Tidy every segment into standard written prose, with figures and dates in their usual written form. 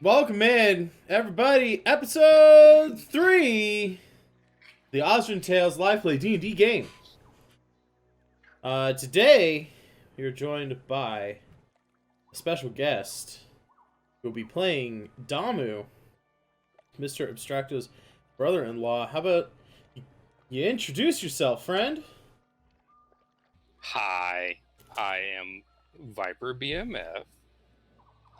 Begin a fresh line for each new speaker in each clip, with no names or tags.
Welcome in, everybody. Episode 3, the Osrynn Tales Live D&D game. Today, we are joined by a special guest who will be playing Damu, Mr. Abstracto's brother-in-law. How about you introduce yourself, friend?
Hi, I am Viper BMF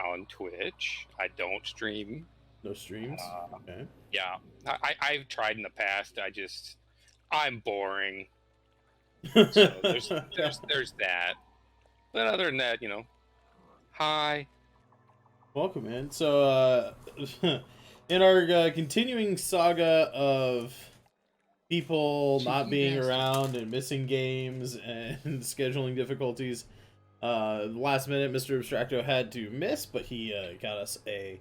on Twitch. I don't stream.
No streams? Okay.
Yeah, I've tried in the past. I'm boring. So there's that. But other than that, hi.
Welcome, man. So, in our continuing saga of people not being around and missing games and scheduling difficulties, last minute Mr. Abstracto had to miss, but he got us a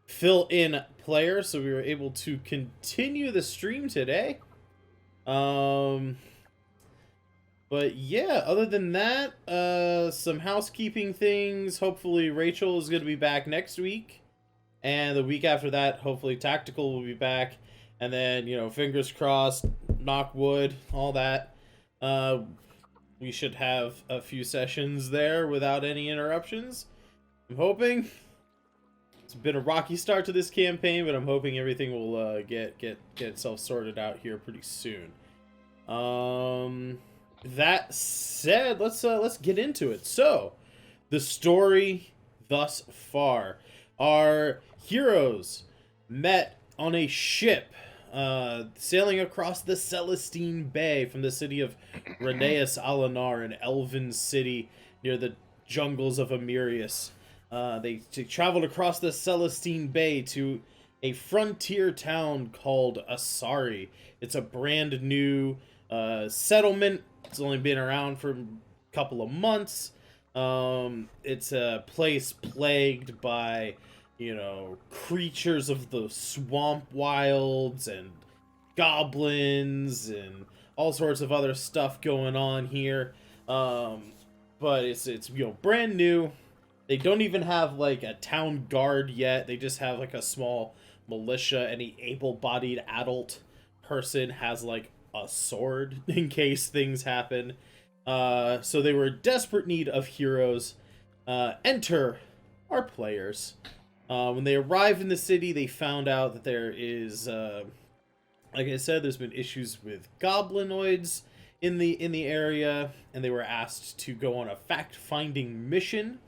fill-in player, so we were able to continue the stream today. But yeah, other than that, some housekeeping things. Hopefully Rachel is going to be back next week. And the week after that, hopefully Tactical will be back. And then, fingers crossed, knock wood, all that. We should have a few sessions there without any interruptions. I'm hoping. It's been a rocky start to this campaign, but I'm hoping everything will get itself sorted out here pretty soon. That said, let's get into it. So, the story thus far. Our heroes met on a ship sailing across the Celestine Bay from the city of Reneus Alanar, an elven city near the jungles of Amirius. They traveled across the Celestine Bay to a frontier town called Asari. It's a brand new settlement. It's only been around for a couple of months. It's a place plagued by, creatures of the swamp wilds and goblins and all sorts of other stuff going on here. But it's brand new. They don't even have like a town guard yet. They just have like a small militia. Any able-bodied adult person has like a sword in case things happen. So they were in desperate need of heroes. Enter our players. When they arrived in the city, they found out that there is, like I said, there's been issues with goblinoids in the area, and they were asked to go on a fact-finding mission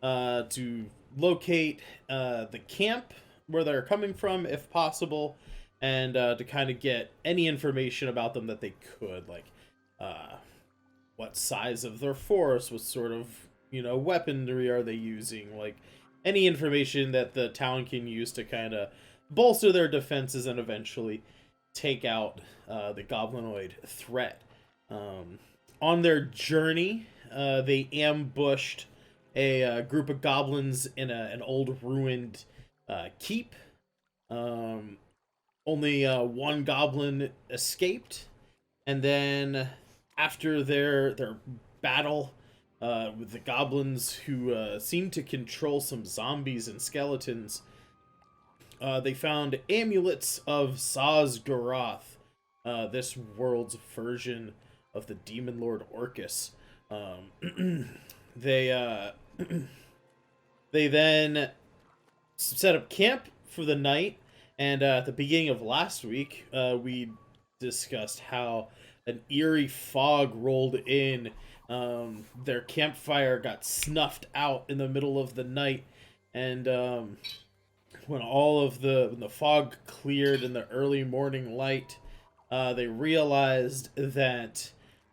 to locate the camp where they're coming from, if possible, and to kind of get any information about them that they could, like what size of their force, what sort of weaponry are they using, like any information that the town can use to kind of bolster their defenses and eventually take out the goblinoid threat. On their journey, they ambushed a group of goblins in an old ruined keep. Only one goblin escaped, and then after their battle with the goblins who seemed to control some zombies and skeletons, they found amulets of Saz-Garoth, this world's version of the demon lord Orcus. They then set up camp for the night. And at the beginning of last week, we discussed how an eerie fog rolled in. Their campfire got snuffed out in the middle of the night. And when the fog cleared in the early morning light, they realized that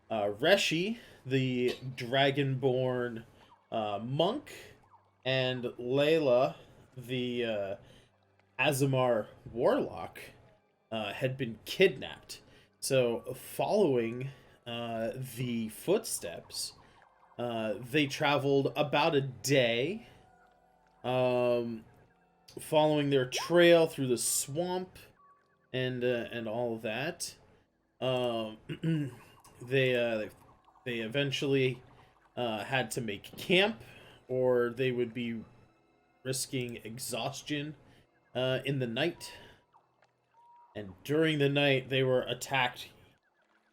Reshi, the dragonborn monk, and Layla, the Azamar warlock, had been kidnapped. So following the footsteps, they traveled about a day, following their trail through the swamp and all of that. They eventually had to make camp, or they would be risking exhaustion in the night. And during the night, they were attacked,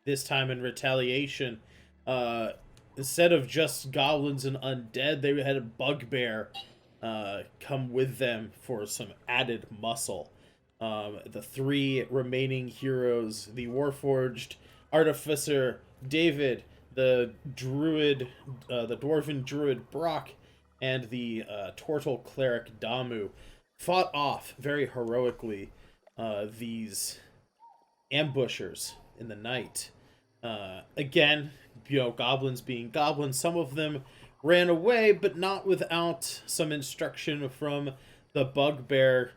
this time in retaliation. Instead of just goblins and undead, they had a bugbear come with them for some added muscle. The three remaining heroes, the Warforged Artificer David, the Druid, the Dwarven Druid Brock, and the Tortle Cleric Damu, fought off very heroically these ambushers in the night. Again, goblins being goblins, some of them ran away, but not without some instruction from the bugbear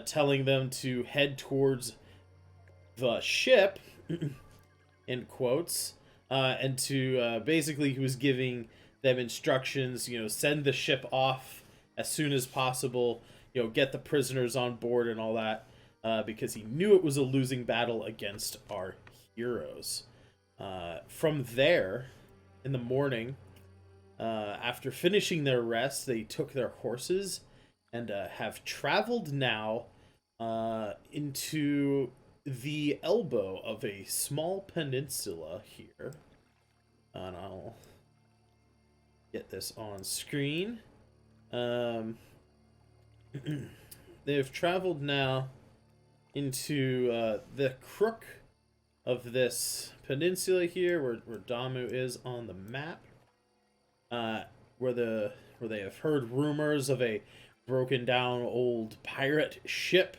telling them to head towards the ship, in quotes, and to basically he was giving them instructions, send the ship off as soon as possible, get the prisoners on board and all that, because he knew it was a losing battle against our heroes. From there, in the morning, after finishing their rest, they took their horses and have traveled now into the elbow of a small peninsula here. And I'll get this on screen. They've traveled now into the crook of this peninsula here, where Damu is on the map, where they have heard rumors of a broken down old pirate ship,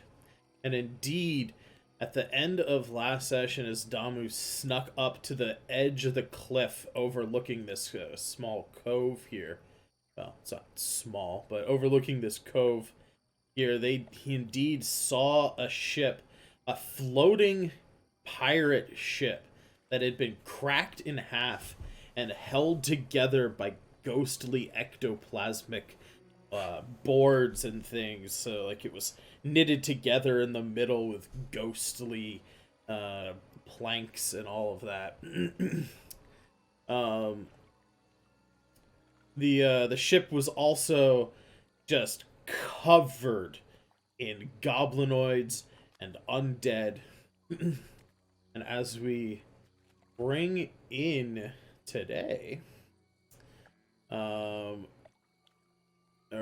and indeed, at the end of last session, as Damu snuck up to the edge of the cliff overlooking this small cove here, well, it's not small, but overlooking this cove here, he indeed saw a ship, a floating pirate ship that had been cracked in half and held together by ghostly ectoplasmic boards and things. So it was knitted together in the middle with ghostly planks and all of that. The ship was also just covered in goblinoids and undead. And as we bring in today, or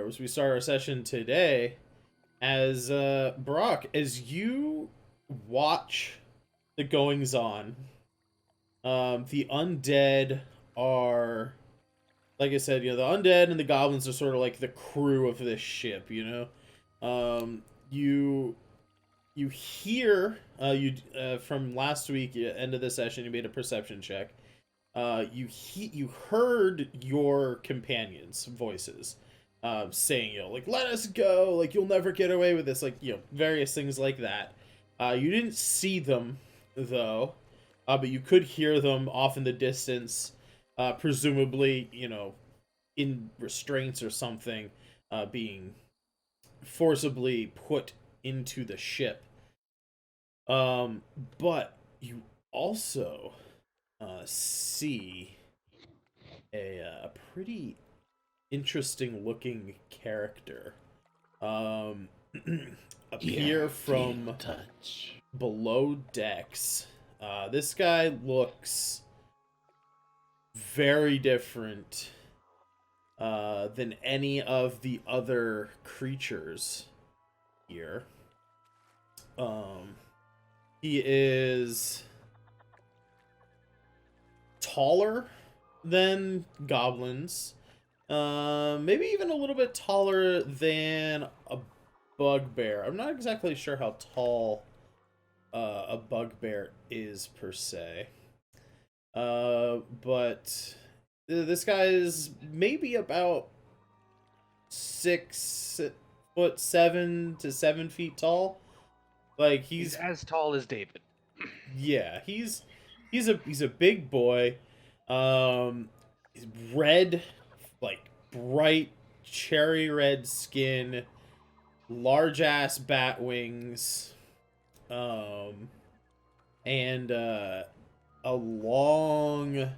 as we start our session today, as Brock, as you watch the goings on, the undead are, like I said, the undead and the goblins are sort of like the crew of this ship, you hear, from last week, end of the session, you made a perception check. You heard your companions' voices, saying, let us go, you'll never get away with this, various things like that. You didn't see them, though, but you could hear them off in the distance, presumably, in restraints or something, being forcibly put into the ship. But you also see a pretty interesting looking character appear from below decks. This guy looks very different than any of the other creatures here. He is taller than goblins, maybe even a little bit taller than a bugbear. I'm not exactly sure how tall a bugbear is per se, but this guy is maybe about 6'7" to 7 feet tall. He's
as tall as David.
Yeah, he's a big boy. He's red, bright cherry red skin, large ass bat wings, and a long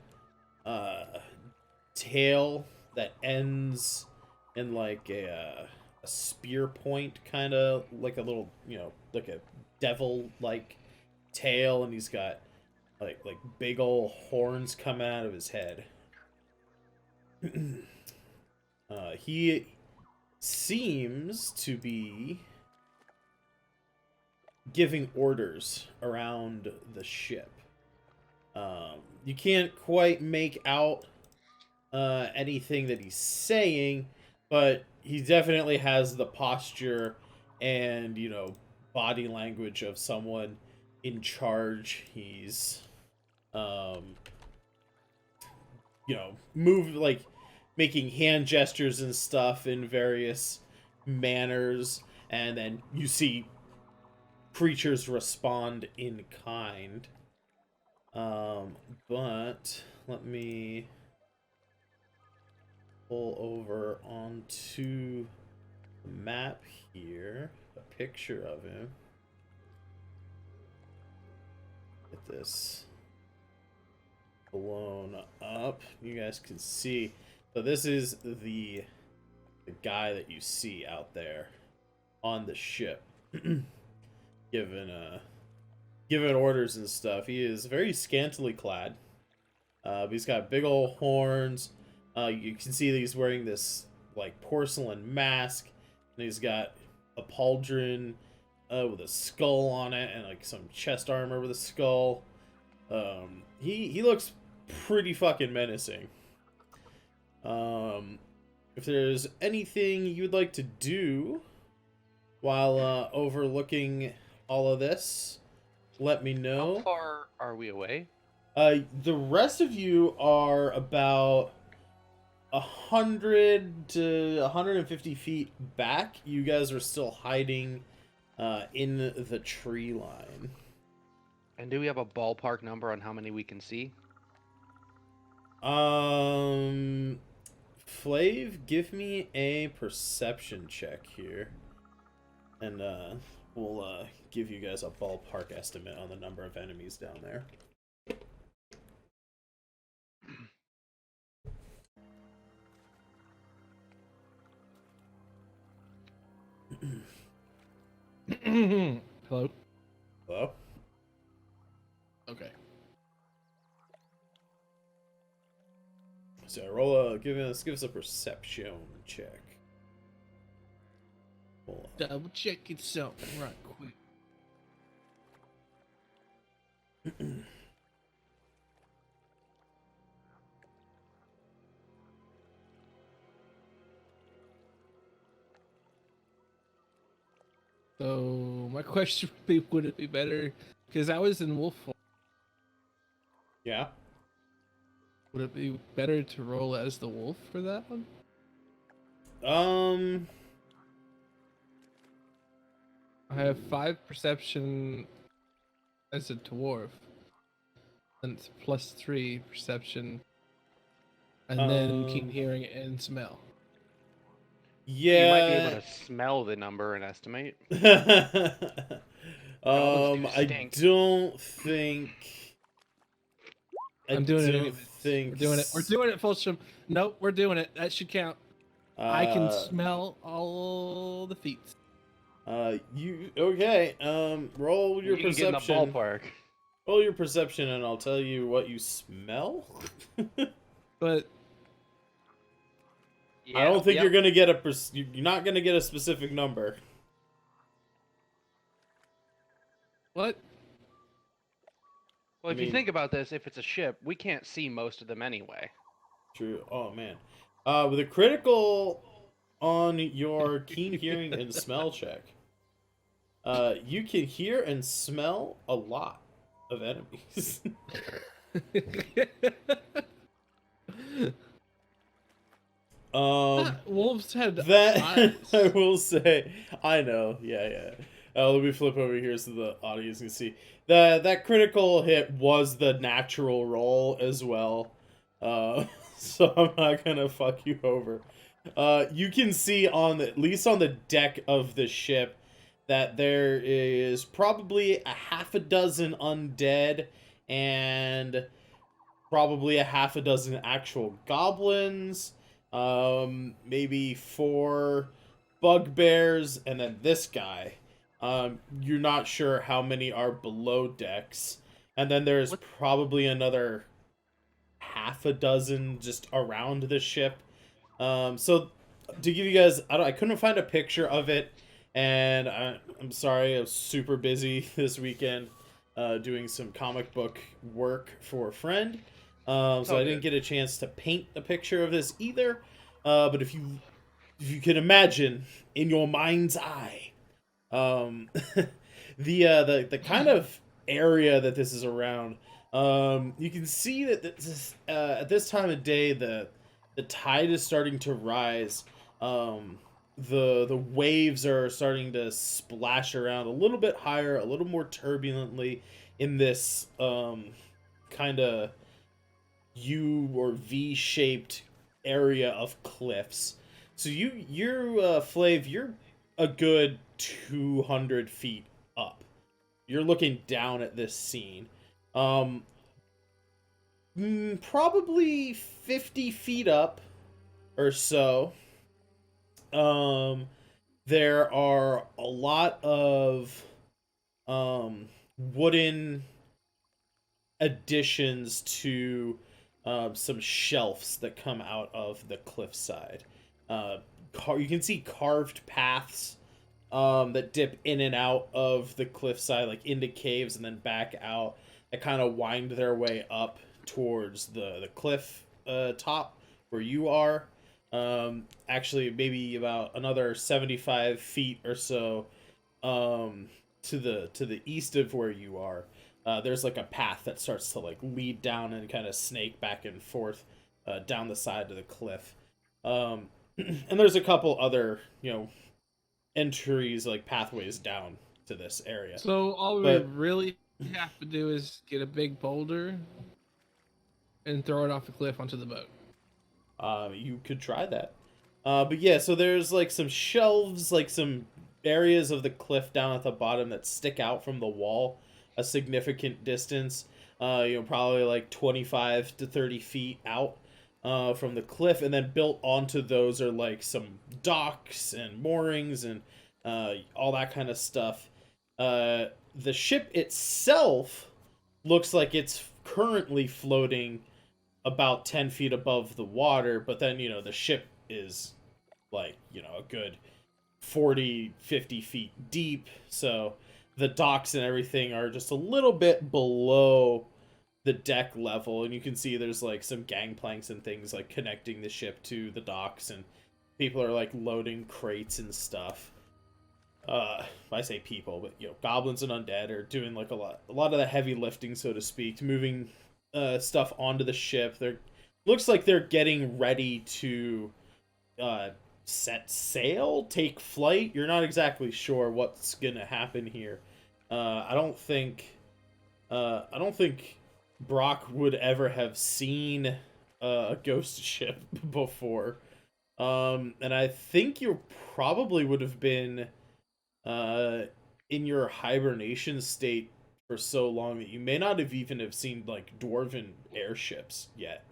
tail that ends in a a spear point, kind of like a little, like a devil like tail, and he's got like big old horns coming out of his head. He seems to be giving orders around the ship. You can't quite make out anything that he's saying, but he definitely has the posture and, body language of someone in charge. He's, making hand gestures and stuff in various manners, and then you see creatures respond in kind. But let me pull over onto the map here, a picture of him. Get this blown up. You guys can see. So this is the guy that you see out there on the ship, giving orders and stuff. He is very scantily clad. But he's got big old horns. You can see that he's wearing this like porcelain mask, and he's got a pauldron with a skull on it, and like some chest armor with a skull. He looks pretty fucking menacing. If there's anything you would like to do while overlooking all of this, let me know.
How far are we away?
The rest of you are about 100 to 150 feet back. You guys are still hiding in the tree line.
And do we have a ballpark number on how many we can see?
Flav, give me a perception check here, and we'll give you guys a ballpark estimate on the number of enemies down there.
Hello?
Hello?
Okay.
So roll give us a perception check.
Double check it something right quick. So my question would be, would it be better, because I was in wolf form,
Yeah.
would it be better to roll as the wolf for that one? I have 5 perception as a dwarf, and it's +3 perception, and then keen hearing and smell.
Yeah.
You might be able to smell the number and estimate.
I
stink.
don't think.
I'm doing it
don't
anyways.
think
We're doing it. We're doing it, Foulsham. Nope, we're doing it. That should count. I can smell all the feet.
You okay? Roll your
You can
perception.
get in the ballpark.
Roll your perception, and I'll tell you what you smell.
But
I don't think you're gonna get you're not gonna get a specific number.
what?
Well, if you think about this, if it's a ship, we can't see most of them anyway.
True. Oh man. With a critical on your keen hearing and smell check, you can hear and smell a lot of enemies.
Wolves had
That
eyes.
I will say. I know. Yeah. Let me flip over here so the audience can see. That critical hit was the natural roll as well. So I'm not gonna fuck you over. You can see at least on the deck of the ship that there is probably a half a dozen undead and probably a half a dozen actual goblins. Maybe 4 bugbears, and then this guy. You're not sure how many are below decks, and then there's probably another half a dozen just around the ship. So to give you guys, I couldn't find a picture of it, and I'm sorry, I was super busy this weekend doing some comic book work for a friend. So I didn't get a chance to paint a picture of this either. But if you can imagine in your mind's eye, the kind of area that this is around, you can see that this, at this time of day, the tide is starting to rise. The waves are starting to splash around a little bit higher, a little more turbulently in this kind of U or V-shaped area of cliffs. So you're Flav, you're a good 200 feet up. You're looking down at this scene. Probably 50 feet up or so. There are a lot of wooden additions to some shelves that come out of the cliffside. You can see carved paths that dip in and out of the cliffside, like into caves and then back out. That kind of wind their way up towards the cliff top where you are. Actually, maybe about another 75 feet or so to the east of where you are. There's like a path that starts to like lead down and kind of snake back and forth down the side of the cliff. And there's a couple other, entries, like pathways down to this area.
So all we really have to do is get a big boulder and throw it off the cliff onto the boat.
You could try that. But yeah, so there's like some shelves, like some areas of the cliff down at the bottom that stick out from the wall a significant distance, probably like 25 to 30 feet out from the cliff, and then built onto those are like some docks and moorings and all that kind of stuff. The ship itself looks like it's currently floating about 10 feet above the water, but then, the ship is like, a good 40, 50 feet deep, so the docks and everything are just a little bit below the deck level, and you can see there's like some gangplanks and things like connecting the ship to the docks, and people are like loading crates and stuff. I say people, but goblins and undead are doing like a lot of the heavy lifting, so to speak, moving stuff onto the ship. Looks like they're getting ready to set sail, take flight. You're not exactly sure what's gonna happen here. I don't think Brock would ever have seen a ghost ship before, and I think you probably would have been in your hibernation state for so long that you may not have even have seen like dwarven airships yet.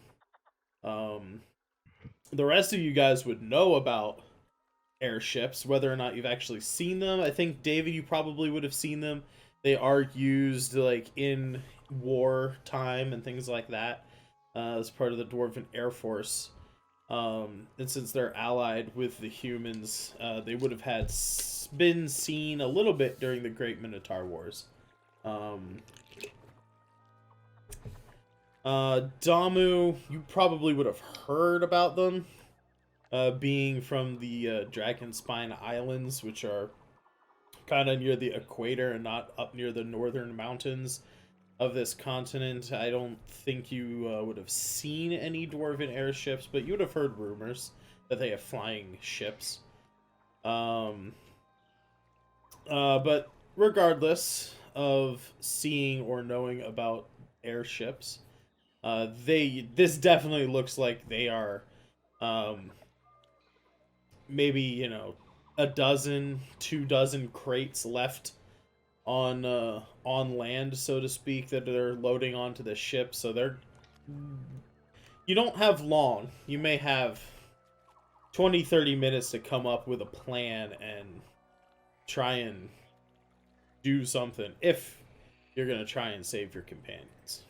The rest of you guys would know about airships, whether or not you've actually seen them. I think, David, you probably would have seen them. They are used like in war time and things like that as part of the Dwarven Air Force. And since they're allied with the humans, they would have been seen a little bit during the Great Minotaur Wars. Damu, you probably would have heard about them, being from the Dragon Spine Islands, which are kind of near the equator and not up near the northern mountains of this continent. I don't think you would have seen any dwarven airships, but you would have heard rumors that they have flying ships. But regardless of seeing or knowing about airships, this definitely looks like they are maybe a dozen, 2 dozen crates left on land, so to speak, that they're loading onto the ship. So you don't have long. You may have 20-30 minutes to come up with a plan and try and do something if you're going to try and save your companions.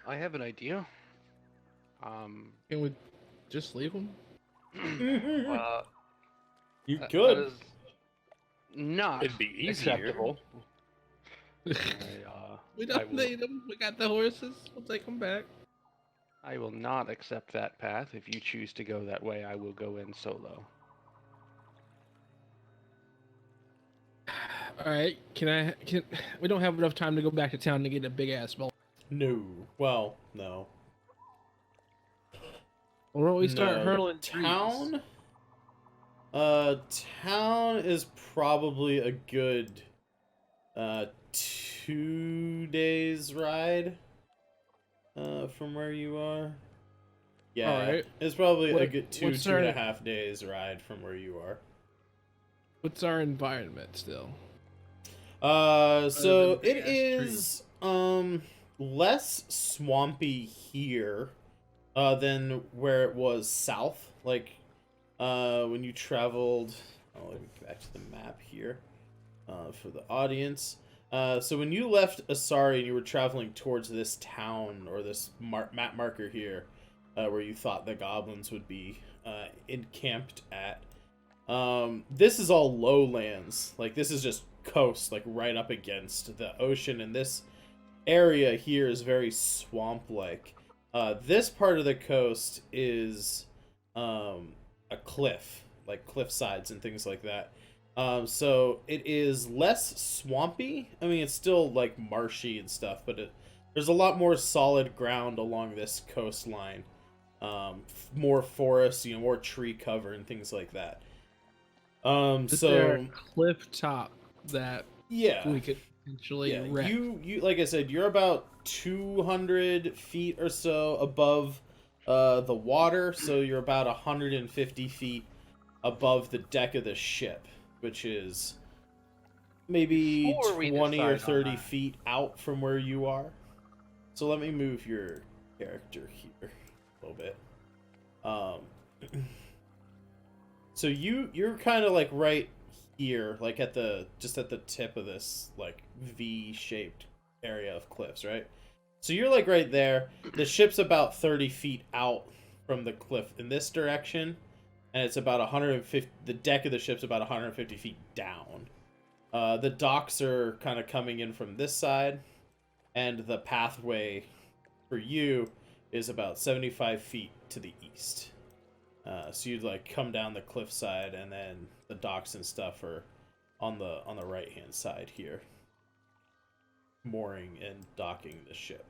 I have an idea.
Can we just leave them?
You
that
could.
is not
It'd be easier.
acceptable.
We
I
don't
will-
need them. We got the horses. We'll take them back.
I will not accept that path. If you choose to go that way, I will go in solo.
All right. Can we don't have enough time to go back to town to get a big ass bowl.
No. Well, no.
Or will we start
No.
hurling trees?
Town? Town is probably a good 2 days ride from where you are. Yeah,
Alright.
it's probably a
What-
good two
what's
and a
our-
half days ride from where you are.
What's our environment still?
So
than
it
big-ass
is less swampy here than where it was south. Like when you traveled. Oh, let me go back to the map here for the audience. So when you left Asari and you were traveling towards this town or this map marker here, where you thought the goblins would be encamped at, this is all lowlands. Like this is just coast, like right up against the ocean, and this area here is very swamp-like. This part of the coast is a cliff, like cliff sides and things like that. So it is less swampy. I mean, it's still like marshy and stuff, but there's a lot more solid ground along this coastline. More forest, more tree cover and things like that.
Is there a cliff top that
yeah,
we could potentially wreck?
you like I said, you're about 200 feet or so above the water, so you're about 150 feet above the deck of the ship, which is maybe
Before we
20 or
decide on
30
that.
feet out from where you are. So let me move your character here a little bit. So you're kind of like right here, like just at the tip of this like V-shaped area of cliffs, right? So you're like right there. The ship's about 30 feet out from the cliff in this direction, and it's about 150. The deck of the ship's about 150 feet down. The docks are kind of coming in from this side, and the pathway for you is about 75 feet to the east. So you'd like come down the cliffside, and then the docks and stuff are on the right hand side here, mooring and docking the ship.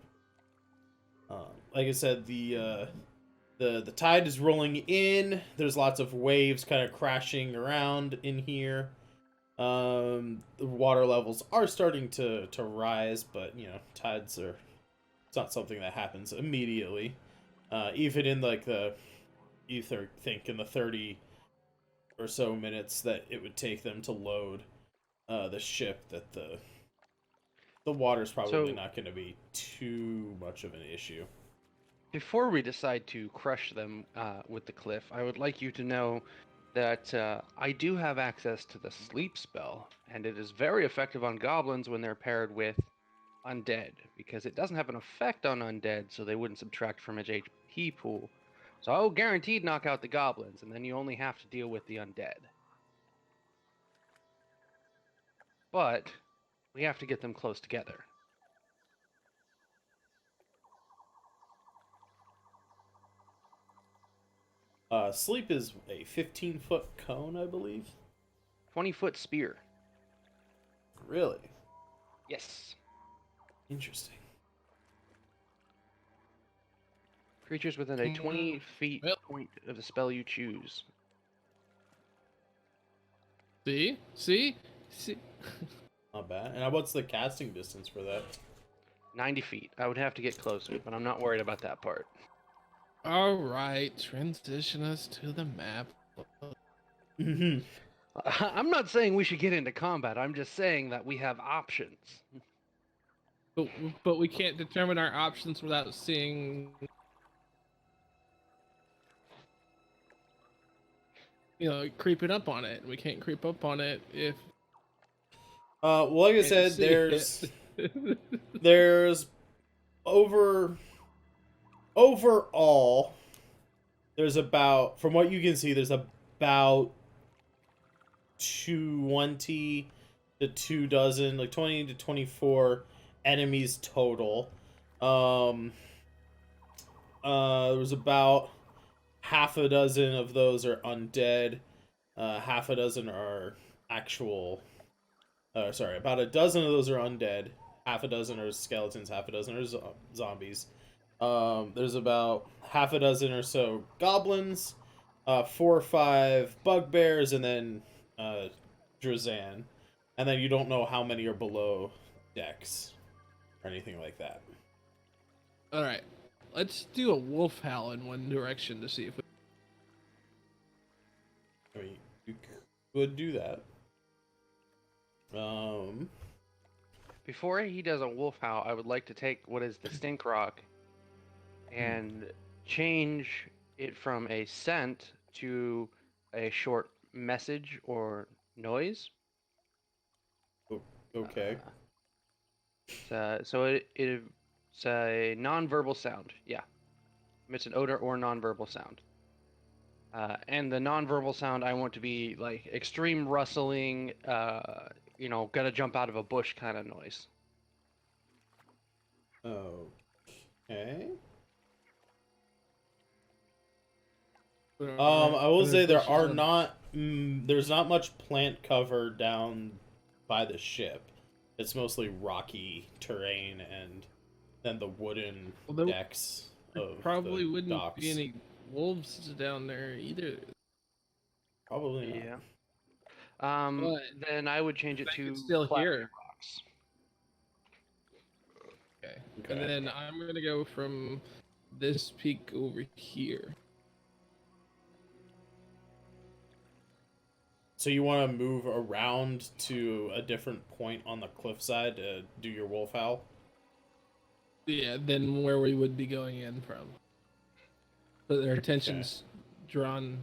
Like I said, the tide is rolling in. There's lots of waves kind of crashing around in here. The water levels are starting to rise, but tides are. It's not something that happens immediately. Even in like you think in the 30 or so minutes that it would take them to load the ship, that the water's probably not going to be too much of an issue.
Before we decide to crush them with the cliff, I would like you to know that I do have access to the sleep spell, and it is very effective on goblins when they're paired with undead, because it doesn't have an effect on undead, so they wouldn't subtract from its HP pool. So I will guaranteed knock out the goblins, and then you only have to deal with the undead. But we have to get them close together.
Sleep is a 15-foot cone, I believe.
20-foot spear.
Really?
Yes.
Interesting.
Creatures within a 20 feet
Well-
point of the spell you choose.
See?
Not bad. And what's the casting distance for that?
90 feet. I would have to get closer, but I'm not worried about that part.
All right, transition us to the map.
I'm not saying we should get into combat. I'm just saying that we have options.
But we can't determine our options without seeing creeping up on it. We can't creep up on it if.
Well, like I said, there's overall, there's about, from what you can see, there's about 20 to 24, like 20 to 24 enemies total. There's about half a dozen of those are undead. Half a dozen are actual. About a dozen of those are undead. Half a dozen are skeletons. Half a dozen are zombies. There's about half a dozen or so goblins, 4 or 5 bugbears, and then Drazan. And then you don't know how many are below decks or anything like that.
All right, let's do a wolf howl in one direction to see if we.
I mean, you could do that.
Before he does a wolf howl, I would like to take what is the stink rock and change it from a scent to a short message or noise.
Okay.
So it's a non-verbal sound. Yeah, it's an odor or non-verbal sound. And the non-verbal sound I want to be like extreme rustling, gonna jump out of a bush kind of noise.
Okay. I will say there's not much plant cover down by the ship. It's mostly rocky terrain and then the wooden decks of
probably
the
wouldn't
docks.
be any wolves down there either.
Probably not.
Yeah.
But
then I would change it
I
to
could still
flat
hear.
rocks.
Okay.
Okay.
And then I'm gonna go from this peak over here.
So you want to move around to a different point on the cliffside to do your wolf howl?
Yeah, then where we would be going in from. So their attention's drawn.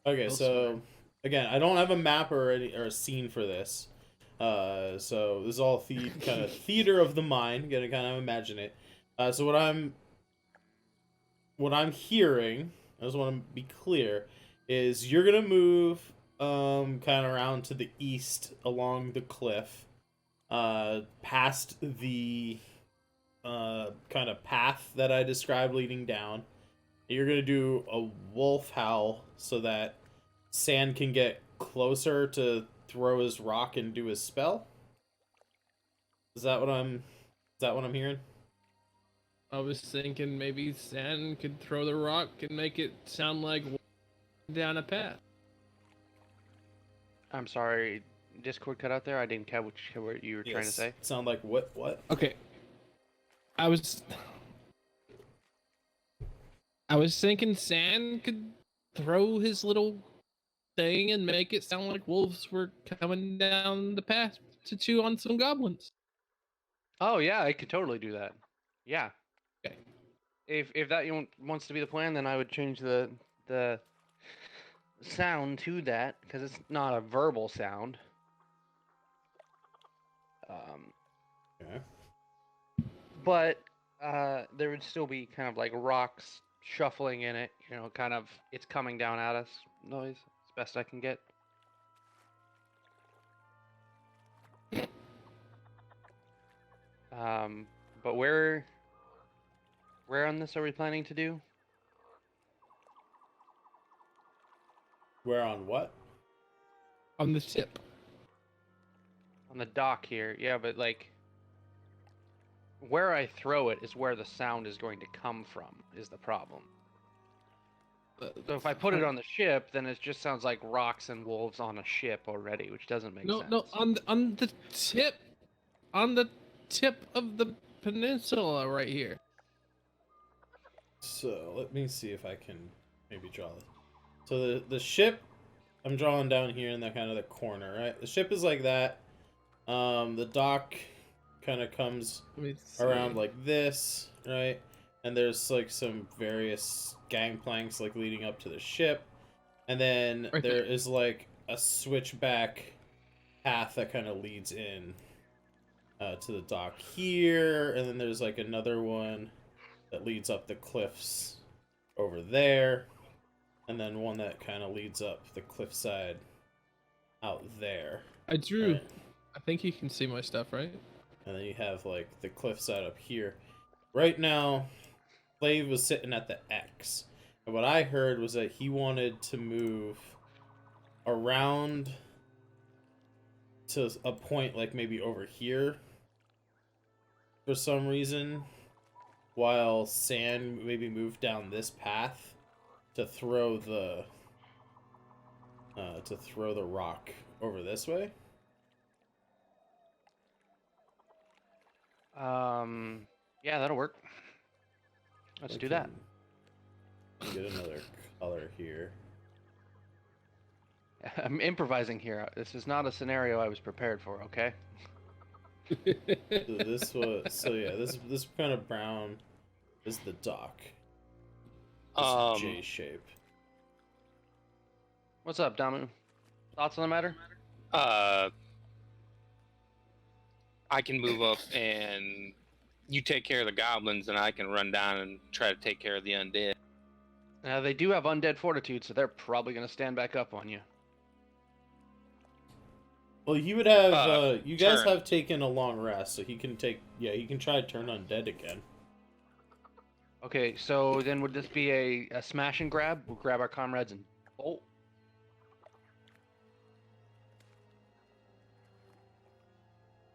Okay,
elsewhere.
so again, I don't have a map or a scene for this. So this is all kind of theater of the mind. Gonna kind of imagine it. So what I'm hearing, I just want to be clear, is you're gonna move kind of around to the east along the cliff, past the kind of path that I described leading down. You're gonna do a wolf howl so that Sand can get closer to throw his rock and do his spell. Is that what I'm hearing?
I was thinking maybe Sand could throw the rock and make it sound like down a path.
I'm sorry, Discord cut out there. I didn't catch what you were trying to say.
Sound like what?
Okay. I was thinking Sand could throw his little thing and make it sound like wolves were coming down the path to chew on some goblins.
Oh yeah, I could totally do that. Yeah.
Okay.
If that wants to be the plan, then I would change the sound to that because it's not a verbal sound.
Okay.
But there would still be kind of like rocks shuffling in it, kind of it's coming down at us noise. It's best I can get. But where on this are we planning to do?
Where on what?
On the tip.
On the dock here, yeah, but like where I throw it is where the sound is going to come from, is the problem. So if I put it on the ship, then it just sounds like rocks and wolves on a ship already, which doesn't make sense.
No, on the tip of the peninsula right here.
So let me see if I can maybe draw it. So the ship, I'm drawing down here in the kind of the corner, right? The ship is like that. The dock kind of comes around like this, right? And there's like some various gangplanks like leading up to the ship. And then
Right
there
there.
is like a switchback path that kind of leads in to the dock here, and then there's like another one that leads up the cliffs over there, and then one that kind of leads up the cliffside out there.
I drew.
Right.
I think you can see my stuff, right?
And then you have like the cliffside up here. Right now, Clave was sitting at the X. And what I heard was that he wanted to move around to a point like maybe over here for some reason, while Sand maybe moved down this path to throw the rock over this way.
Yeah, that'll work. Let's do that.
Get another color here.
I'm improvising here. This is not a scenario I was prepared for, okay?
This kind of brown is the dock. This J shape.
What's up, Damu? Thoughts on the matter?
I can move up and you take care of the goblins, and I can run down and try to take care of the undead.
They do have undead fortitude, so they're probably going to stand back up on you.
Well, he would have. You guys
turn.
have taken a long rest, so he can take. Yeah, he can try to turn undead again.
Okay, so then would this be a smash and grab? We'll grab our comrades and bolt.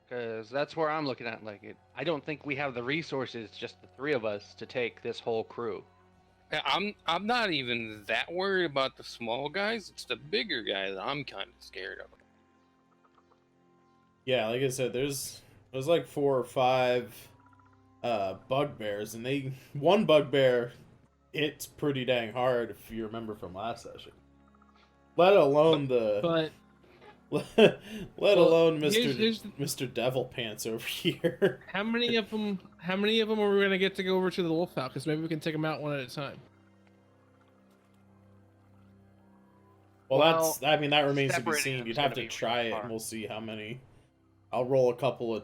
Because that's where I'm looking at. Like, I don't think we have the resources, just the three of us, to take this whole crew.
I'm not even that worried about the small guys. It's the bigger guys I'm kind of scared of.
Yeah, like I said, there's like 4 or 5 bugbears, and one bugbear hits pretty dang hard if you remember from last session. Let alone
But
let alone
here's
Mr. Devil Pants over here.
how many of them are we gonna get to go over to the wolf house? Because maybe we can take them out one at a time.
Well, that remains to be
separating
seen.
them
You'd
is
have
gonna
to
be
try
really
it,
hard.
and we'll see how many. I'll roll a couple of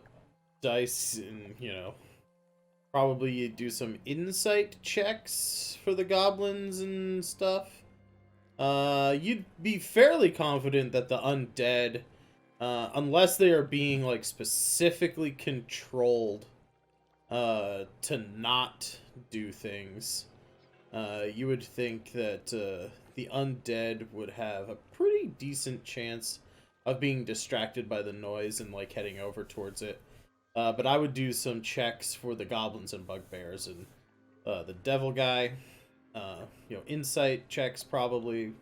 dice, and probably you do some insight checks for the goblins and stuff. You'd be fairly confident that the undead, unless they are being like specifically controlled to not do things, you would think that the undead would have a pretty decent chance of being distracted by the noise and like heading over towards it. But I would do some checks for the goblins and bugbears and the devil guy. Insight checks probably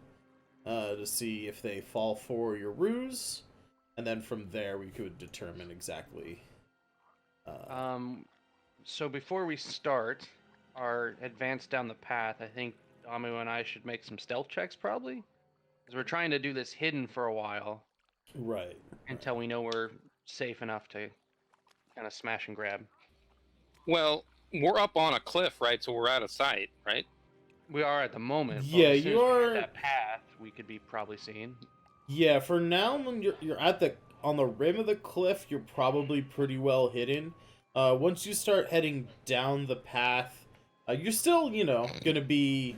to see if they fall for your ruse, and then from there we could determine exactly.
So before we start our advance down the path, I think Damu and I should make some stealth checks, probably, because we're trying to do this hidden for a while
Right.
until we know we're safe enough to kind of smash and grab.
Well, we're up on a cliff, right? So we're out of sight, right?
We are at the moment. But
Yeah,
as soon
you
as we hit
are.
that path, we could be probably seen.
Yeah, for now, when you're on the rim of the cliff, you're probably pretty well hidden. Once you start heading down the path, you're still, gonna be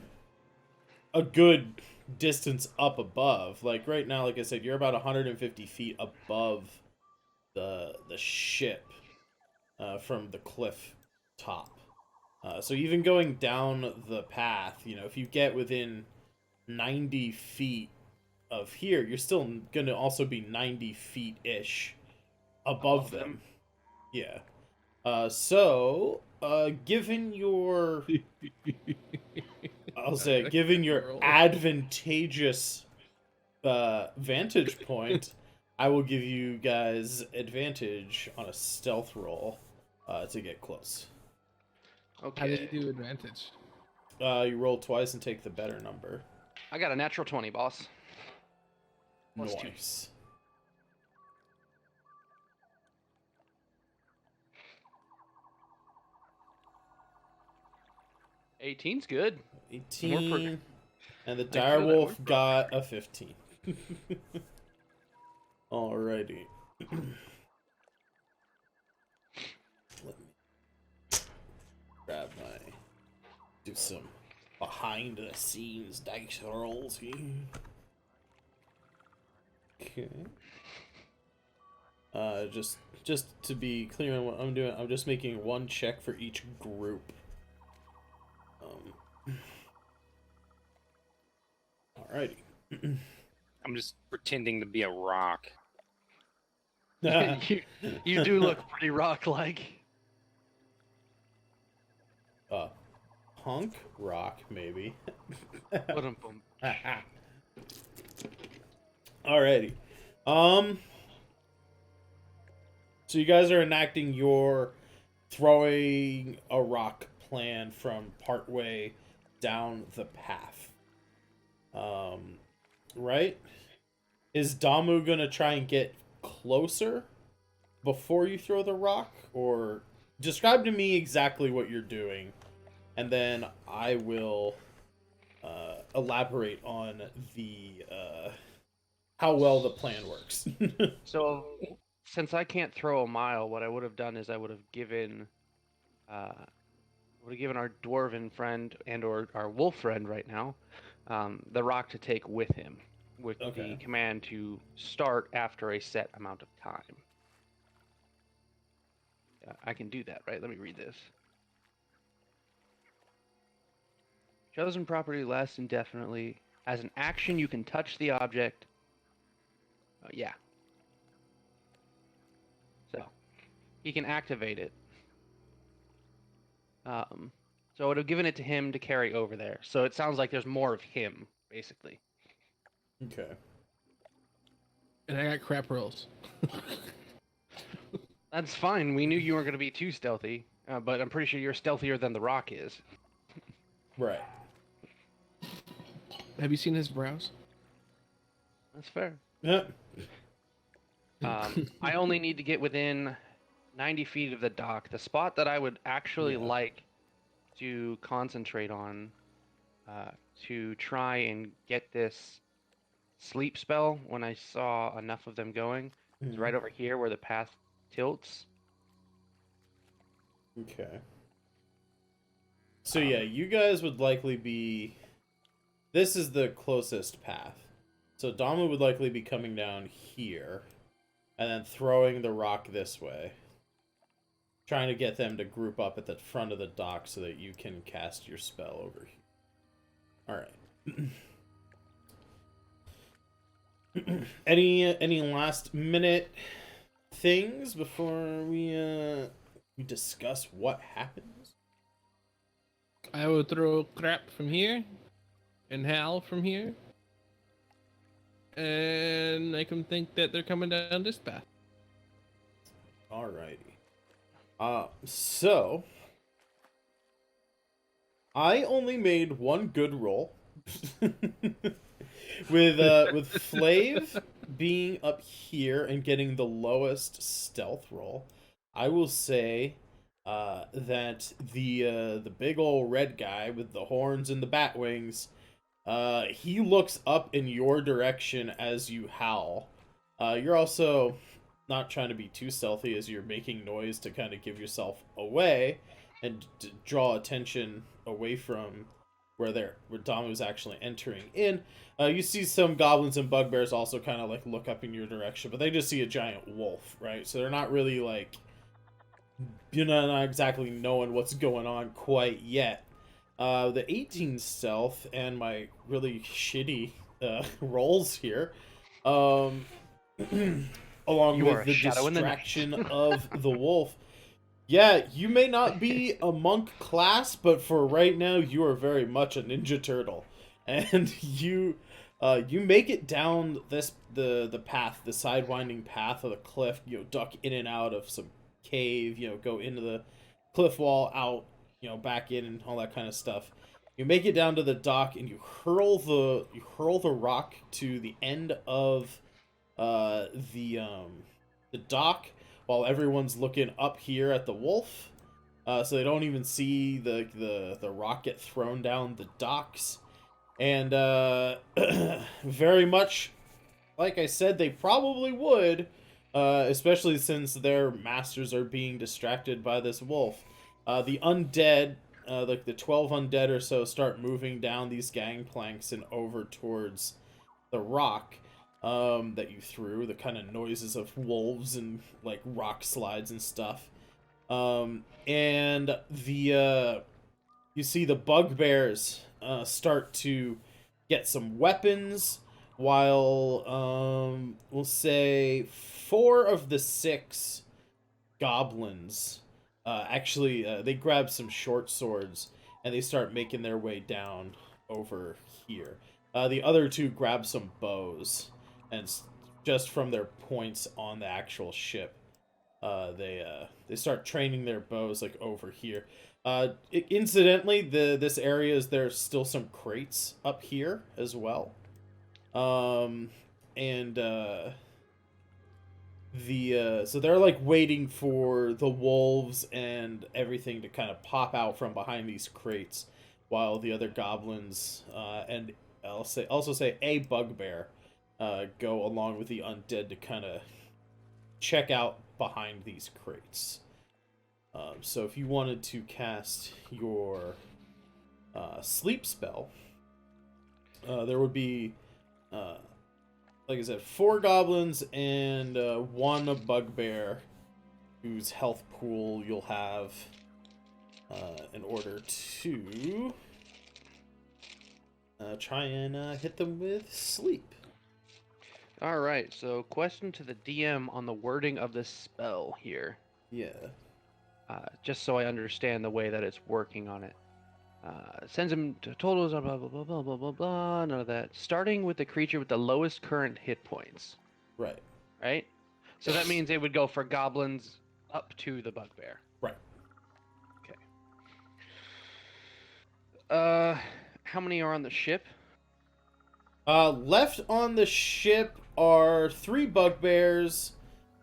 a good distance up above. Like right now, like I said, you're about 150 feet above the ship from the cliff top. So even going down the path, if you get within 90 feet of here, you're still going to also be 90 feet-ish above them. Yeah. Given your... given your advantageous vantage point, I will give you guys advantage on a stealth roll to get close.
Okay.
How do you do advantage?
You roll twice and take the better number.
I got a natural 20, boss. Plus 2.
Nice.
'18's good.
18. And the
I feel
dire
that
wolf
would
got a 15. Alrighty. Let me grab do some behind the scenes dice rolls here. Okay. Just to be clear on what I'm doing, I'm just making one check for each group. Alrighty.
I'm just pretending to be a rock.
you do look pretty rock-like.
Punk rock, maybe.
Ba-dum-bum.
Alrighty. So you guys are enacting your throwing a rock plan from partway down the path. Right? Is Damu gonna try and get closer before you throw the rock? Or describe to me exactly what you're doing, and then I will elaborate on the how well the plan works.
So, since I can't throw a mile, what I would have done is I would have given our dwarven friend and or our wolf friend right now the rock to take with him, with the command to start after a set amount of time. I can do that, right? Let me read this. Chosen property lasts indefinitely. As an action, you can touch the object. Yeah. So, he can activate it. So I would have given it to him to carry over there. So it sounds like there's more of him, basically.
Okay.
And I got crap rolls.
That's fine. We knew you weren't going to be too stealthy, but I'm pretty sure you're stealthier than the rock is.
Right.
Have you seen his brows?
That's fair.
Yeah.
I only need to get within 90 feet of the dock. The spot that I would actually like to concentrate on to try and get this sleep spell when I saw enough of them going is right over here where the path tilts.
Okay. So yeah, you guys would likely be... This is the closest path. So Damu would likely be coming down here and then throwing the rock this way. Trying to get them to group up at the front of the dock so that you can cast your spell over here. Alright. Any last minute things before we discuss what happens?
I would throw crap from here and Hal from here and make them think that they're coming down this path.
Alrighty. So I only made one good roll. with Flav being up here and getting the lowest stealth roll, I will say that the big old red guy with the horns and the bat wings, he looks up in your direction as you howl. You're also not trying to be too stealthy as you're making noise to kind of give yourself away and draw attention away from where Damu's actually entering in. You see some goblins and bugbears also kind of like look up in your direction, but they just see a giant wolf, right? So they're not really like, not exactly knowing what's going on quite yet. The 18 stealth and my really shitty rolls here, along with the distraction of the wolf. Yeah, you may not be a monk class, but for right now, you are very much a ninja turtle, and you make it down the path, the sidewinding path of the cliff. Duck in and out of some cave. Go into the cliff wall, out. Back in and all that kind of stuff. You make it down to the dock, and you hurl the rock to the end of the dock, while everyone's looking up here at the wolf, so they don't even see the rock get thrown down the docks. And very much, like I said, they probably would, especially since their masters are being distracted by this wolf. The undead, like the 12 undead or so, start moving down these gangplanks and over towards the rock that you threw. The kind of noises of wolves and like rock slides and stuff. And the you see the bugbears start to get some weapons, while we'll say 4 of the 6 goblins actually they grab some short swords and they start making their way down over here. The other 2 grab some bows, and just from their points on the actual ship, they start training their bows like over here. Incidentally, this area there's still some crates up here as well. So they're like waiting for the wolves and everything to kind of pop out from behind these crates, while the other goblins and I'll also say a bugbear go along with the undead to kind of check out behind these crates. So if you wanted to cast your sleep spell, there would be, like I said, 4 goblins and 1 bugbear whose health pool you'll have in order to try and hit them with sleep.
All right, so question to the DM on the wording of this spell here.
Yeah.
Just so I understand the way that it's working on it. Sends him to totals, blah, blah, blah, blah, blah, blah, blah, none of that. Starting with the creature with the lowest current hit points.
Right.
Right? So that means it would go for goblins up to the bugbear.
Right.
Okay. How many are on the ship?
Left on the ship are 3 bugbears,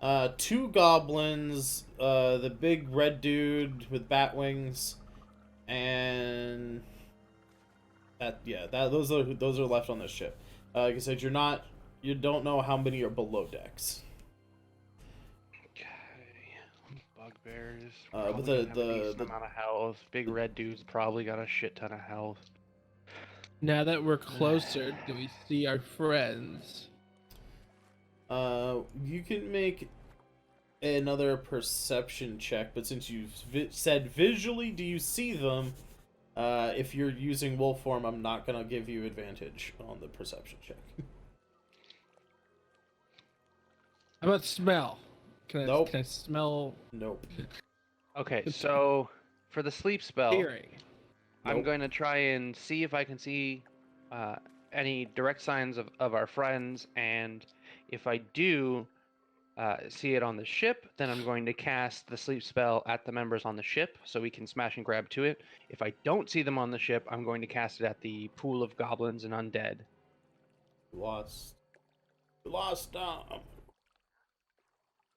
2 goblins, the big red dude with bat wings, and those are left on the ship. Like I said, you don't know how many are below decks.
Okay. Bugbears.
But
the amount of health. Big red dude's probably got a shit ton of health.
Now that we're closer, do we see our friends?
You can make another perception check, but since you said visually, do you see them? If you're using wolf form, I'm not gonna give you advantage on the perception check.
How about smell?
Nope.
Can I smell?
Nope.
Okay, so for the sleep spell,
Hearing.
I'm
Nope.
going to try and see if I can see any direct signs of our friends, and if I do see it on the ship, then I'm going to cast the sleep spell at the members on the ship so we can smash and grab to it. If I don't see them on the ship, I'm going to cast it at the pool of goblins and undead.
Lost.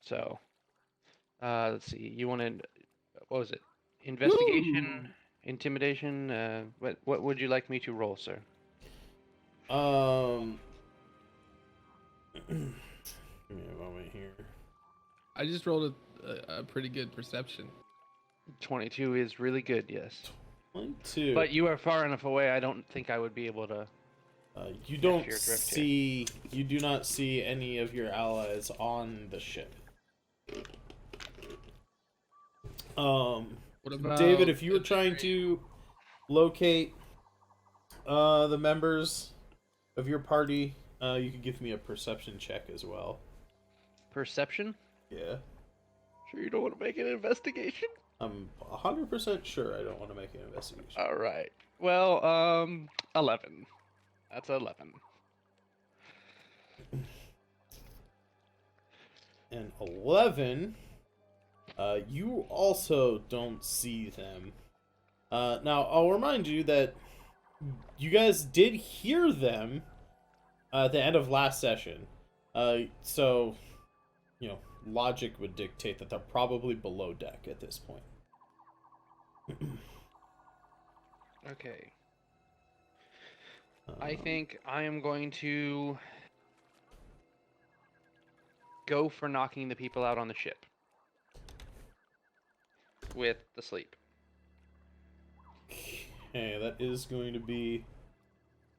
So, let's see. You wanted, what was it? Investigation, intimidation. What would you like me to roll, sir?
Give me a moment here.
I just rolled a pretty good perception.
22 is really good, yes.
22.
But you are far enough away. I don't think I would be able to.
You don't
your drift
see. You do not see any of your allies on the ship.
What about
David, if you were trying to locate the members of your party, you could give me a perception check as well.
Perception?
Yeah.
Sure you don't want to make an investigation?
I'm 100% sure I don't want to make an investigation.
All right. Well, 11. That's 11.
And 11, you also don't see them. Now, I'll remind you that you guys did hear them at the end of last session. So, you know, logic would dictate that they're probably below deck at this point.
Okay. I think I am going to go for knocking the people out on the ship with the sleep.
Okay, that is going to be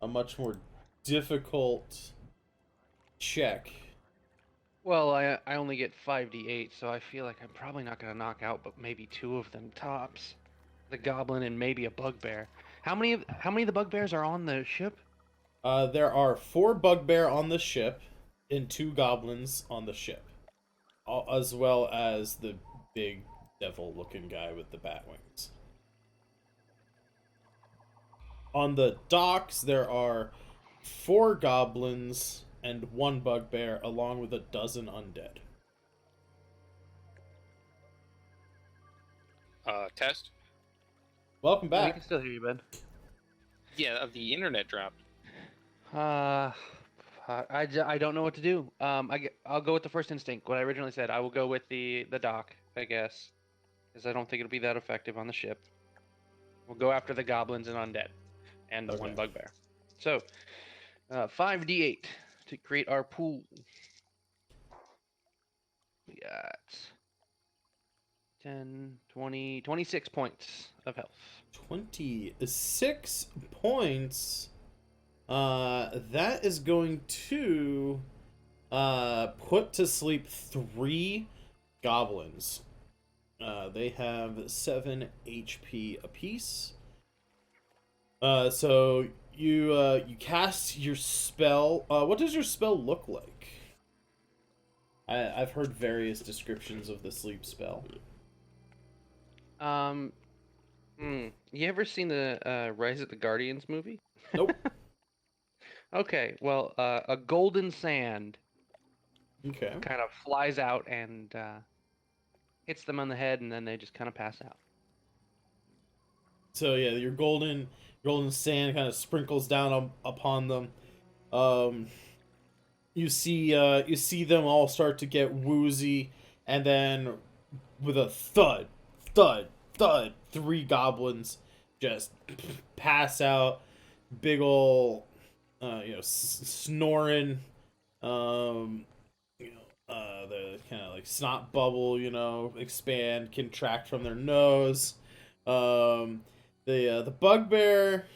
a much more difficult check.
Well, I only get 5d8, so I feel like I'm probably not going to knock out, but maybe 2 of them tops. The goblin and maybe a bugbear. How many of the bugbears are on the ship?
There are 4 bugbear on the ship and 2 goblins on the ship, as well as the big devil-looking guy with the bat wings. On the docks, there are 4 goblins and 1 bugbear, along with a dozen undead.
Test?
Welcome
We
back.
can still hear you, bud.
Yeah, the internet dropped.
I don't know what to do. I'll go with the first instinct. What I originally said. I will go with the dock, I guess, because I don't think it'll be that effective on the ship. We'll go after the goblins and undead, and the 1 bugbear. So, 5d8 to create our pool. We got 10, 20, 26 points of health.
26 points. That is going to put to sleep 3 goblins. They have 7 HP apiece. So you cast your spell. What does your spell look like? I've heard various descriptions of the sleep spell.
You ever seen the Rise of the Guardians movie?
Nope.
Okay, well, a golden sand
Okay.
kind of flies out and hits them on the head, and then they just kind of pass out.
So yeah, your golden sand kind of sprinkles down upon them. You see them all start to get woozy, and then with a thud, 3 goblins just pass out. Big ol' snoring. The kind of like snot bubble, expand, contract from their nose. The bugbear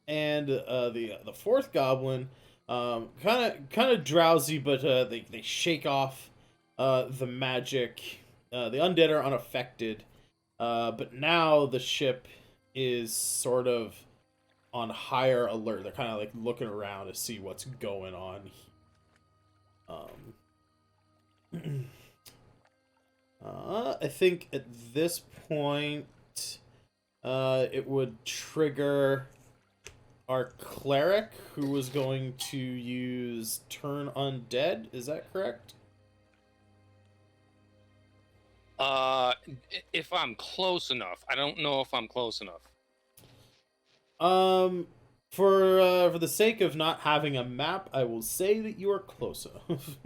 and the 4th goblin, kind of drowsy, but they shake off the magic. The undead are unaffected, but now the ship is sort of on higher alert. They're kind of like looking around to see what's going on. I think at this point, it would trigger our cleric, who was going to use Turn Undead. Is that correct?
If I'm close enough. I don't know if I'm close enough.
For the sake of not having a map, I will say that you are close enough.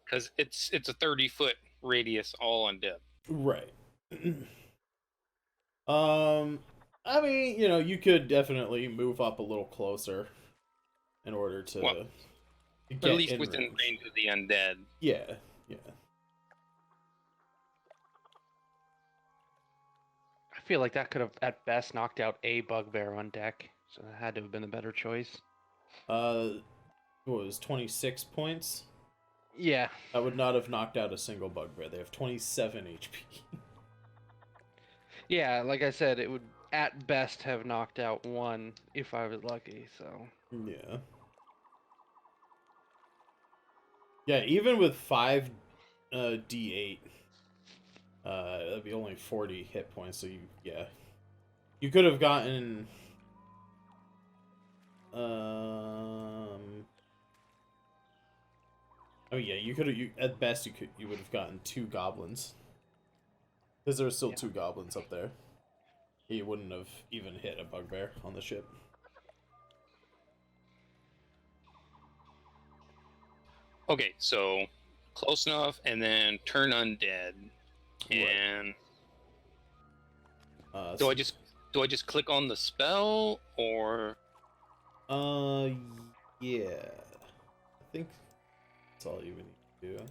Because it's a 30-foot radius all undead.
Right. I mean, you could definitely move up a little closer in order to get
at least
in
within range of the undead.
Yeah.
I feel like that could have, at best, knocked out a bugbear on deck, so that had to have been a better choice.
What was 26 points?
Yeah.
That would not have knocked out a single bugbear. They have 27 HP.
Yeah, like I said, it would at best have knocked out 1 if I was lucky, so.
Yeah. Yeah, even with 5 D8, that'd be only 40 hit points, so you could have gotten at best you would have gotten 2 goblins. Because there were still 2 goblins up there. He wouldn't have even hit a bugbear on the ship.
Okay, so close enough, and then turn undead, and do I just click on the spell, or
Yeah. I think that's all you would need to do.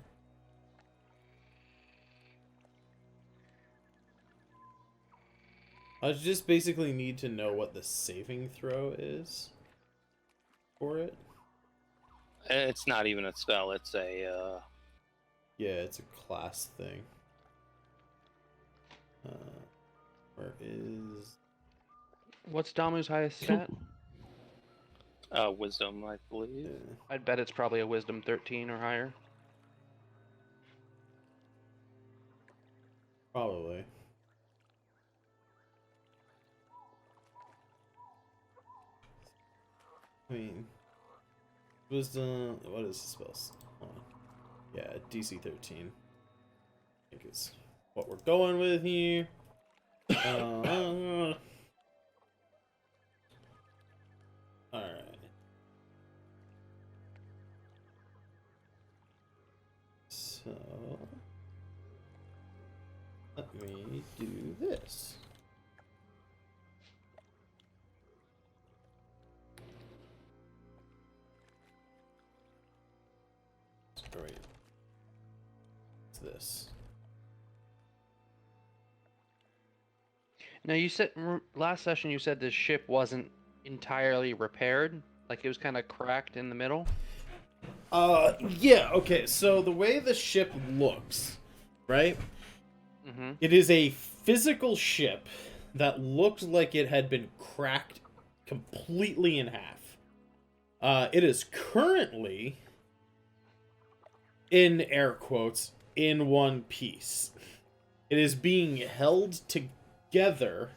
I just basically need to know what the saving throw is for it.
It's not even a spell. It's a.
Yeah, it's a class thing. Where is...
What's Damu's highest stat?
Wisdom, I believe.
Yeah,
I'd bet it's probably a Wisdom 13 or higher.
probably. I mean, wisdom. What is the spell? Hold on. Yeah, DC 13. I think is what we're going with here. Alright. So let me do this. Great. What's this?
Now you said last session you said this ship wasn't entirely repaired, like it was kind of cracked in the middle.
Yeah, okay, so the way the ship looks, right?
Mm-hmm.
It is a physical ship that looked like it had been cracked completely in half. It is currently, in air quotes, in one piece. It is being held together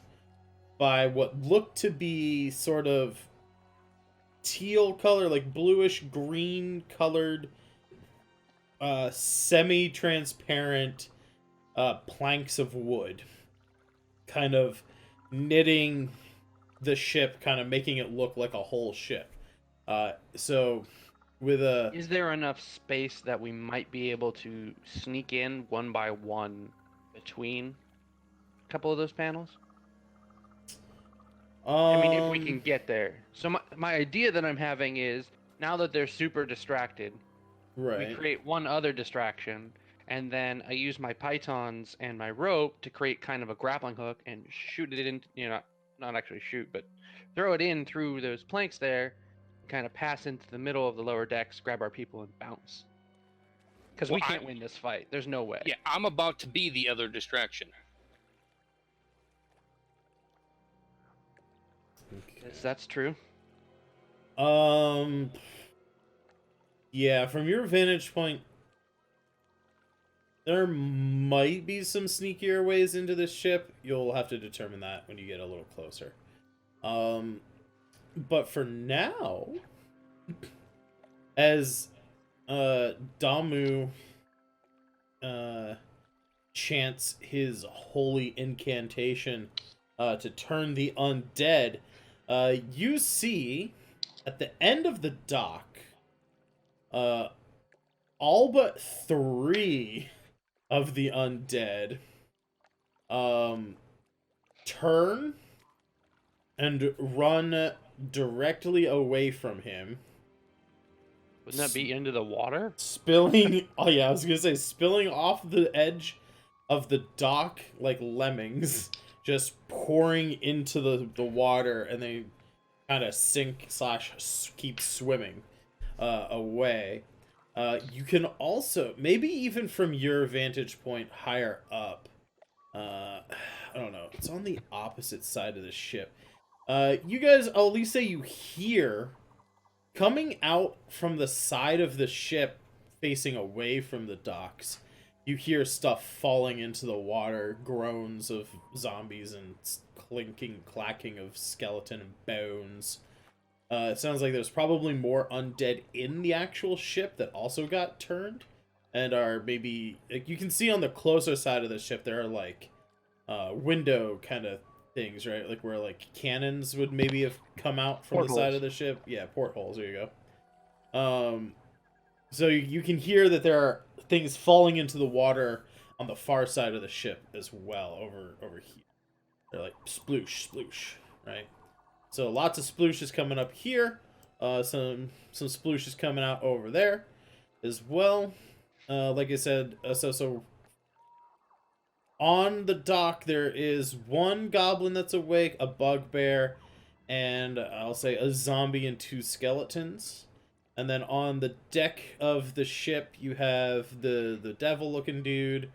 by what looked to be sort of teal color, like bluish green colored, semi-transparent planks of wood, kind of knitting the ship, kind of making it look like a whole ship. So with a...
Is there enough space that we might be able to sneak in one by one between a couple of those panels? I mean, if we can get there. So my idea that I'm having is, now that they're super distracted,
right.
we create one other distraction, and then I use my pythons and my rope to create kind of a grappling hook and shoot it in, not actually shoot, but throw it in through those planks there, and kind of pass into the middle of the lower decks, grab our people, and bounce. Because we can't win this fight. There's no way.
Yeah, I'm about to be the other distraction.
Yes, that's true.
Yeah, from your vantage point, there might be some sneakier ways into this ship. You'll have to determine that when you get a little closer. But for now, as Damu chants his holy incantation to turn the undead, you see at the end of the dock, all but 3 of the undead turn and run directly away from him.
Wouldn't that be into the water?
Spilling... Oh yeah, I was gonna say, spilling off the edge of the dock like lemmings, just pouring into the water, and they kind of sink / keep swimming away. You can also, maybe even from your vantage point higher up, I don't know, it's on the opposite side of the ship. You guys, I'll at least say you hear, coming out from the side of the ship facing away from the docks, you hear stuff falling into the water, groans of zombies and clinking, clacking of skeleton and bones. It sounds like there's probably more undead in the actual ship that also got turned and are maybe... Like, you can see on the closer side of the ship there are like window kind of things, right? Like where like cannons would maybe have come out from the side of the ship. Yeah, portholes. There you go. So you can hear that there are things falling into the water on the far side of the ship as well, over here. They're like sploosh, sploosh, right? So lots of splooshes coming up here. some splooshes coming out over there as well. Like I said, so on the dock there is one goblin that's awake, a bugbear, and I'll say a zombie and 2 skeletons. And then on the deck of the ship you have the devil-looking dude,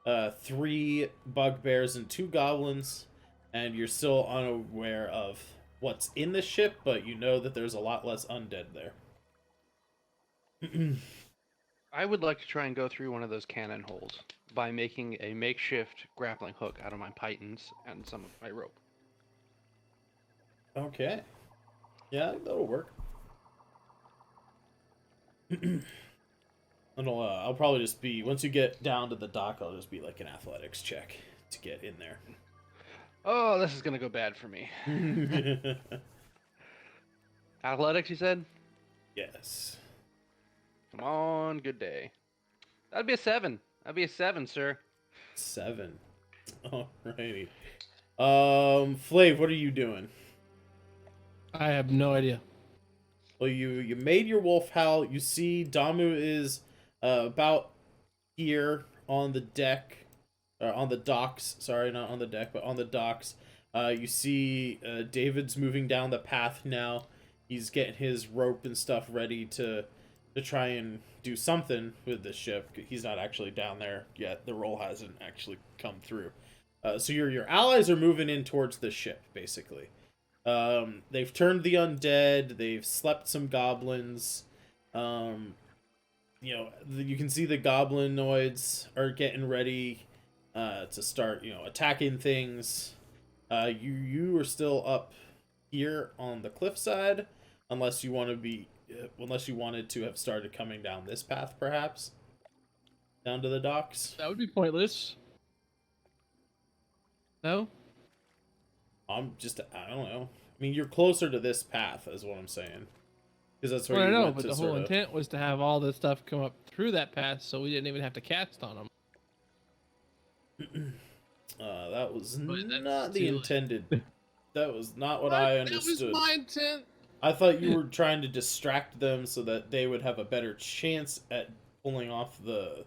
3 bugbears and 2 goblins, and you're still unaware of what's in the ship, but you know that there's a lot less undead there.
I would like to try and go through one of those cannon holes by making a makeshift grappling hook out of my pythons and some of my rope.
Okay. Yeah, that'll work. I'll probably just be, once you get down to the dock, I'll just be like an athletics check to get in there.
Oh, this is gonna go bad for me. Athletics, you said?
Yes.
Come on, good day. That'd be a 7. That'd be a 7, sir.
7. Alrighty. Flav, what are you doing?
I have no idea.
Well, you made your wolf howl. You see Damu is about here on the deck, or on the docks. Sorry, not on the deck, but on the docks. You see David's moving down the path now. He's getting his rope and stuff ready to try and do something with the ship. He's not actually down there yet. The roll hasn't actually come through. So your allies are moving in towards the ship, basically. They've turned the undead. They've slept some goblins. You know, you can see the goblinoids are getting ready to start, attacking things. You are still up here on the cliffside, unless you wanted to have started coming down this path, perhaps down to the docks.
That would be pointless. No?
I don't know. I mean, you're closer to this path, is what I'm saying. Because that's where
Well, I
you
know,
went
but
to
the whole intent was to have all this stuff come up through that path, so we didn't even have to cast on them.
That was
But that's
not the
too late.
intended. That was not what I understood.
That was my intent.
I thought you were trying to distract them so that they would have a better chance at pulling off the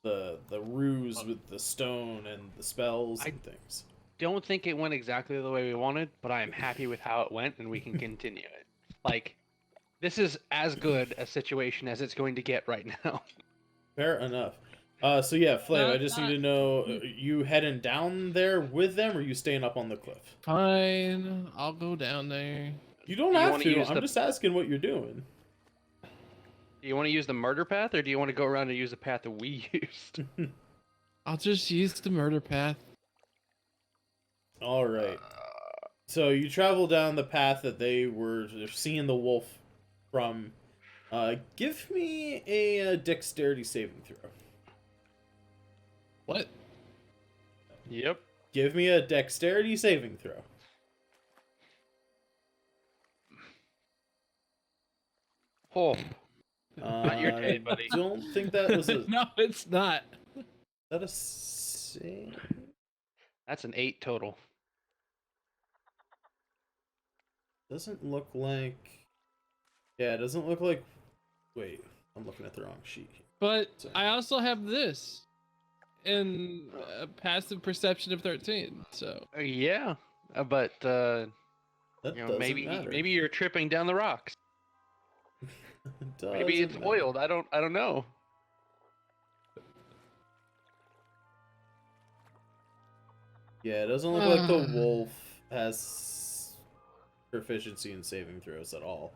ruse with the stone and the spells and things.
Don't think it went exactly the way we wanted, but I am happy with how it went, and we can continue it. Like, this is as good a situation as it's going to get right now.
Fair enough. So yeah, Flav, I just need to know, you heading down there with them, or you staying up on the cliff?
Fine, I'll go down there.
You don't have to. I'm just asking what you're doing.
Do you want to use the murder path, or do you want to go around and use the path that we used?
I'll just use the murder path.
All right. So you travel down the path that they're seeing the wolf from. Give me a dexterity saving throw.
What?
Yep.
Give me a dexterity saving throw.
Oh. Not your day, buddy.
I don't think that was a...
No, it's not.
Is that a save?
That's an 8 total.
Doesn't look like... Yeah, it doesn't look like... Wait, I'm looking at the wrong sheet.
But I also have this. And a passive perception of 13, so...
Yeah, but
That doesn't
maybe
matter.
maybe you're tripping down the rocks. Maybe it's
Doesn't
oiled. I don't know.
Yeah, it doesn't look like the wolf has proficiency in saving throws at all.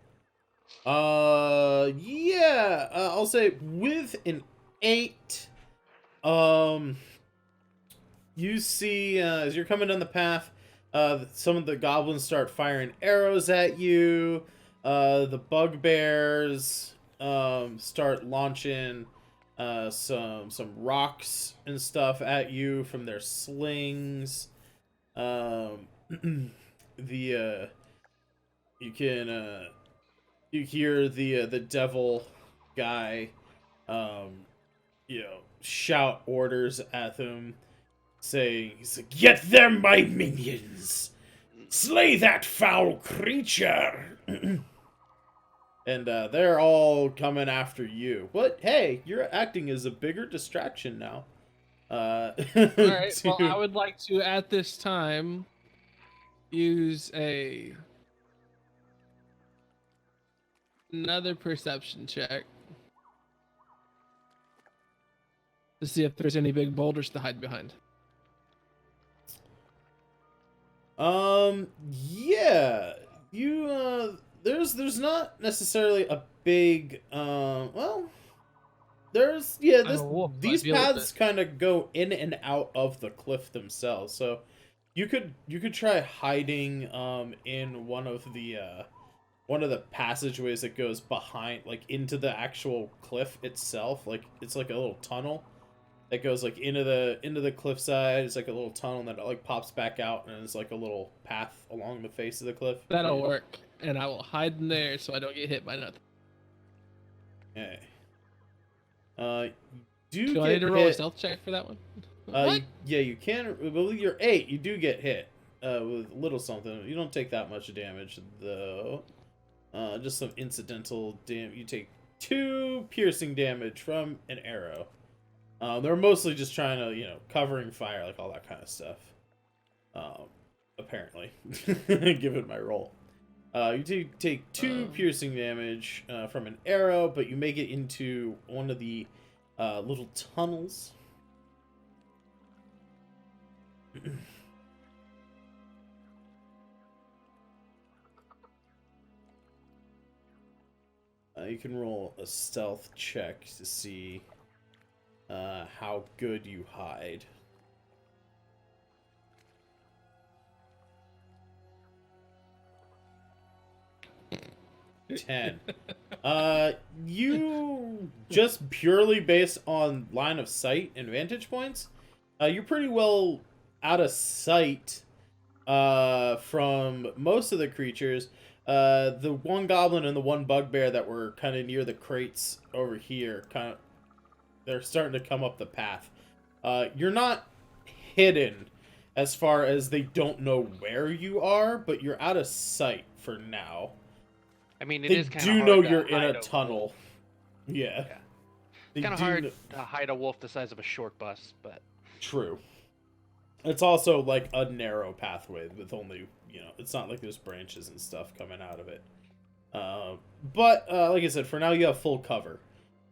Yeah, I'll say with an 8, you see, as you're coming down the path, some of the goblins start firing arrows at you. The bugbears start launching some rocks and stuff at you from their slings. You hear the devil guy shout orders at them, saying, he's like, "Get them, my minions! Slay that foul creature!" And they're all coming after you. But hey, you're acting as a bigger distraction now.
All right. Well, I
to-
would like to at this time use another perception check to see if there's any big boulders to hide behind.
Yeah, you there's not necessarily a big well, there's
I'm a wolf, so I
these
deal with
paths
it.
kind of go in and out of the cliff themselves. So you could try hiding in one of the passageways that goes behind, like, into the actual cliff itself. Like, it's like a little tunnel that goes like into the cliffside. It's like a little tunnel that like pops back out, and it's like a little path along the face of the cliff.
That'll work, and I will hide in there so I don't get hit by nothing.
Okay.
Do I need to roll a stealth check for that one? What?
Yeah, you can. With your 8, you do get hit with a little something. You don't take that much damage though. Just some incidental damage. You take 2 piercing damage from an arrow. They're mostly just trying to, covering fire, like all that kind of stuff. Apparently, given my roll. You take 2 piercing damage from an arrow, but you make it into one of the little tunnels. You can roll a stealth check to see how good you hide. Ten. You just purely based on line of sight and vantage points, you're pretty well out of sight from most of the creatures. The one goblin and the one bugbear that were kind of near the crates over here, they're starting to come up the path. You're not hidden as far as they don't know where you are, but you're out of sight for now.
I mean, it
They
is kind of
do
hard
know
to
you're in
hide
a tunnel.
wolf.
Yeah.
Yeah.
They
Kind of
do
hard
kn-
to hide a wolf the size of a short bus, but
True. It's also like a narrow pathway with only, it's not like there's branches and stuff coming out of it. But like I said, for now you have full cover.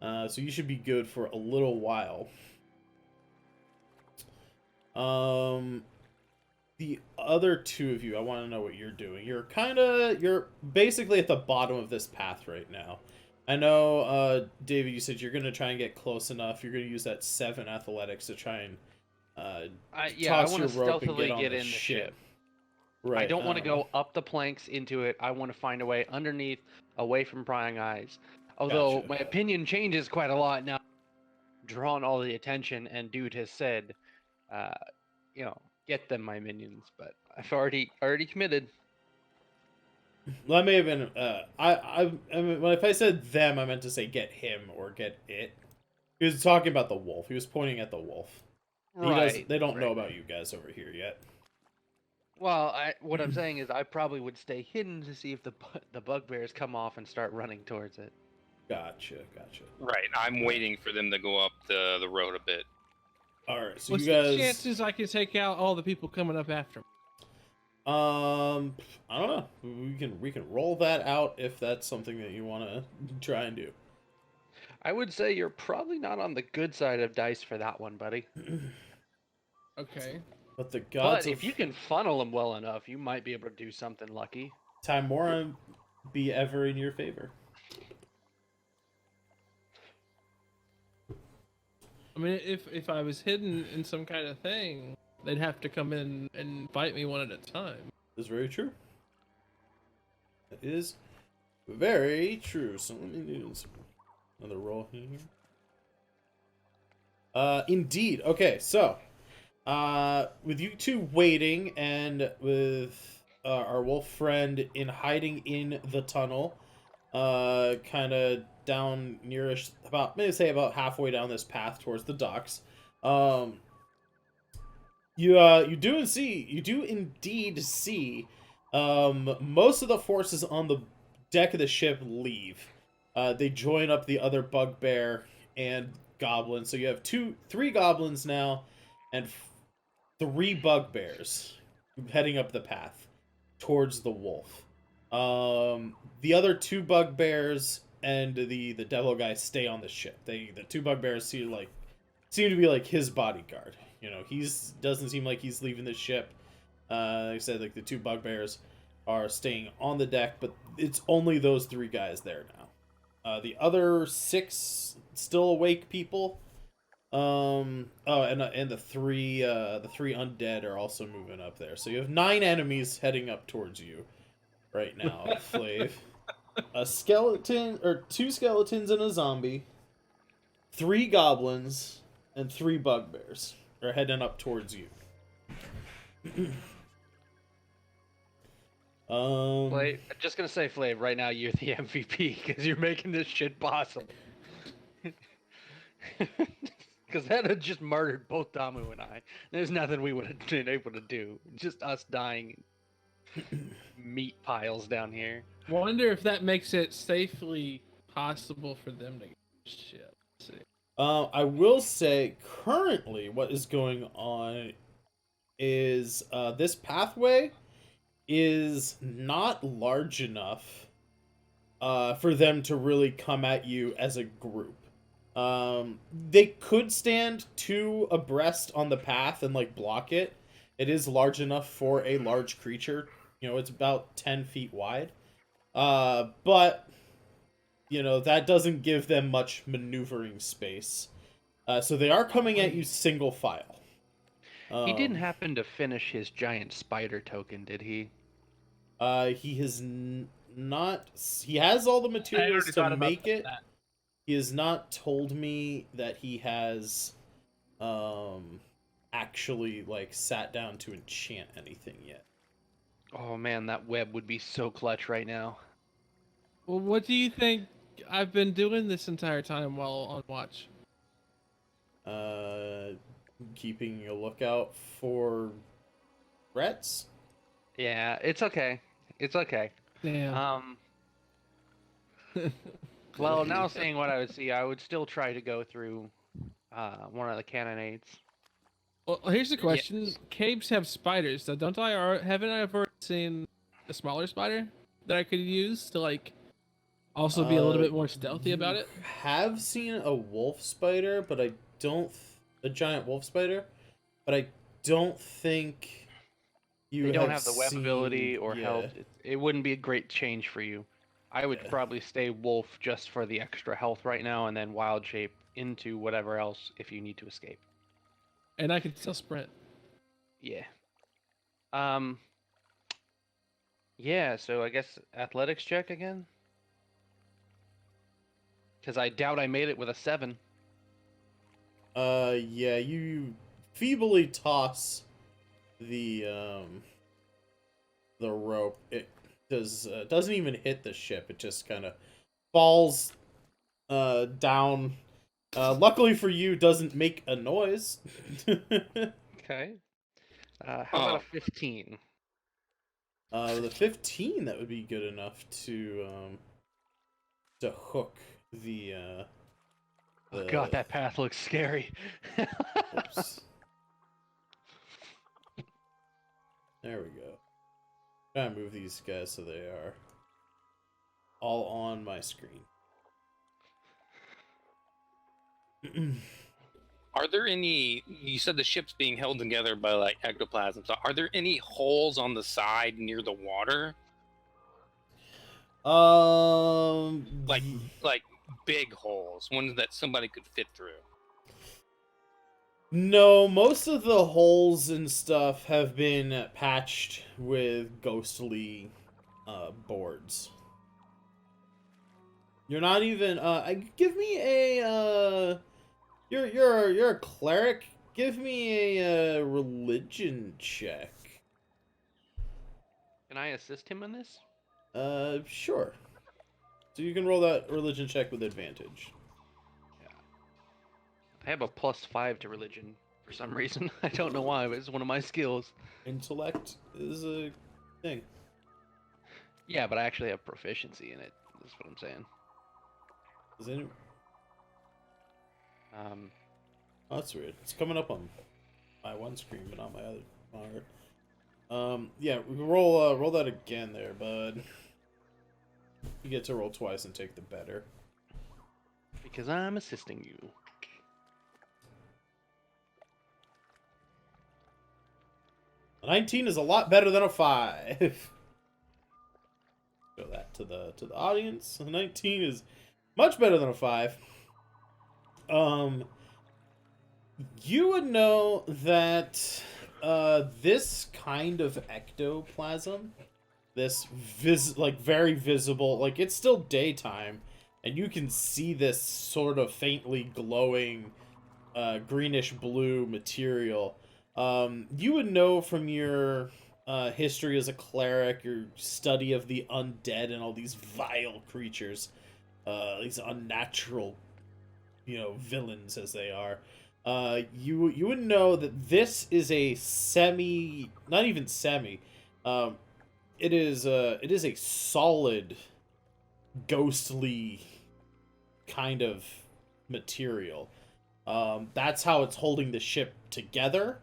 So you should be good for a little while. The other 2 of you, I want to know what you're doing. You're basically at the bottom of this path right now. I know, David, you said you're going to try and get close enough. You're going to use that 7 athletics to try and
I
toss
want
your
to
rope and
stealthily
get on
get
the
in the
ship.
ship.
Right.
I don't want to go up the planks into it. I want to find a way underneath, away from prying eyes. Although
Gotcha.
my opinion changes quite a lot now. Drawn all the attention, and dude has said, get them, my minions. But I've already committed.
Well, that may have been. I mean, well, if I said them, I meant to say get him or get it. He was talking about the wolf. He was pointing at the wolf. They don't know about you guys over here yet.
Well, what I'm saying is I probably would stay hidden to see if the bugbears come off and start running towards it.
Gotcha.
Right. I'm waiting for them to go up the road a bit.
All right, so
What's
you guys.
the chances I can take out all the people coming up after me?
I don't know. We can roll that out if that's something that you want to try and do.
I would say you're probably not on the good side of dice for that one, buddy.
Okay.
But the gods
But if you can funnel them well enough, you might be able to do something lucky.
Timora be ever in your favor.
I mean, if I was hidden in some kind of thing, they'd have to come in and fight me one at a time.
That's very true. That is very true. So let me do another roll here. Indeed. Okay, so with you 2 waiting and with our wolf friend in hiding in the tunnel, kind of down nearish, about halfway down this path towards the docks. You do indeed see most of the forces on the deck of the ship leave. They join up the other bugbear and goblin. So you have 3 goblins now, and 3 bugbears heading up the path towards the wolf. The other 2 bugbears and the devil guy stay on the ship. The 2 bugbears seem to be like his bodyguard. You know, doesn't seem like he's leaving the ship. Like I said, like the 2 bugbears are staying on the deck, but it's only those 3 guys there now. The other 6 still awake people. And the 3 undead are also moving up there. So you have 9 enemies heading up towards you right now, Flav. A skeleton, or 2 skeletons and a zombie, 3 goblins, and 3 bugbears are heading up towards you.
Flav, I'm just gonna say, Flav, right now you're the MVP because you're making this shit possible. Because that had just murdered both Damu and I. There's nothing we would have been able to do. Just us dying meat piles down here.
Wonder if that makes it safely possible for them to get shit. Let's see.
I will say, currently, what is going on is this pathway is not large enough for them to really come at you as a group. They could stand 2 abreast on the path and like block it. It is large enough for a large creature. You know, it's about 10 feet wide. But you know, that doesn't give them much maneuvering space. So they are coming at you single file.
He didn't happen to finish his giant spider token, did he?
He has not. He has all the materials to make it.
That.
He has not told me that he has actually like sat down to enchant anything yet.
Oh man, that web would be so clutch right now.
Well, what do you think I've been doing this entire time while on watch?
Keeping a lookout for threats.
Yeah, it's okay. It's okay.
Damn.
Well, now seeing what I would see, I would still try to go through one of the cannonades.
Well, here's the question: Caves have spiders, so don't I? Or haven't I ever seen a smaller spider that I could use to like also be a little bit more stealthy about it?
Have seen a wolf spider, but I don't. A giant wolf spider, but I don't think you.
They don't have the web ability or health. It wouldn't be a great change for you. I would probably stay wolf just for the extra health right now, and then wild shape into whatever else if you need to escape.
And I can still sprint.
Yeah. Yeah, so I guess athletics check again? Because I doubt I made it with a 7.
Yeah, you feebly toss the rope. It doesn't even hit the ship. It just kind of falls down. Luckily for you, doesn't make a noise.
Okay. How about a 15?
With a 15, that would be good enough to hook the.
Oh god, that path looks scary.
Oops. There we go. Try to move these guys so they are all on my screen.
Are there any? You said the ship's being held together by like ectoplasm. So, are there any holes on the side near the water? Like big holes, ones that somebody could fit through.
No, most of the holes and stuff have been patched with ghostly boards. You're not even give me a you're a cleric. Give me a religion check.
Can I assist him in this?
Sure. So you can roll that religion check with advantage.
I have a +5 to religion for some reason. I don't know why, but it's one of my skills.
Intellect is a thing.
Yeah, but I actually have proficiency in it. That's what I'm saying.
Is it?
Um,
Oh, that's weird. It's coming up on my one screen, but not my other. Yeah, we can roll that again there, bud. You get to roll twice and take the better.
because I'm assisting you.
A 19 is a lot better than a 5. Show that to the audience. A 19 is much better than a 5. You would know that this kind of ectoplasm, this very visible, like it's still daytime, and you can see this sort of faintly glowing greenish blue material. You would know from your history as a cleric, your study of the undead and all these vile creatures, these unnatural, villains as they are. You would know that this is a not even semi. It is a solid, ghostly kind of material. That's how it's holding the ship together.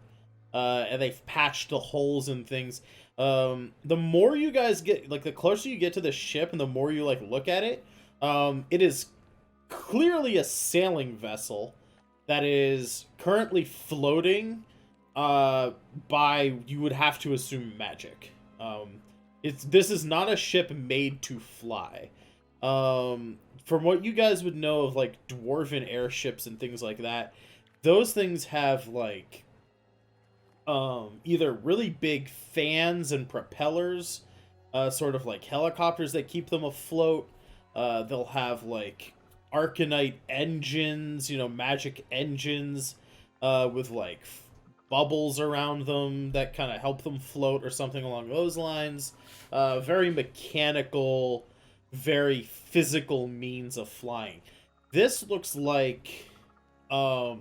And they've patched the holes and things. The more you guys get, like, the closer you get to the ship and the more you, like, look at it, it is clearly a sailing vessel that is currently floating by, you would have to assume, magic. This is not a ship made to fly. From what you guys would know of, like, dwarven airships and things like that, those things have, like, either really big fans and propellers, sort of like helicopters that keep them afloat. They'll have, like, arcanite engines, magic engines, with, like, bubbles around them that kind of help them float or something along those lines. Very mechanical, very physical means of flying. This looks like a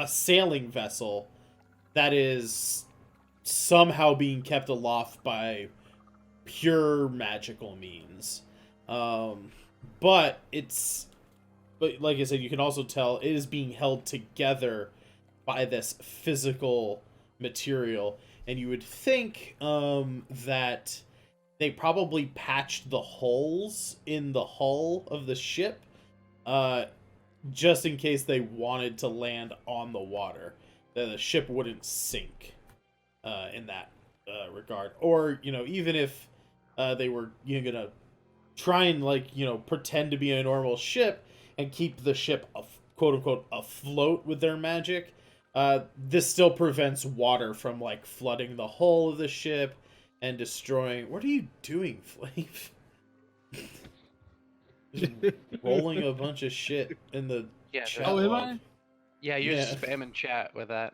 sailing vessel that is somehow being kept aloft by pure magical means. But like I said, you can also tell it is being held together by this physical material. And you would think that they probably patched the holes in the hull of the ship just in case they wanted to land on the water. That the ship wouldn't sink in that regard. Or, even if they were gonna try and, like, pretend to be a normal ship and keep the ship, quote-unquote, afloat with their magic, this still prevents water from, like, flooding the hull of the ship and destroying... What are you doing, Flav? Just rolling a bunch of shit in the chat
Oh, am
log.
I?
Yeah, you're spamming chat with that.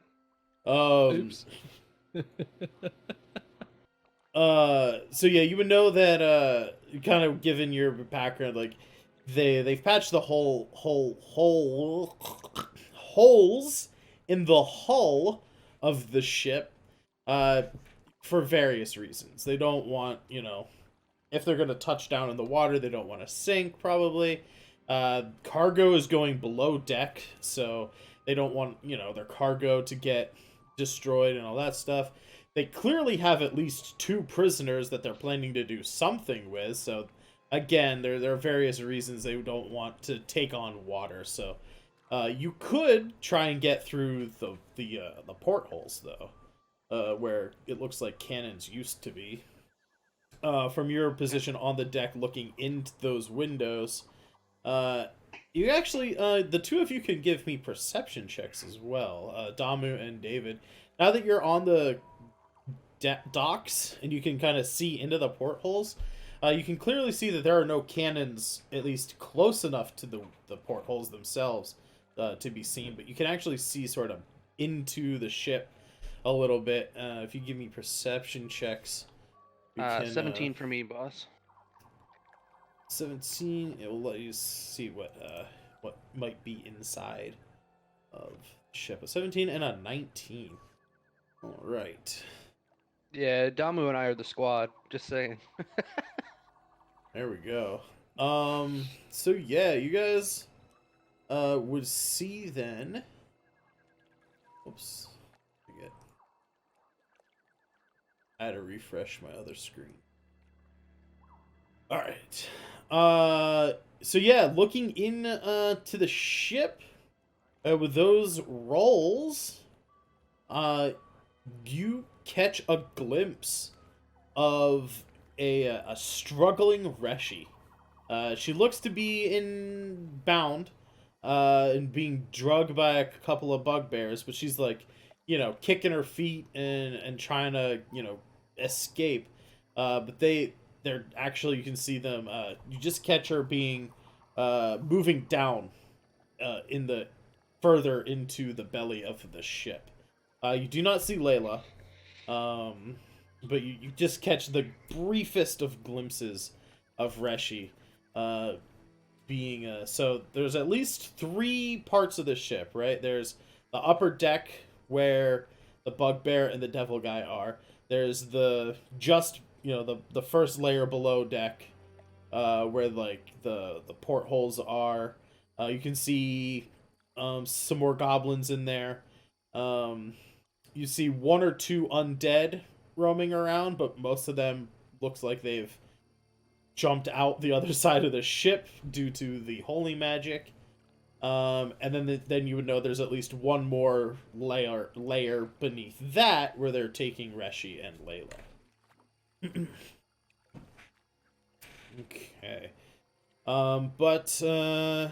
Oops.
So yeah, you would know that kind of given your background, like they've patched the holes in the hull of the ship for various reasons. They don't want, if they're gonna touch down in the water, they don't want to sink probably. Cargo is going below deck, so they don't want, their cargo to get destroyed and all that stuff. They clearly have at least 2 prisoners that they're planning to do something with, so again, there are various reasons they don't want to take on water, so you could try and get through the portholes, though, where it looks like cannons used to be. From your position on the deck looking into those windows, you actually, the 2 of you can give me perception checks as well, Damu and David. Now that you're on the docks and you can kind of see into the portholes, you can clearly see that there are no cannons, at least close enough to the portholes themselves to be seen, but you can actually see sort of into the ship a little bit. If you give me perception checks.
17 for me, boss.
17. It will let you see what might be inside of the ship. A 17 and a 19. All right.
Yeah, Damu and I are the squad. Just saying.
There we go. So yeah, you guys would see then. Oops. I had to refresh my other screen. All right. So yeah, looking in to the ship with those rolls, you catch a glimpse of a struggling Reshi. She looks to be bound and being drugged by a couple of bugbears, but she's like, kicking her feet and trying to, escape. But they're actually, you can see them. You just catch her being moving down further into the belly of the ship. You do not see Layla. But you just catch the briefest of glimpses of Reshi being so there's at least 3 parts of the ship, right? There's the upper deck where the bugbear and the devil guy are. There's the first layer below deck where like the portholes are. You can see some more goblins in there. You see 1 or 2 undead roaming around, but most of them looks like they've jumped out the other side of the ship due to the holy magic. And then you would know there's at least 1 more layer beneath that where they're taking Reshi and Layla. Okay. But I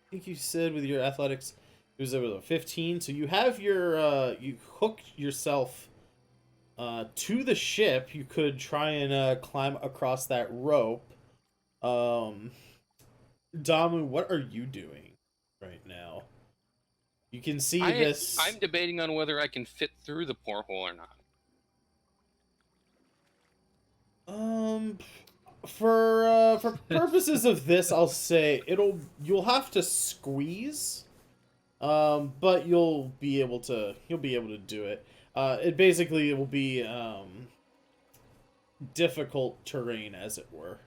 think you said with your athletics it was over 15, so you have your you hooked yourself to the ship. You could try and climb across that rope. Damu, what are you doing right now? You can see this.
I'm debating on whether I can fit through the porthole or not.
For purposes of this, I'll say you'll have to squeeze. But you'll be able to do it. It basically will be difficult terrain, as it were.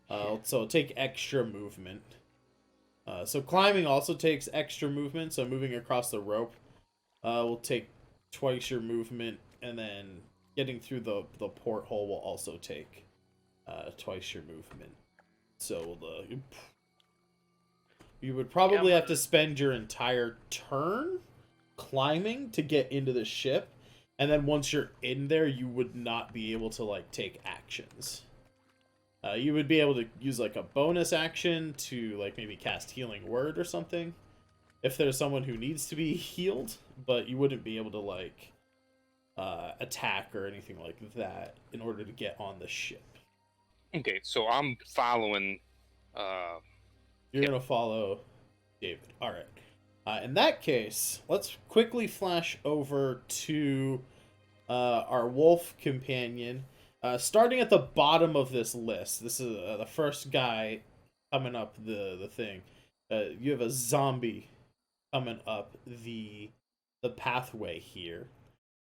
So it'll take extra movement. So climbing also takes extra movement. So moving across the rope will take twice your movement, and then getting through the porthole will also take twice your movement. So you would probably have to spend your entire turn climbing to get into the ship, and then once you're in there, you would not be able to like take actions. You would be able to use like a bonus action to like maybe cast Healing Word or something if there's someone who needs to be healed, but you wouldn't be able to like attack or anything like that in order to get on the ship.
Okay, so I'm following.
You're gonna follow David. All right. In that case, let's quickly flash over to our wolf companion. Starting at the bottom of this list, this is the first guy coming up the thing. You have a zombie coming up the pathway here.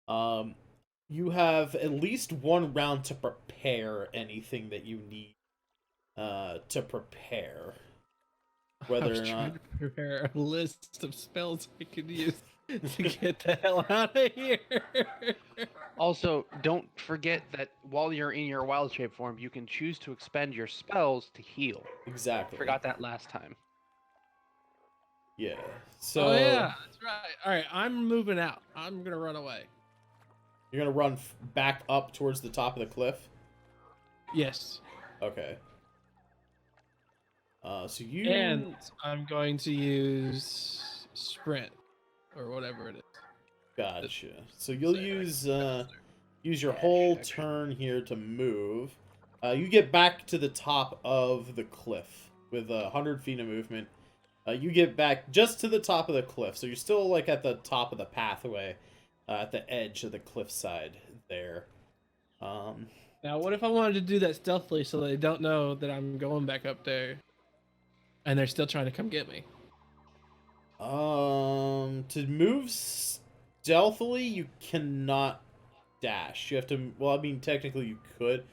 You have at least 1 round to prepare anything that you need to prepare. Whether or not
to prepare a list of spells I could use to get the hell out of here.
Also, don't forget that while you're in your wild shape form, you can choose to expend your spells to heal.
exactly.
Forgot that last time.
Yeah. So
Oh yeah, that's right. All right, I'm moving out. I'm gonna run away.
you're gonna run back up towards the top of the cliff.
Yes.
Okay. So you
And I'm going to use sprint or whatever it is.
gotcha. So you'll use your
Yeah,
whole
check.
turn here to move. You get back to the top of the cliff with 100 feet of movement. You get back just to the top of the cliff, so you're still like at the top of the pathway, at the edge of the cliffside there.
Now, what if I wanted to do that stealthily so they don't know that I'm going back up there, and they're still trying to come get me?
To move stealthily, you cannot dash. You have to. Well, I mean, technically you could.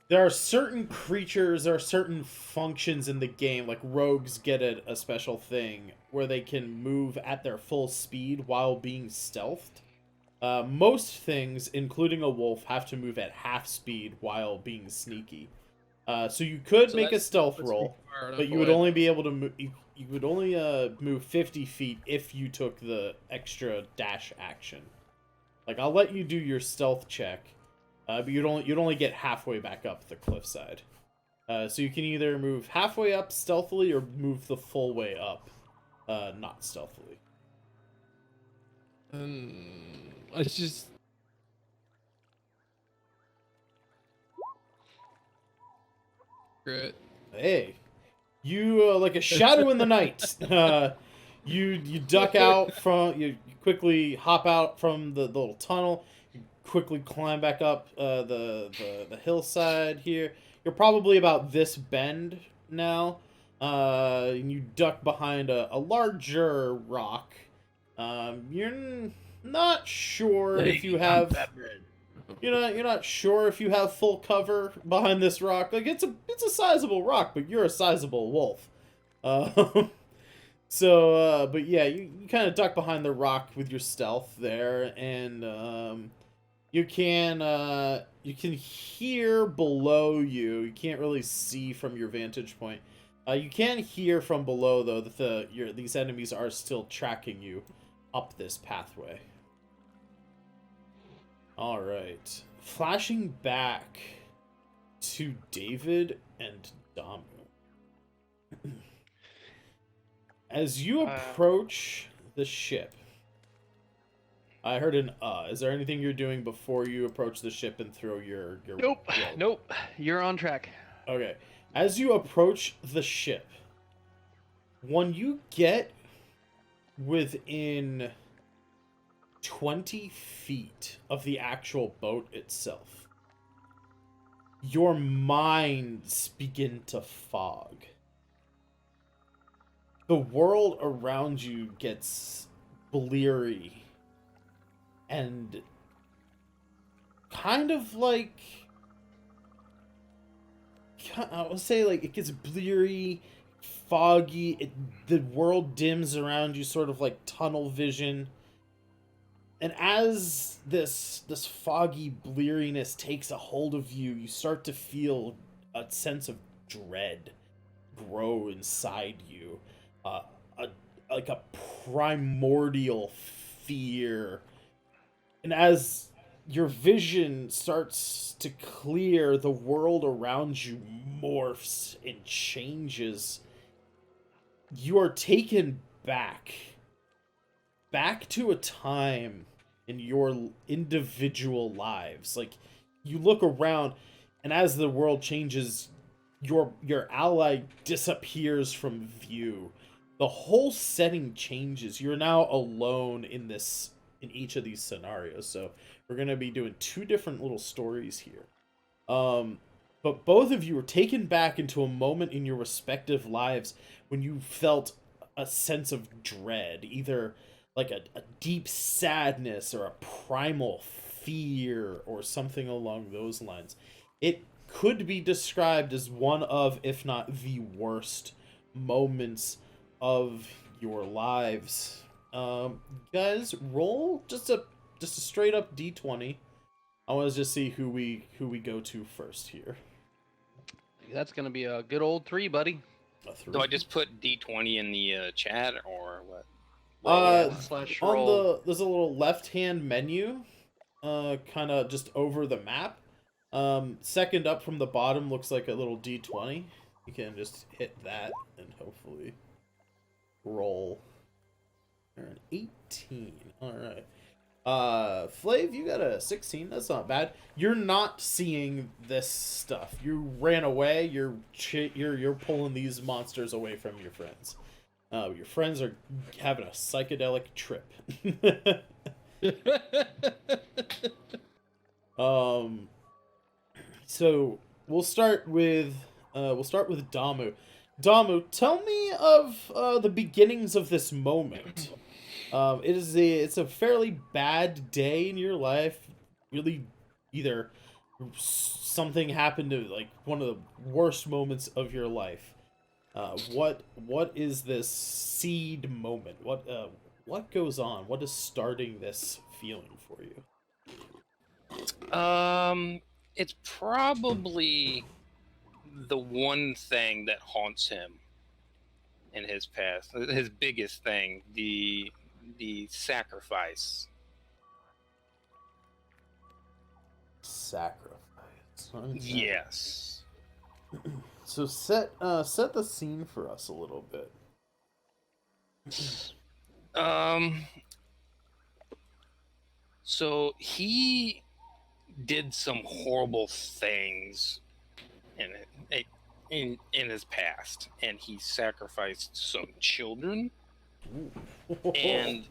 there are certain creatures, there are certain functions in the game, like rogues get a special thing where they can move at their full speed while being stealthed. Most things, including a wolf, have to move at half speed while being sneaky. So you could make a stealth roll, but you would only be able to move. You would only move 50 feet if you took the extra dash action. Like, I'll let you do your stealth check, but you'd only get halfway back up the cliffside. So you can either move halfway up stealthily or move the full way up, not stealthily.
Let's just. Great.
Hey, you like a shadow in the night. You duck out from you quickly hop out from the little tunnel. You quickly climb back up the hillside here. You're probably about this bend now. And you duck behind a larger rock. You're not sure if you have. You're not sure if you have full cover behind this rock. Like, it's a sizable rock, but you're a sizable wolf. But yeah, you kind of duck behind the rock with your stealth there, and you can hear below you. You can't really see from your vantage point. You can hear from below though that these enemies are still tracking you up this pathway. All right, flashing back to David and Damu. As you approach the ship, I heard an Is there anything you're doing before you approach the ship and throw your
Nope.
rope?
Nope. You're on track.
Okay. As you approach the ship, when you get within 20 feet of the actual boat itself, your minds begin to fog. The world around you gets bleary and kind of like, I would say, like, it gets bleary, foggy, the world dims around you, sort of like tunnel vision. And as this foggy bleariness takes a hold of you, you start to feel a sense of dread grow inside you. Like a primordial fear. And as your vision starts to clear, the world around you morphs and changes. You are taken back to a time in your individual lives. Like, you look around, and as the world changes, your ally disappears from view. The whole setting changes. You're now alone in each of these scenarios. So we're going to be doing two different little stories here. But both of you were taken back into a moment in your respective lives when you felt a sense of dread, either like a deep sadness or a primal fear or something along those lines. It could be described as one of, if not the worst moments of your lives. Guys, roll just a straight up D20. I want to just see who we go to first here.
That's gonna be a good old 3, buddy.
A 3.
Do I just put D20 in the chat or what?
Slash
on
roll.
there's a little left-hand menu, kind of just over the map. Second up from the bottom looks like a little D20. You can just hit that and hopefully roll. An 18. All right. Flav, you got a 16. That's not bad. You're not seeing this stuff. You ran away. You're pulling these monsters away from your friends. Your friends are having a psychedelic trip. So we'll start with Damu. Damu, tell me of the beginnings of this moment. It's a fairly bad day in your life. Really, either something happened to like one of the worst moments of your life. What is this seed moment? What goes on? What is starting this feeling for you?
It's probably the one thing that haunts him in his past. His biggest thing, the sacrifice.
Sacrifice. Okay.
Yes.
So set the scene for us a little bit.
So he did some horrible things in his past, and he sacrificed some children, and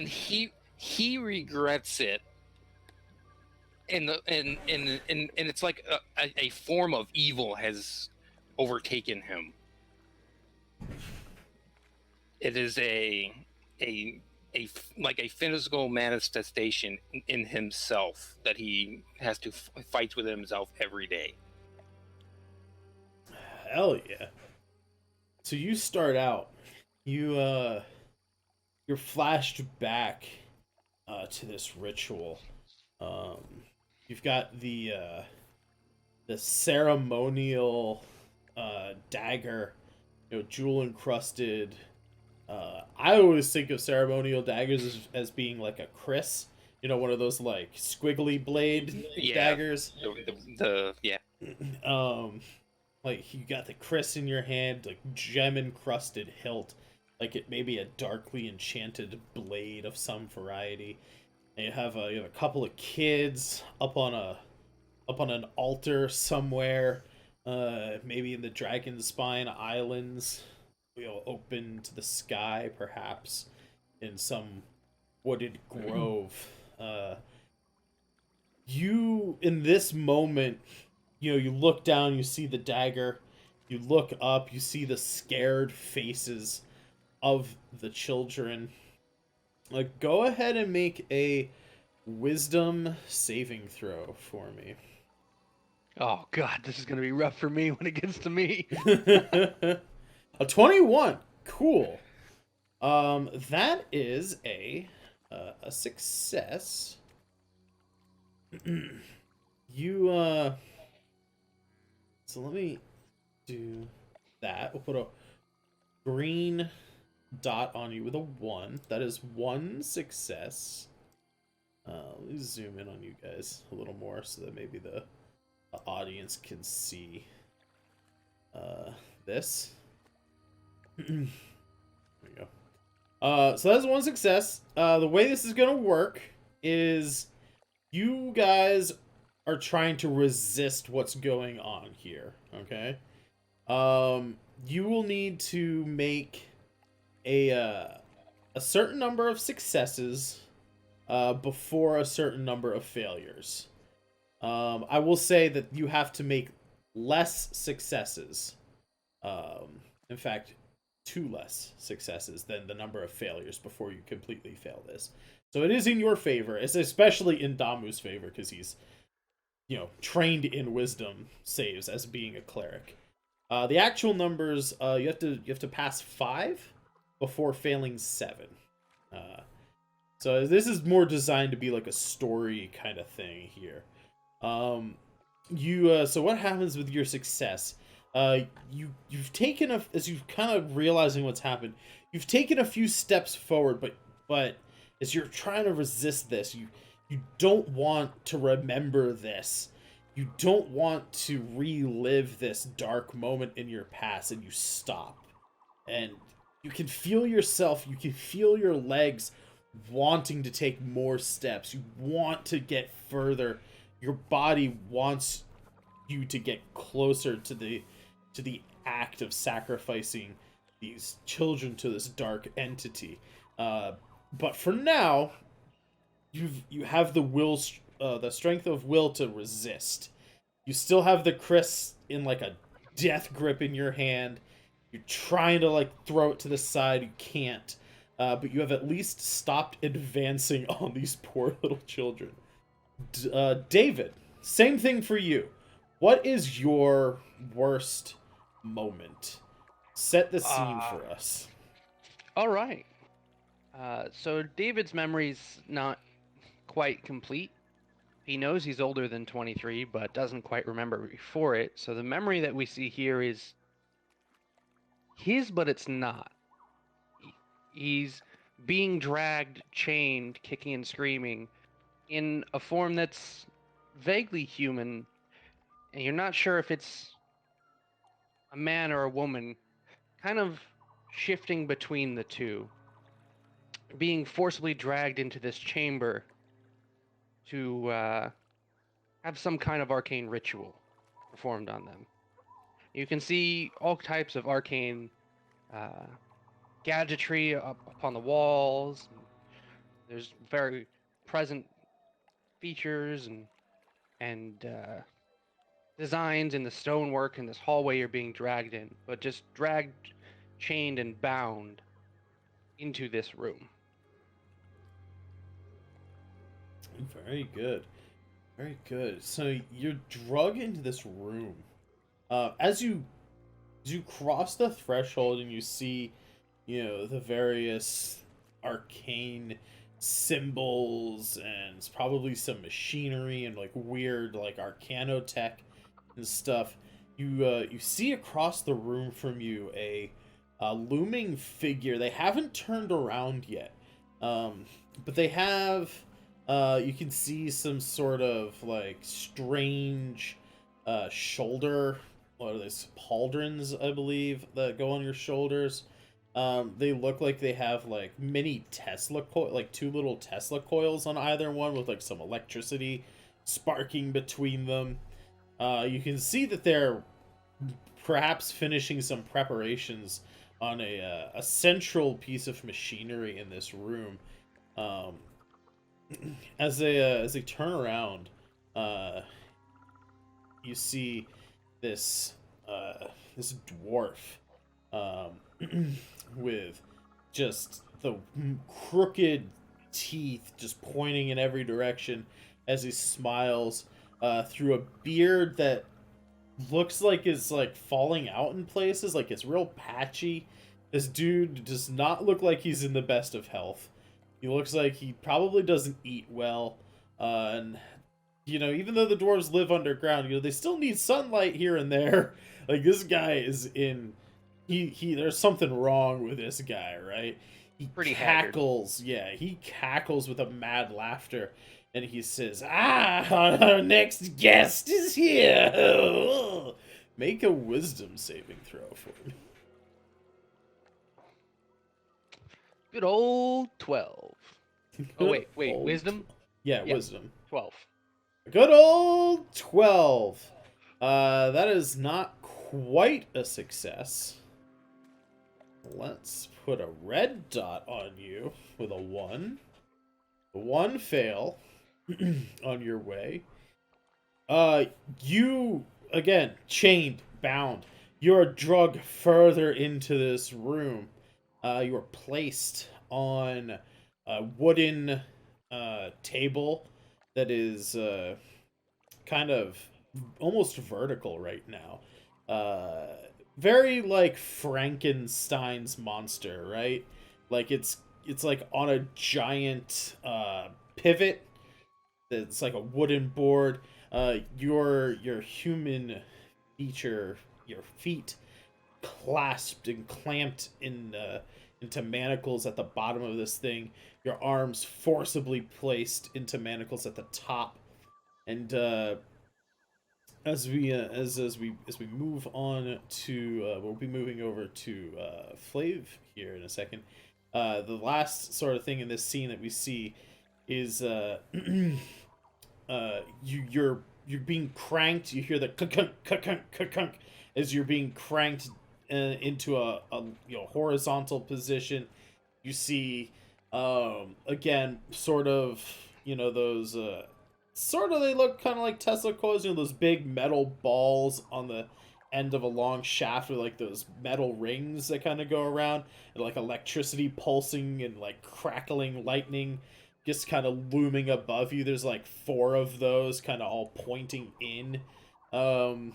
he regrets it. And it's like a form of evil has overtaken him. It is a like a physical manifestation in himself that he has to fight with himself every day.
Hell yeah. So you start out, you're flashed back to this ritual. You've got the ceremonial dagger, jewel encrusted. I always think of ceremonial daggers as being like a kris, one of those like squiggly blade daggers.
Yeah.
Like you got the kris in your hand, like gem encrusted hilt, like it may be a darkly enchanted blade of some variety. And you have a couple of kids up on an altar somewhere, maybe in the Dragonspine Islands, open to the sky, perhaps in some wooded grove. You in this moment, you look down, you see the dagger, you look up, you see the scared faces of the children. Like, go ahead and make a wisdom saving throw for me.
Oh god, this is gonna be rough for me when it gets to me.
A 21. Cool. That is a success. So let me do that. We'll put a green dot on you with a 1. That is 1 success. Let me zoom in on you guys a little more so that maybe the audience can see this. There we go. So that's 1 success. The way this is gonna work is you guys are trying to resist what's going on here. Okay. You will need to make a certain number of successes before a certain number of failures. I will say that you have to make less successes. In fact, 2 less successes than the number of failures before you completely fail this. So it is in your favor. It's especially in Damu's favor because he's, trained in wisdom saves as being a cleric. The actual numbers, you have to pass 5 before failing 7. So this is more designed to be like a story kind of thing here. So what happens with your success? You've taken as you've kind of realizing what's happened, you've taken a few steps forward, but as you're trying to resist this, you don't want to remember this. You don't want to relive this dark moment in your past, and you stop. And you can feel yourself, you can feel your legs wanting to take more steps. You want to get further. Your body wants you to get closer to the act of sacrificing these children to this dark entity. But for now, you have the will, the strength of will to resist. You still have the kris in like a death grip in your hand. You're trying to like throw it to the side. You can't. But you have at least stopped advancing on these poor little children. David, same thing for you. What is your worst moment? Set the scene for us.
All right. So David's memory's not quite complete. He knows he's older than 23, but doesn't quite remember before it. So the memory that we see here is his, but it's not. He's being dragged, chained, kicking and screaming in a form that's vaguely human, and you're not sure if it's a man or a woman, kind of shifting between the two, being forcibly dragged into this chamber to have some kind of arcane ritual performed on them. You can see all types of arcane gadgetry up on the walls. There's very present features and designs in the stonework in this hallway you're being dragged in, but just dragged, chained, and bound into this room.
Very good. Very good. So you're drug into this room. As you cross the threshold and you see, the various arcane symbols and it's probably some machinery and like weird like arcanotech and stuff. You see across the room from you a looming figure. They haven't turned around yet, but they have. You can see some sort of like strange shoulder, what are these, pauldrons, I believe, that go on your shoulders. They look like they have like mini Tesla like two little Tesla coils on either one with like some electricity sparking between them. You can see that they're perhaps finishing some preparations on a central piece of machinery in this room. As they turn around, you see this dwarf with just the crooked teeth just pointing in every direction as he smiles through a beard that looks like it's like falling out in places, like it's real patchy. This dude does not look like he's in the best of health. He looks like he probably doesn't eat well, and even though the dwarves live underground, they still need sunlight here and there. Like, this guy is in, there's something wrong with this guy, right? He
Pretty
cackles, yeah, he cackles with a mad laughter, and he says, our next guest is here! Make a wisdom saving throw for me.
Good old 12. Oh, wait, wisdom?
Yeah, wisdom.
12.
Good old 12. That is not quite a success. Let's put a red dot on you with a 1. 1 fail on your way. You, again, chained, bound. You're drugged further into this room. You are placed on a wooden table that is kind of almost vertical right now. Very like Frankenstein's monster, right? Like it's like on a giant pivot that's like a wooden board. Your human feature, your feet clasped and clamped into manacles at the bottom of this thing. Your arms forcibly placed into manacles at the top. And as we move on to we'll be moving over to Flav here in a second. The last sort of thing in this scene that we see is you're being cranked. You hear the kunk as you're being cranked into a horizontal position. You see again sort of those sort of, they look kind of like Tesla coils, those big metal balls on the end of a long shaft with like those metal rings that kind of go around, and like electricity pulsing and like crackling lightning just kind of looming above you. There's like 4 of those kind of all pointing in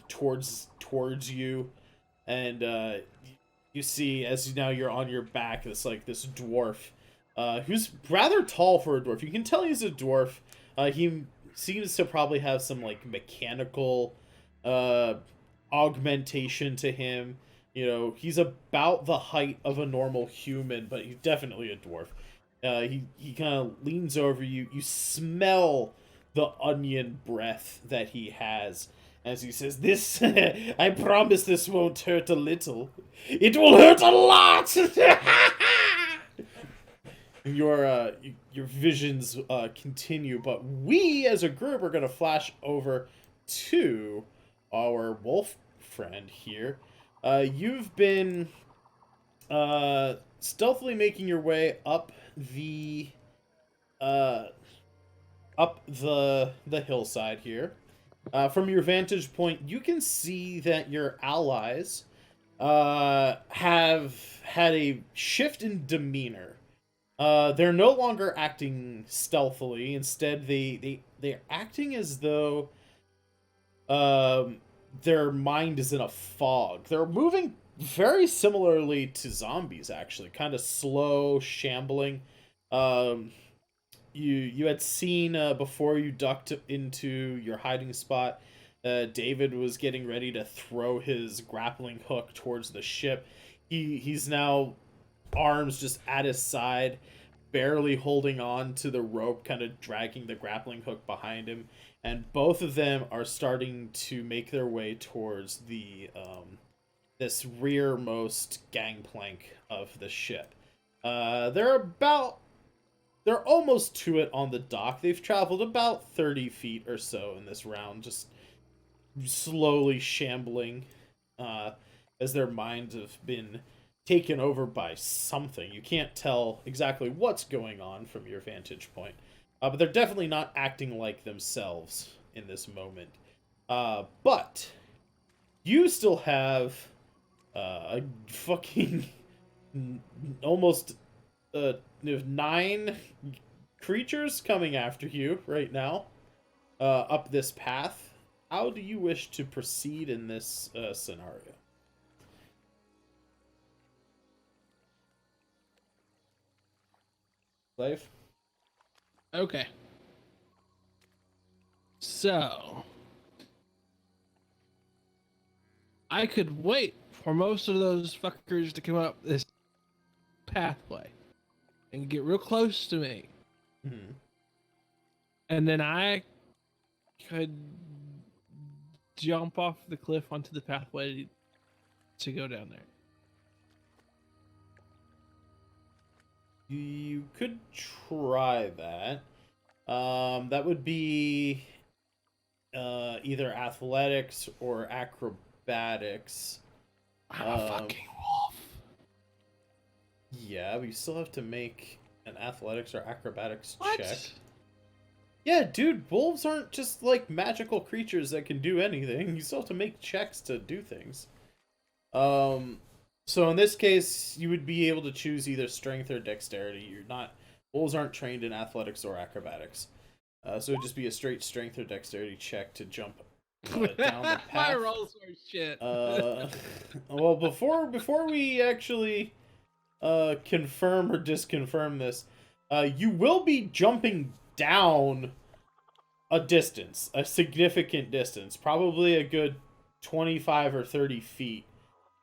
towards you. And you see, as now you're on your back, it's like this dwarf who's rather tall for a dwarf. You can tell he's a dwarf. He seems to probably have some like mechanical augmentation to him. You know, he's about the height of a normal human, but he's definitely a dwarf. He kind of leans over you. You smell the onion breath that he has as he says, "This, I promise this won't hurt a little. It will hurt a lot!" Your visions continue, but we as a group are going to flash over to our wolf friend here. You've been stealthily making your way up the hillside here. From your vantage point, you can see that your allies have had a shift in demeanor. They're no longer acting stealthily. Instead, they're acting as though their mind is in a fog. They're moving very similarly to zombies, actually. Kind of slow, shambling. You had seen before you ducked into your hiding spot, David was getting ready to throw his grappling hook towards the ship. He's now arms just at his side, barely holding on to the rope, kind of dragging the grappling hook behind him. And both of them are starting to make their way towards the this rearmost gangplank of the ship. They're almost to it on the dock. They've traveled about 30 feet or so in this round, just slowly shambling as their minds have been taken over by something. You can't tell exactly what's going on from your vantage point. But they're definitely not acting like themselves in this moment. But you still have a fucking almost 9 creatures coming after you right now up this path. How do you wish to proceed in this scenario? Life?
Okay. So I could wait for most of those fuckers to come up this pathway and get real close to me.
Mm-hmm.
And then I could jump off the cliff onto the pathway to go down there.
You could try that. That would be either athletics or acrobatics.
I'm a fucking wolf.
Yeah, but you still have to make an athletics or acrobatics
What?
check. Yeah, dude, wolves aren't just like magical creatures that can do anything. You still have to make checks to do things. So in this case, you would be able to choose either strength or dexterity. Wolves aren't trained in athletics or acrobatics. So it would just be a straight strength or dexterity check to jump down the path.
My rolls are shit.
Well, before we actually confirm or disconfirm this, you will be jumping down a significant distance, probably a good 25 or 30 feet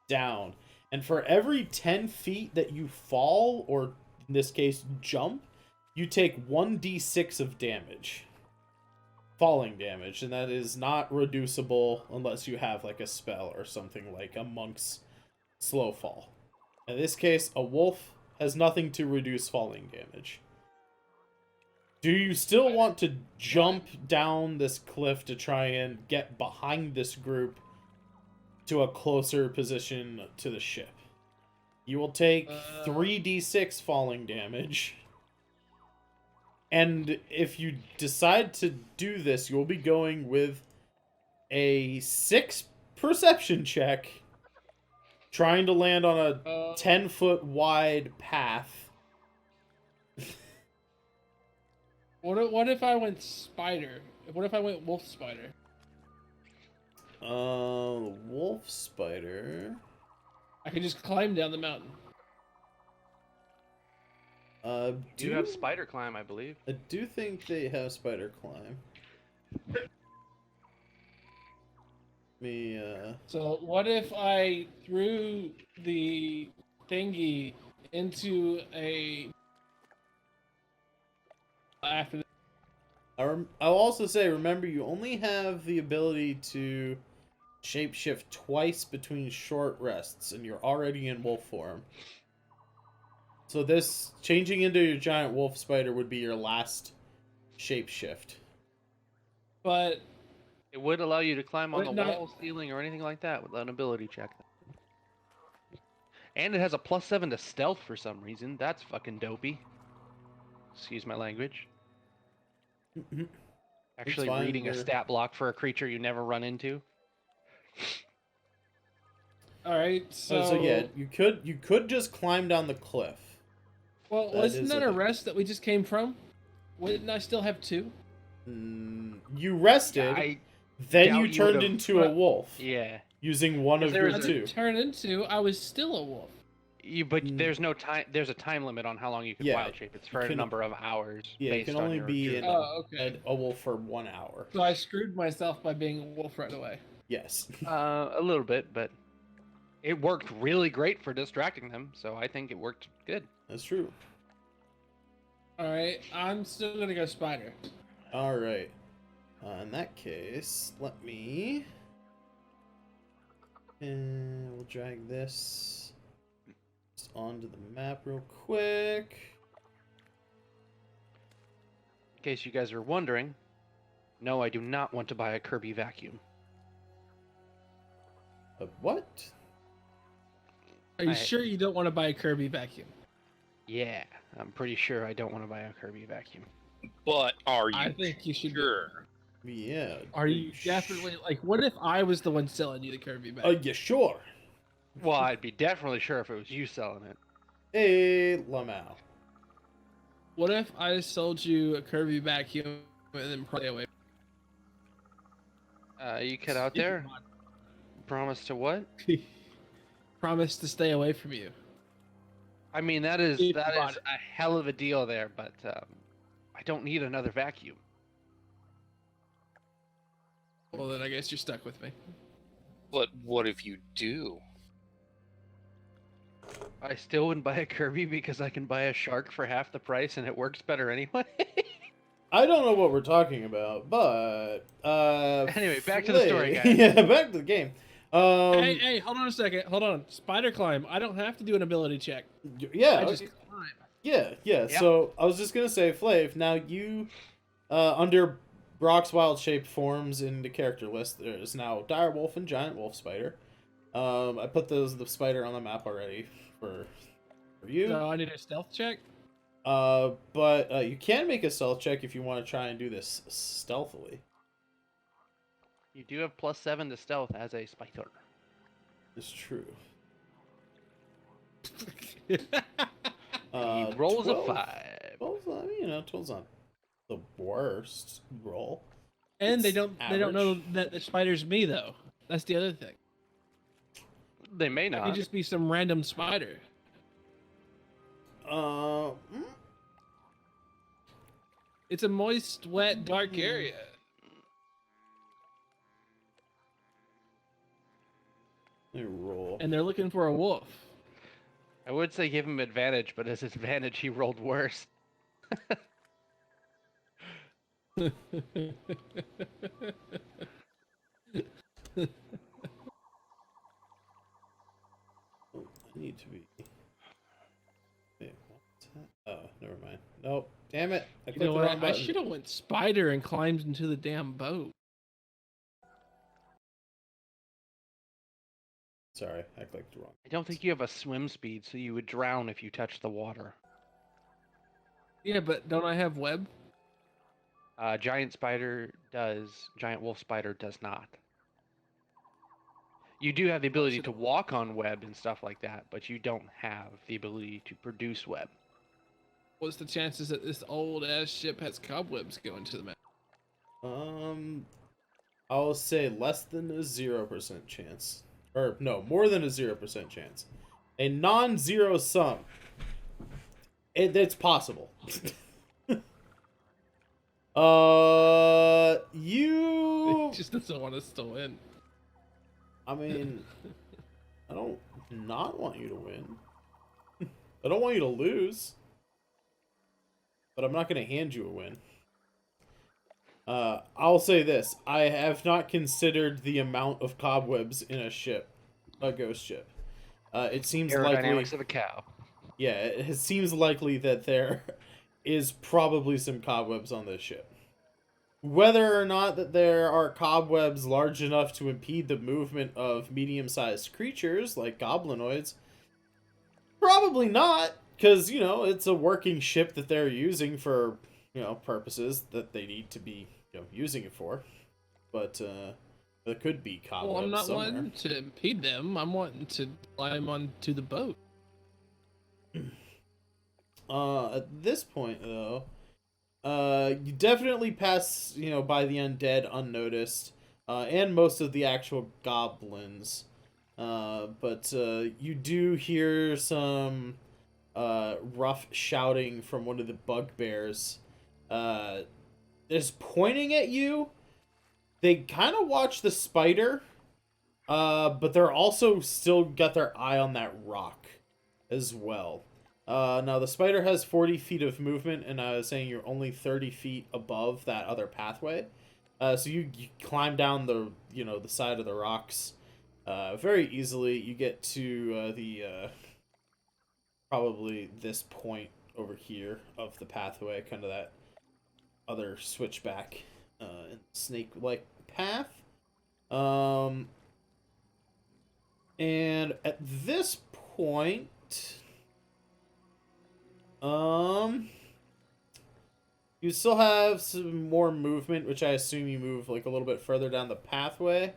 down. And for every 10 feet that you fall, or in this case, jump, you take 1d6 of damage. Falling damage, and that is not reducible unless you have like a spell or something like a monk's slow fall. In this case, a wolf has nothing to reduce falling damage. Do you still want to jump down this cliff to try and get behind this group to a closer position to the ship? You will take 3d6 falling damage. And if you decide to do this, you'll be going with a 6 perception check, trying to land on a 10-foot wide path.
What if I went spider? What if I went wolf spider?
Wolf spider.
I could just climb down the mountain.
You have spider climb, I believe.
I do think they have spider climb.
So what if I threw the thingy into a after?
I'll also say, remember, you only have the ability to shapeshift twice between short rests, and you're already in wolf form. So this changing into your giant wolf spider would be your last shapeshift.
But
it would allow you to climb on the
But not-
wall, ceiling, or anything like that without an ability check. And it has a +7 to stealth for some reason. That's fucking dopey. Excuse my language. Actually
fine,
reading a stat block for a creature you never run into.
All right,
So yeah, you could just climb down the cliff.
Well,
That
wasn't
is
that
a
a
thing.
rest that we just came from? Wouldn't I still have 2?
You rested,
I
then
doubt
you
you
turned
would've-
into a wolf.
Yeah.
Using one of
There
your
was
I
a-
two.
didn't turn into. I was still a wolf.
But there's no time. There's a time limit on how long you can
Yeah,
wild shape. It's for a
can-
number of hours.
Yeah, you
based
can
on
only
your
be
Oh, okay.
a wolf for 1 hour.
So I screwed myself by being a wolf right away.
Yes.
A little bit, but it worked really great for distracting them. So I think it worked good.
That's true.
All right, I'm still gonna go spider.
All right. In that case, let me. And we'll drag this just onto the map real quick.
In case you guys are wondering, no, I do not want to buy a Kirby vacuum.
What?
Are you
I-
sure you don't want to buy a Kirby vacuum?
Yeah, I'm pretty sure I don't want to buy a Kirby vacuum.
But are you
I think you should.
sure?
Yeah.
Are you definitely like? What if I was the one selling you the Kirby vacuum?
Yeah, sure.
Well, I'd be definitely sure if it was you selling it.
Hey, Lamau.
What if I sold you a Kirby vacuum and then play away?
You cut out there? Promise to what?
Promise to stay away from you.
I mean, that is
Keep
that
on
is
it.
a hell of a deal there, but I don't need another vacuum.
Well, then I guess you're stuck with me.
But what if you do?
I still wouldn't buy a Kirby because I can buy a shark for half the price and it works better anyway.
I don't know what we're talking about, but
Anyway, back to the story, guys.
Yeah, back to the game.
Hey, hold on a second. Hold on. Spider climb. I don't have to do an ability check.
Yeah,
I just climb.
yeah.
Yep.
So I was just gonna say, Flav. Now you, under Brock's wild shape forms in the character list, there's now dire wolf and giant wolf spider. I put the spider on the map already for you.
So I need a stealth check.
But you can make a stealth check if you want to try and do this stealthily.
You do have +7 to stealth as a spider.
It's true.
He rolls
12.
a 5.
12, 12's not the worst roll.
And they
It's
don't know
average.
that the spider's me though. That's the other thing.
They may
It
not.
could just be some random spider.
Uh,
It's a moist, wet, dark area.
let me roll.
And they're looking for a wolf.
I would say give him advantage, but as advantage, he rolled worse.
Oh, I need to be. Wait, what's that? Oh, never mind. Nope. Damn it! I
You
clicked
know
the
what?
wrong
I
button.
should have went spider and climbed into the damn boat.
Sorry, I clicked the wrong.
I don't think you have a swim speed, so you would drown if you touched the water.
Yeah, but don't I have web?
Giant spider does. Giant wolf spider does not. You do have the ability to walk on web and stuff like that, but you don't have the ability to produce web.
what's the chances that this old ass ship has cobwebs going to the map?
I'll say less than a 0% chance. Or, no, more than a 0% chance. A non-zero sum. It's possible. You...
It just doesn't want us to win.
I mean, I don't not want you to win. I don't want you to lose. But I'm not going to hand you a win. I'll say this. I have not considered the amount of cobwebs in a ship. A ghost ship. It seems likely...
Aerodynamics of a cow.
Yeah, it seems likely that there is probably some cobwebs on this ship. Whether or not that there are cobwebs large enough to impede the movement of medium-sized creatures like goblinoids, probably not, because, you know, it's a working ship that they're using for, you know, purposes that they need to be, you know, using it for. But, there could be cobwebs
Well, I'm not
somewhere.
wanting to impede them. I'm wanting to climb onto the boat.
At this point, though, you definitely pass, you know, by the undead unnoticed, and most of the actual goblins. But you do hear some rough shouting from one of the bugbears. Is pointing at you. They kind of watch the spider, but they're also still got their eye on that rock as well. Now, the spider has 40 feet of movement, and I was saying you're only 30 feet above that other pathway. So you climb down the, you know, the side of the rocks very easily. You get to probably this point over here of the pathway, kind of that other switchback snake-like path. And at this point... you still have some more movement, which I assume you move like a little bit further down the pathway.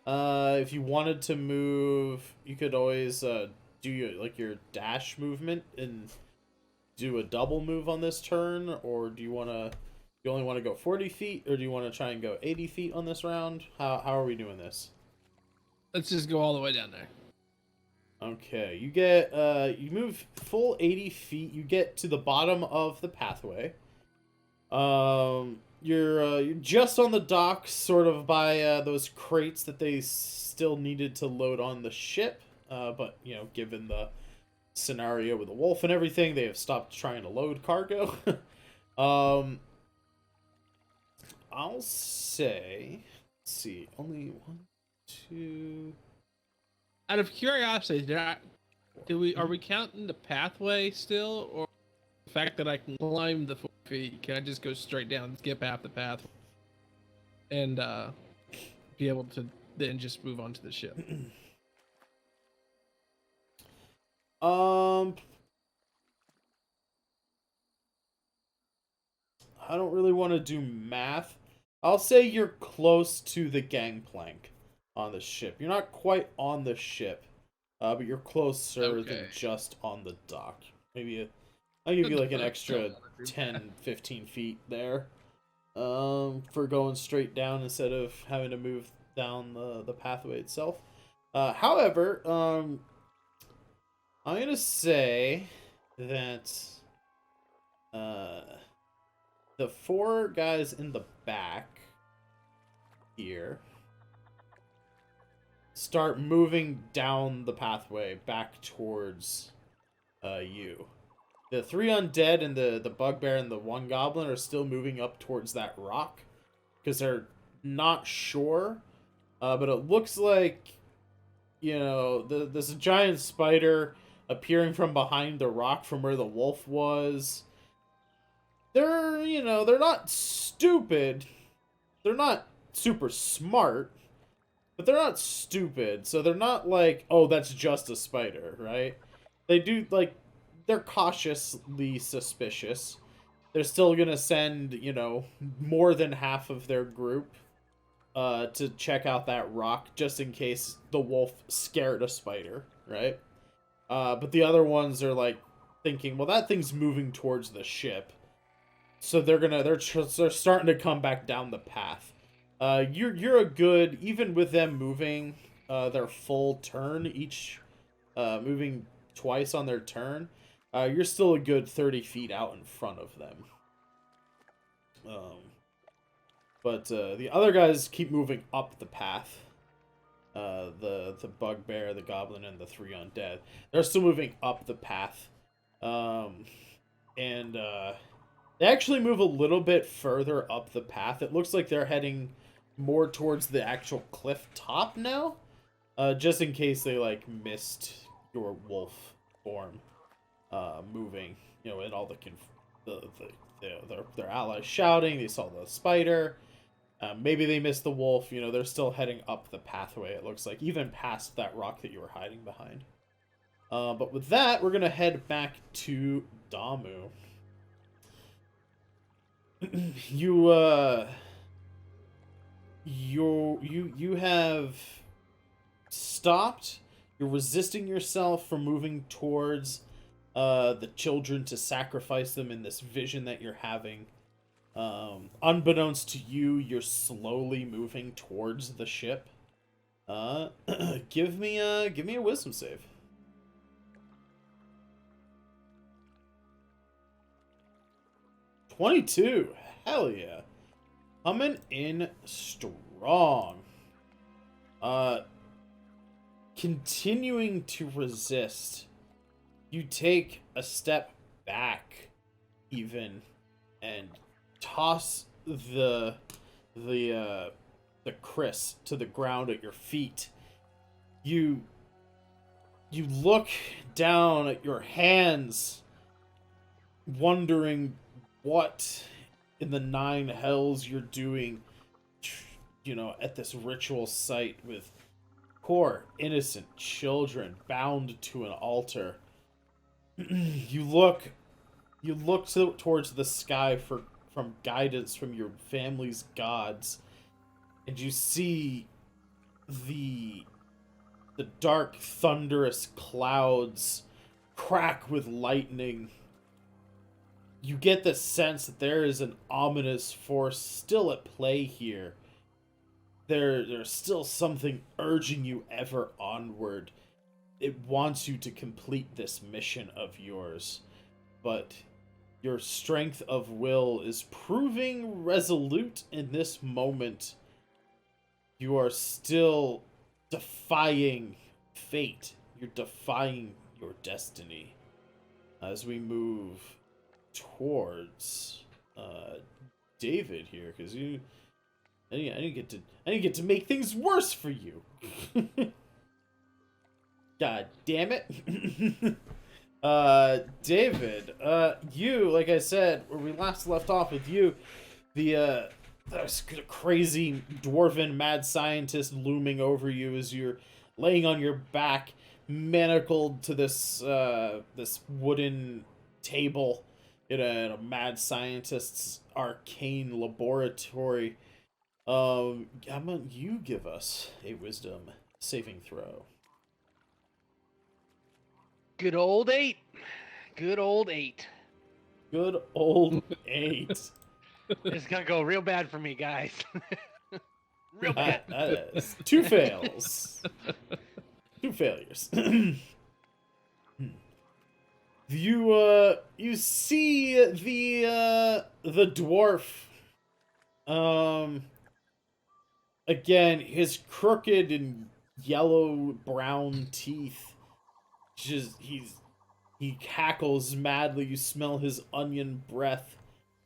If you wanted to move, you could always do your dash movement and do a double move on this turn, or do you only want to go 40 feet, or do you want to try and go 80 feet on this round? How are we doing this?
Let's just go all the way down there.
Okay, you get, you move full 80 feet, you get to the bottom of the pathway. You're just on the dock, sort of by, those crates that they still needed to load on the ship. But, you know, given the scenario with the wolf and everything, they have stopped trying to load cargo. I'll say, let's see, only 1, 2...
Out of curiosity, are we counting the pathway still, or the fact that I can climb the 4 feet? Can I just go straight down and skip half the pathway and be able to then just move on to the ship?
I don't really want to do math. I'll say you're close to the gangplank on the ship. You're not quite on the ship, but you're closer than just on the dock. Maybe I'll give you like an extra 10, 15 feet there, for going straight down instead of having to move down the pathway itself. However, I'm gonna say that the 4 guys in the back here start moving down the pathway back towards you. The 3 undead and the bugbear and the 1 goblin are still moving up towards that rock because they're not sure, but it looks like, you know, there's a giant spider appearing from behind the rock from where the wolf was. They're, you know, they're not stupid. They're not super smart. But they're not stupid, so they're not like, oh, that's just a spider, right? They do, like, they're cautiously suspicious. They're still gonna send, you know, more than half of their group to check out that rock, just in case the wolf scared a spider, right? But the other ones are, like, thinking, well, that thing's moving towards the ship, so they're starting to come back down the path. You're a good, even with them moving their full turn each, moving twice on their turn, you're still a good 30 feet out in front of them. But the other guys keep moving up the path. The bugbear, the goblin, and the 3 undead. They're still moving up the path. They actually move a little bit further up the path. It looks like they're heading more towards the actual cliff top now. Just in case they, like, missed your wolf form moving. You know, and all their allies shouting. They saw the spider. Maybe they missed the wolf. You know, they're still heading up the pathway, it looks like, even past that rock that you were hiding behind. But with that, we're going to head back to Damu. You have stopped. You're resisting yourself from moving towards the children to sacrifice them in this vision that you're having. Unbeknownst to you, you're slowly moving towards the ship. Give me a wisdom save. 22. Hell yeah. Coming in strong. Continuing to resist. You take a step back, even, and toss the kris to the ground at your feet. You look down at your hands, wondering what in the 9 hells you're doing, you know, at this ritual site with poor innocent children bound to an altar. You look towards the sky from guidance from your family's gods, and you see the dark thunderous clouds crack with lightning. You get the sense that there is an ominous force still at play here. There's still something urging you ever onward. It wants you to complete this mission of yours, but your strength of will is proving resolute in this moment. You are still defying fate. You're defying your destiny. As we move towards David here, because I didn't get to make things worse for you. God damn it. David, you, like I said, where we last left off with you, the crazy dwarven mad scientist looming over you as you're laying on your back, manacled to this wooden table in a mad scientist's arcane laboratory. How about you give us a wisdom saving throw?
Good old 8. Good old 8.
Good old 8.
It's gonna go real bad for me, guys. Real bad.
That is 2 fails. 2 failures. You see the dwarf. Again, his crooked and yellow brown teeth. He cackles madly. You smell his onion breath.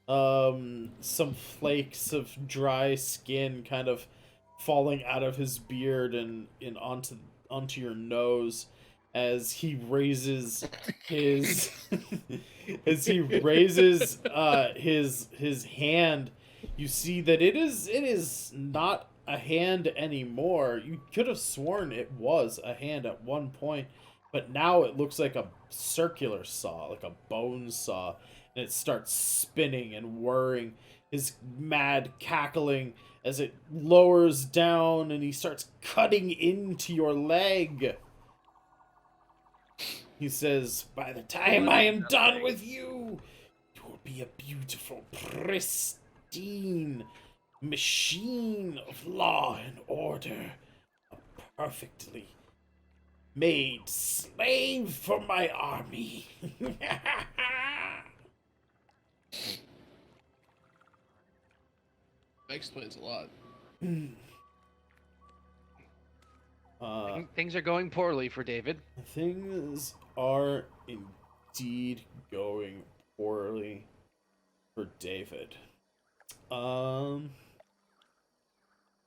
Some flakes of dry skin kind of falling out of his beard and onto your nose as he raises his his hand. You see that it is not a hand anymore. You could have sworn it was a hand at one point, but now it looks like a circular saw, like a bone saw, and it starts spinning and whirring, his mad cackling as it lowers down and he starts cutting into your leg. He says, "By the time I am done with you, you will be a beautiful, pristine machine of law and order. A perfectly made slave for my army."
That explains a lot.
Things are going poorly for David.
Things are indeed going poorly for David.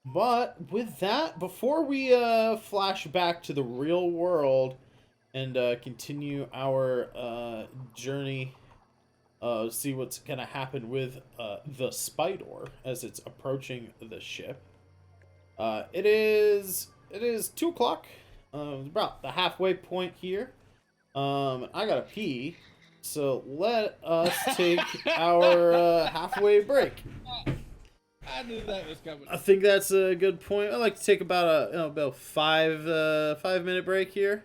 But with that, before we flash back to the real world and continue our journey, see what's gonna happen with the Spider as it's approaching the ship. It is 2:00. About the halfway point here. I gotta pee, so let us take our halfway break.
I knew that was coming.
I think that's a good point. I'd like to take about a 5-minute break here.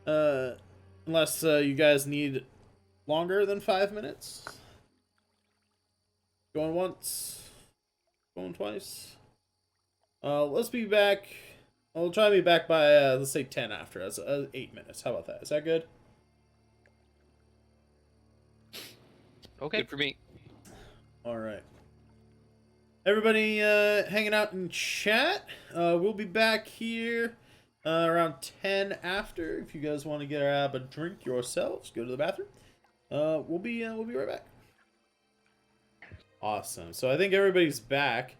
Unless you guys need longer than 5 minutes. Going once, going twice. Let's be back. I'll try to be back by let's say 10 after. That's 8 minutes. How about that? Is that good?
Okay.
Good for me.
All right. Everybody hanging out in chat. We'll be back here around 10 after. If you guys want to grab a drink yourselves, go to the bathroom. We'll be right back. Awesome. So I think everybody's back.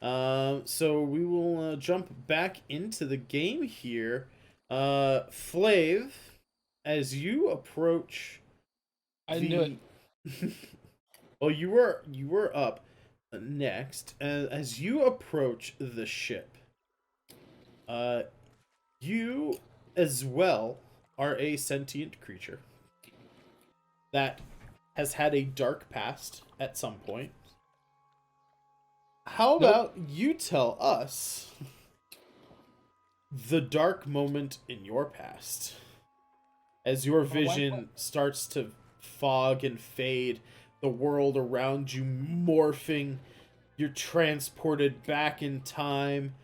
So we will jump back into the game here. Flav, as you approach,
I knew it.
Well, you were up next. As you approach the ship, you as well are a sentient creature that has had a dark past at some point. How about you tell us the dark moment in your past as your vision starts to fog and fade, the world around you morphing, you're transported back in time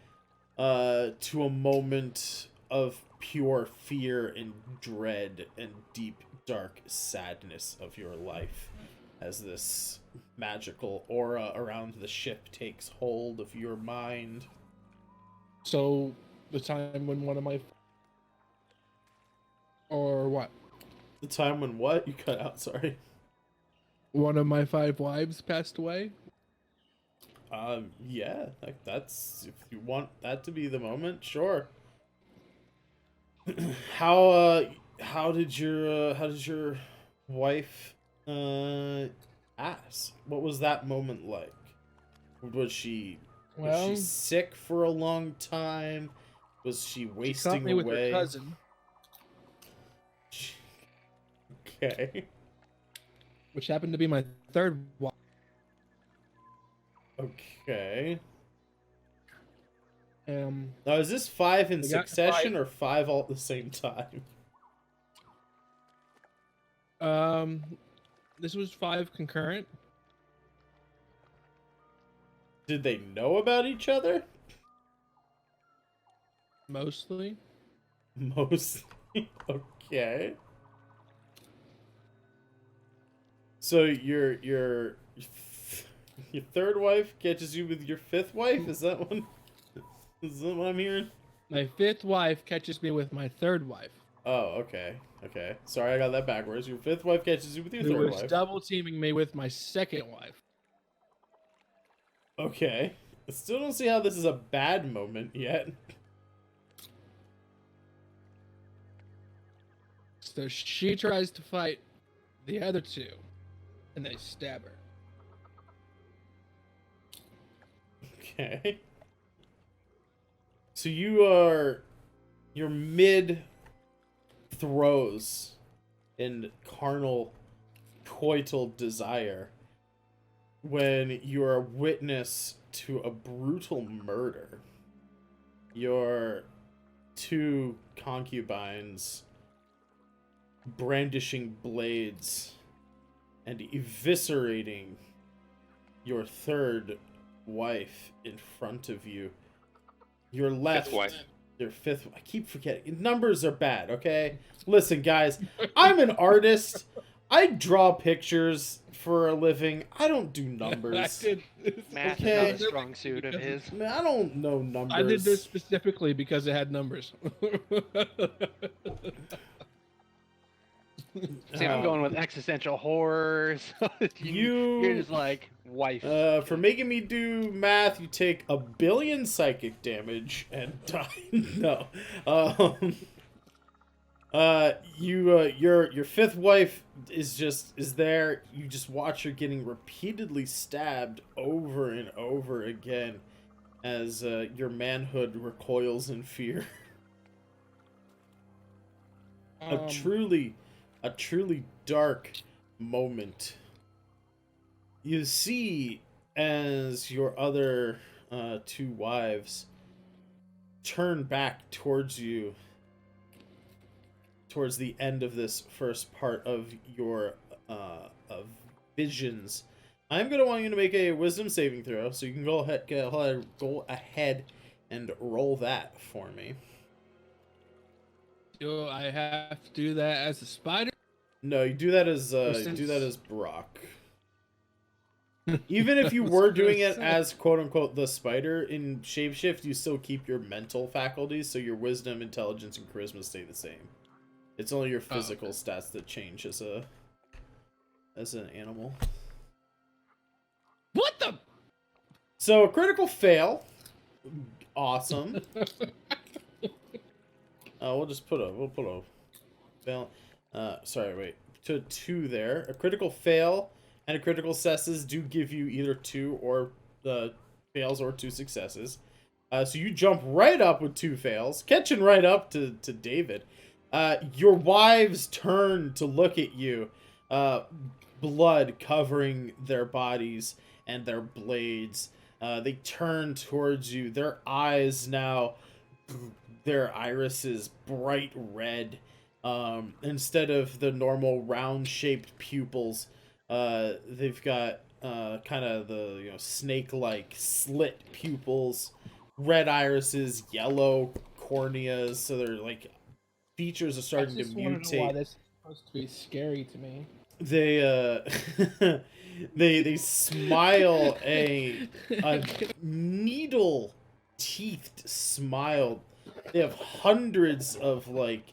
to a moment of pure fear and dread and deep dark sadness of your life as this magical aura around the ship takes hold of your mind.
So, the time when one of my... Or what?
The time when what? You cut out, sorry.
One of my 5 wives passed away?
Yeah, like that's, if you want that to be the moment, sure. How did your wife pass? What was that moment like? Was she sick for a long time? Was she wasting
She caught me
away?
with her cousin.
Okay.
Which happened to be my 3rd wife.
Okay.
Now,
is this 5 in
We got
succession
5.
or 5 all at the same time?
This was 5 concurrent.
Did they know about each other?
Mostly.
Mostly. Okay. So your 3rd wife catches you with your 5th wife? Is that what I'm hearing?
My 5th wife catches me with my 3rd wife.
Oh, okay. Okay. Sorry, I got that backwards. Your 5th wife catches you with your
Who
3rd
was
wife.
double teaming me with my 2nd wife.
Okay. I still don't see how this is a bad moment yet.
So she tries to fight the other 2, and they stab her.
Okay. So you're mid throes in carnal coital desire when you are witness to a brutal murder. Your 2 concubines brandishing blades and eviscerating your third wife in front of you. Your left,
Fifth wife.
your fifth. I keep forgetting. Numbers are bad. Okay, listen, guys. I'm an artist. I draw pictures for a living. I don't do numbers.
Math
Okay.
is not a strong suit of his.
Man, I don't know numbers.
I did this specifically because it had numbers.
See, I'm going with existential horror. So you're just like wife.
For making me do math, you take 1 billion psychic damage and die. No. Your fifth wife is there. You just watch her getting repeatedly stabbed over and over again as your manhood recoils in fear. A truly dark moment. You see as your other two wives turn back towards you towards the end of this first part of your of visions. I'm gonna want you to make a wisdom saving throw, so you can go ahead and roll that for me.
Do I have to do that as a spider?
No, you do that as Brock. Even if you were doing it as quote unquote the spider in shapeshift, you still keep your mental faculties, so your wisdom, intelligence, and charisma stay the same. It's only your physical stats that change as an animal.
What the?
So a critical fail. Awesome. We'll put a fail. Sorry, wait. To 2 there. A critical fail and a critical successes do give you either 2 or fails or 2 successes. So you jump right up with 2 fails, catching right up to David. Your wives turn to look at you, blood covering their bodies and their blades. They turn towards you, their eyes now, their irises bright red. Instead of the normal round-shaped pupils, they've got kind of the snake-like slit pupils, red irises, yellow corneas. So they're like features are starting to mutate.
Why this is supposed to be scary to me?
They they smile a needle-teethed smile. They have hundreds of like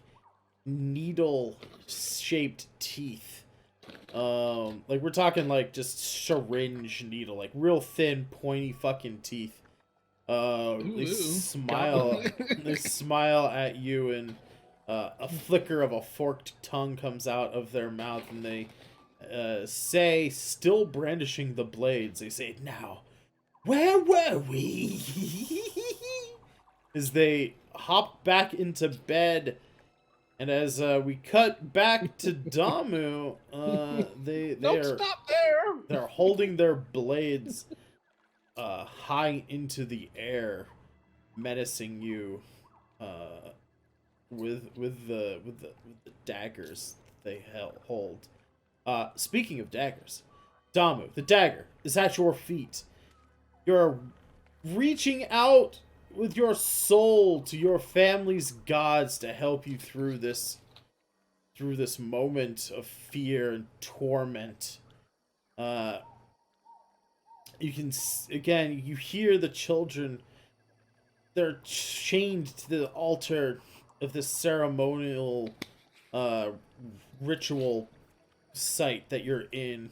needle-shaped teeth. Like we're talking like just syringe needle, like real thin, pointy fucking teeth. They smile. They smile at you, and a flicker of a forked tongue comes out of their mouth, and they say, still brandishing the blades, they say, "Now, where were we?" As they hop back into bed, and as we cut back to Damu, they're holding their blades high into the air, menacing you with the daggers they hold. Speaking of daggers, Damu, the dagger is at your feet. You're reaching out with your soul to your family's gods to help you through this moment of fear and torment. You can again, you hear the children. They're chained to the altar of this ceremonial ritual site that you're in.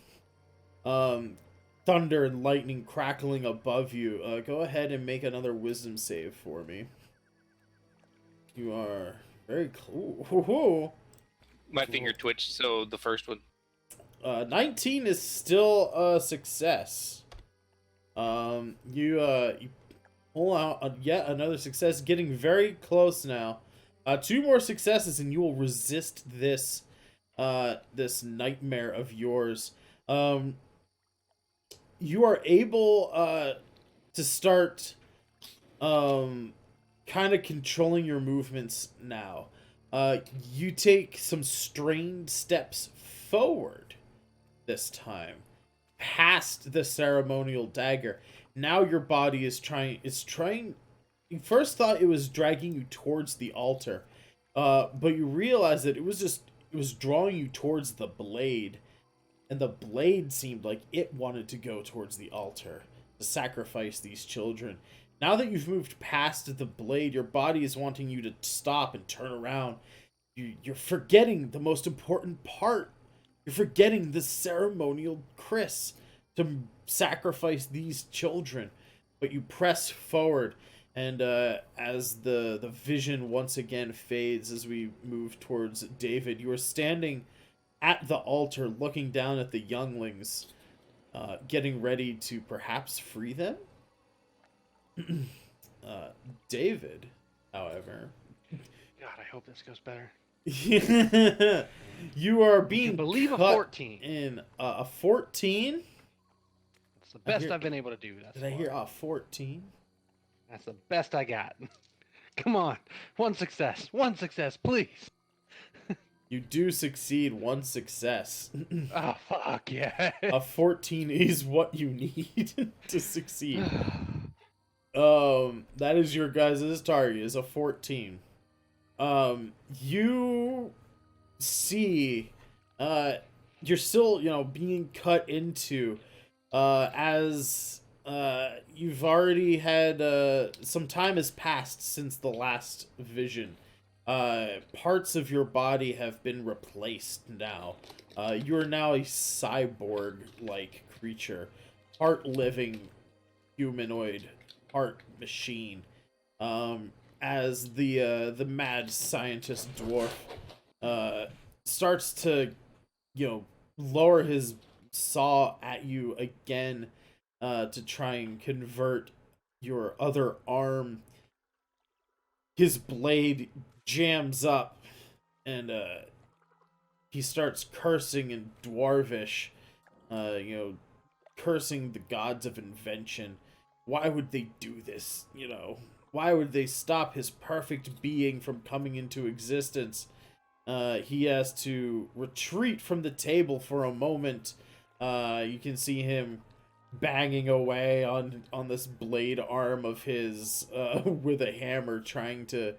Thunder and lightning crackling above you. Go ahead and make another wisdom save for me. You are very cool.
My finger twitched, so the first one.
19 is still a success. You pull out yet another success, getting very close now. 2 more successes and you will resist this this nightmare of yours. You are able to start kind of controlling your movements now. You take some strained steps forward this time, past the ceremonial dagger. Now your body is trying. You first thought it was dragging you towards the altar, but you realize that it was drawing you towards the blade, and the blade seemed like it wanted to go towards the altar to sacrifice these children. Now that you've moved past the blade, your body is wanting you to stop and turn around. You're forgetting the most important part. You're forgetting the ceremonial Chris to sacrifice these children. But you press forward, and as the vision once again fades as we move towards David, you are standing at the altar looking down at the younglings, getting ready to perhaps free them. David, however,
God, I hope this goes better.
you are being
believe a
cut
14
in a 14.
It's the best I've been able to do.
Did I hear 14?
That's the best I got. Come on, one success, please.
You do succeed, one success.
Oh fuck yeah!
A 14 is what you need to succeed. That is your guys' target, is a 14. You see, you're still, being cut into, as, you've already had, some time has passed since the last vision. Parts of your body have been replaced now. You are now a cyborg-like creature. Part-living humanoid, part machine. As the mad scientist dwarf starts to, lower his saw at you again to try and convert your other arm. His blade jams up, and he starts cursing in Dwarvish, cursing the gods of invention. Why would they do this, Why would they stop his perfect being from coming into existence? He has to retreat from the table for a moment. You can see him banging away on this blade arm of his with a hammer, trying to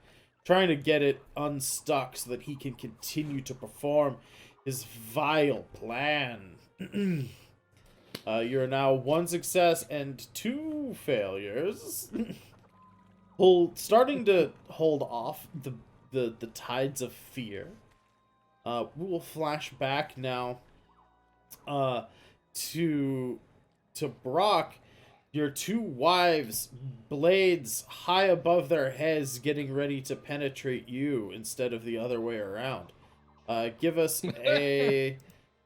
get it unstuck so that he can continue to perform his vile plan. You're now 1 success and 2 failures. Starting to hold off the tides of fear. We will flash back now to Brock. Your 2 wives, blades high above their heads, getting ready to penetrate you instead of the other way around. Give us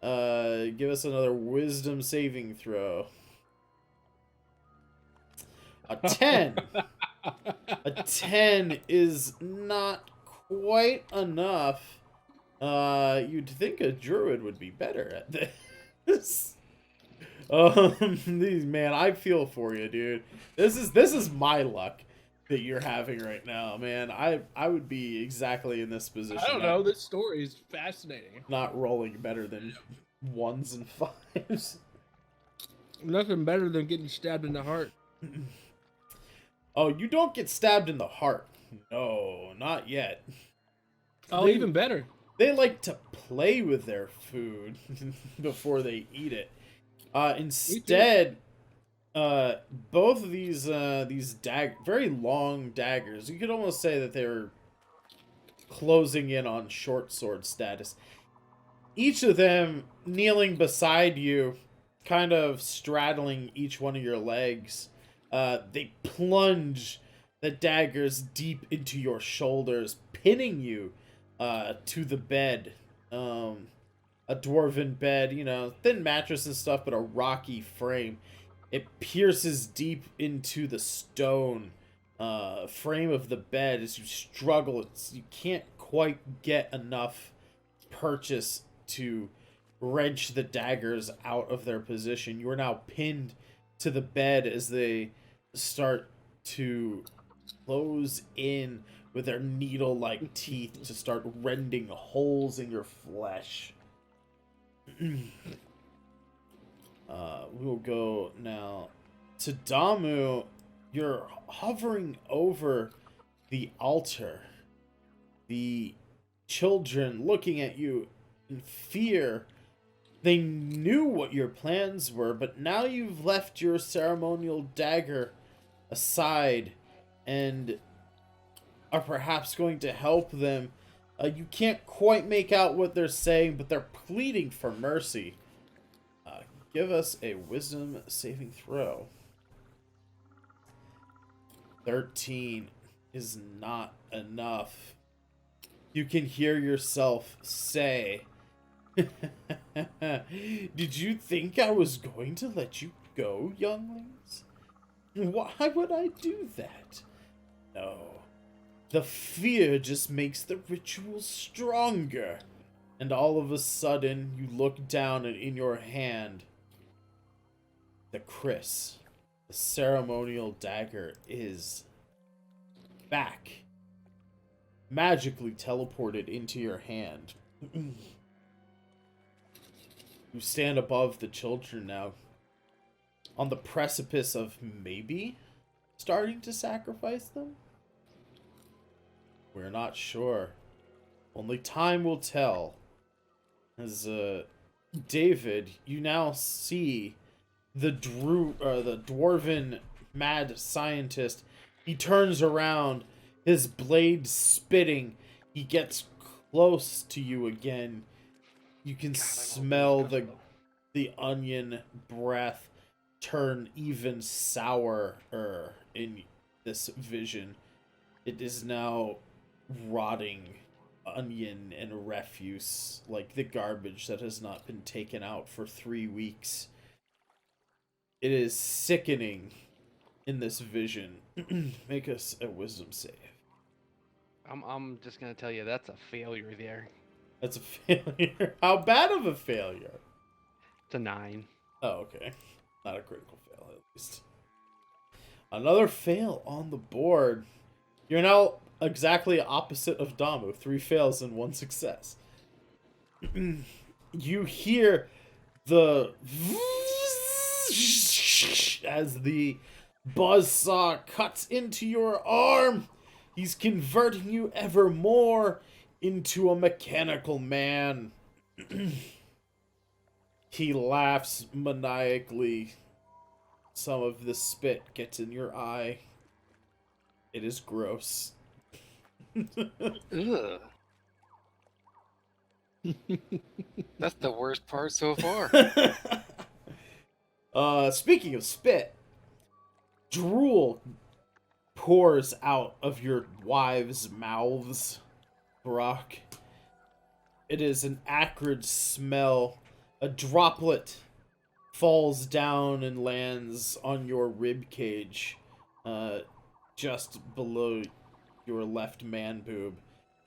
another wisdom saving throw. A 10. A 10 is not quite enough. You'd think a druid would be better at this. Man, I feel for you, dude. This is my luck that you're having right now, man. I would be exactly in this position.
I don't know. This story is fascinating.
Not rolling better than 1s and 5s.
Nothing better than getting stabbed in the heart.
Oh, you don't get stabbed in the heart. No, not yet.
Oh, even better.
They like to play with their food before they eat it. Instead, both of these very long daggers, you could almost say that they're closing in on short sword status. Each of them kneeling beside you, kind of straddling each one of your legs. They plunge the daggers deep into your shoulders, pinning you to the bed. A dwarven bed, thin mattress and stuff, but a rocky frame. It pierces deep into the stone frame of the bed as you struggle. You can't quite get enough purchase to wrench the daggers out of their position. You are now pinned to the bed as they start to close in with their needle-like teeth to start rending holes in your flesh. We'll go now to Damu. You're hovering over the altar. The children looking at you in fear. They knew what your plans were, but now you've left your ceremonial dagger aside and are perhaps going to help them. You can't quite make out what they're saying, but they're pleading for mercy. Give us a wisdom saving throw. 13 is not enough. You can hear yourself say, "Did you think I was going to let you go, younglings? Why would I do that? No. The fear just makes the ritual stronger." And all of a sudden, you look down and in your hand, the Chris, the ceremonial dagger, is back. Magically teleported into your hand. You stand above the children now, on the precipice of maybe starting to sacrifice them? We're not sure. Only time will tell. As David, you now see the dwarven mad scientist. He turns around, his blade spitting. He gets close to you again. You can smell the onion breath turn even sourer in this vision. It is now rotting onion and refuse, like the garbage that has not been taken out for 3 weeks. It is sickening in this vision. Make us a wisdom save.
I'm just gonna tell you that's a failure there.
That's a failure. How bad of a failure?
It's a 9.
Oh, okay. Not a critical fail, at least. Another fail on the board. You're now exactly opposite of Damu. 3 fails and 1 success. You hear the as the buzzsaw cuts into your arm. He's converting you ever more into a mechanical man. He laughs maniacally. Some of the spit gets in your eye. It is gross.
Ugh. That's the worst part so far.
Speaking of spit, drool pours out of your wives' mouths, Brock. It is an acrid smell. A droplet falls down and lands on your rib cage, just below your left man boob.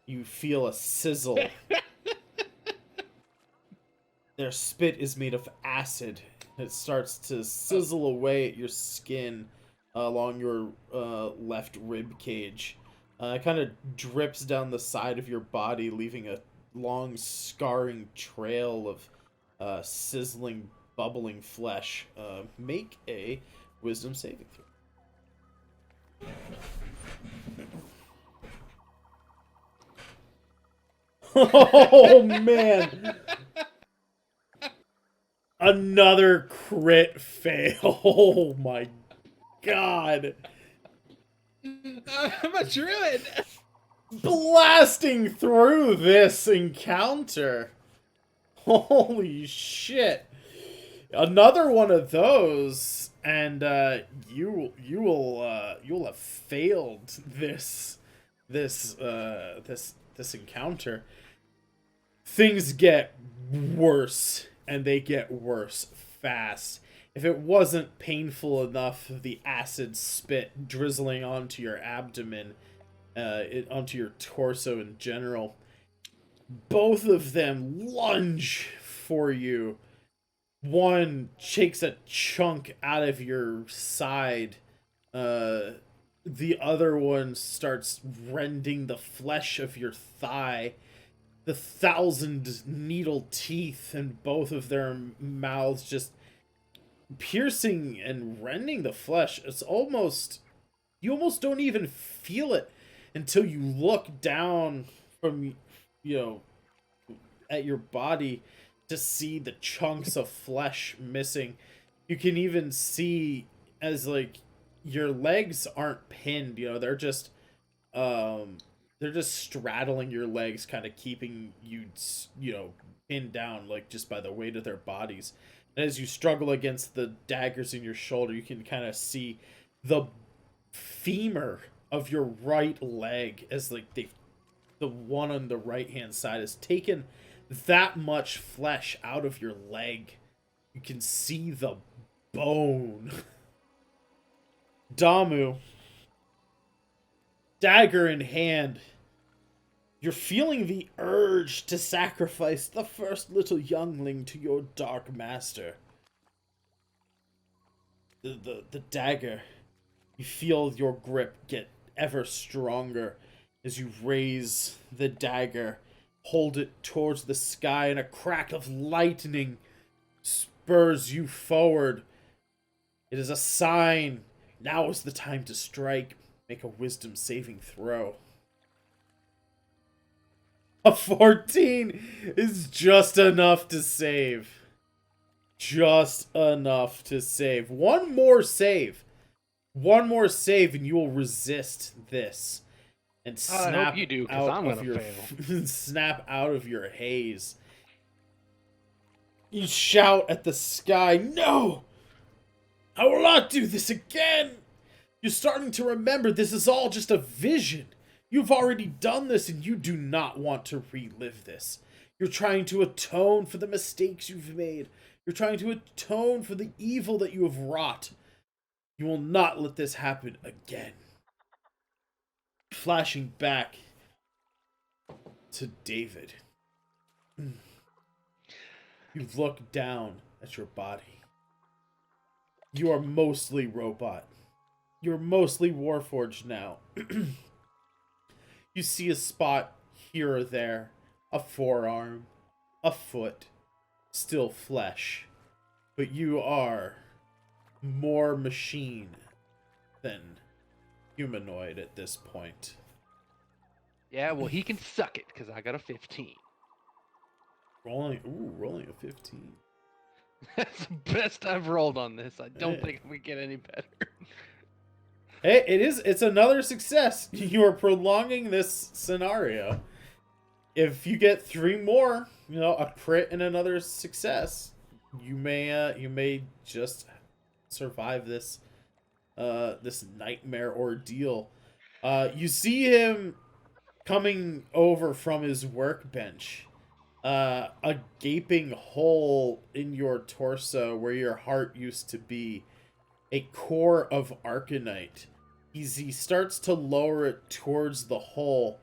You feel a sizzle. Their spit is made of acid. It starts to sizzle away at your skin along your left rib cage. It kind of drips down the side of your body, leaving a long scarring trail of sizzling, bubbling flesh. Make a wisdom saving throw. Oh, man. Another crit fail. Oh, my God.
I'm a druid.
Blasting through this encounter. Holy shit. Another one of those, and you will have failed this encounter. Things get worse, and they get worse fast. If it wasn't painful enough, the acid spit drizzling onto your abdomen, onto your torso in general, both of them lunge for you. One takes a chunk out of your side, the other one starts rending the flesh of your thigh. The 1,000 needle teeth in both of their mouths just piercing and rending the flesh. It's almost, you almost don't even feel it until you look down from, at your body to see the chunks of flesh missing. You can even see as like your legs aren't pinned, they're just straddling your legs, kind of keeping you, pinned down, like just by the weight of their bodies. And as you struggle against the daggers in your shoulder, you can kind of see the femur of your right leg as like the one on the right hand side has taken that much flesh out of your leg. You can see the bone. Damu, dagger in hand, you're feeling the urge to sacrifice the first little youngling to your dark master. The dagger, you feel your grip get ever stronger as you raise the dagger, hold it towards the sky, and a crack of lightning spurs you forward. It is a sign. Now is the time to strike. Make a wisdom saving throw. A 14 is just enough to save. Just enough to save. One more save. One more save and you will resist this. And snap
I hope you do, because I'm going to fail.
Snap out of your haze. You shout at the sky, "No! I will not do this again!" You're starting to remember this is all just a vision. You've already done this and you do not want to relive this. You're trying to atone for the mistakes you've made. You're trying to atone for the evil that you have wrought. You will not let this happen again. Flashing back to David. You look down at your body. You are mostly robot. You're mostly Warforged now. You see a spot here or there, a forearm, a foot, still flesh. But you are more machine than humanoid at this point.
Yeah, well, he can suck it, because I got a 15.
Rolling a 15.
That's the best I've rolled on this. I don't think we get any better.
Hey, it's another success. You are prolonging this scenario. If you get 3 more, a crit and another success, you may just survive this this nightmare ordeal. You see him coming over from his workbench. A gaping hole in your torso where your heart used to be. A core of Arcanite. He starts to lower it towards the hole.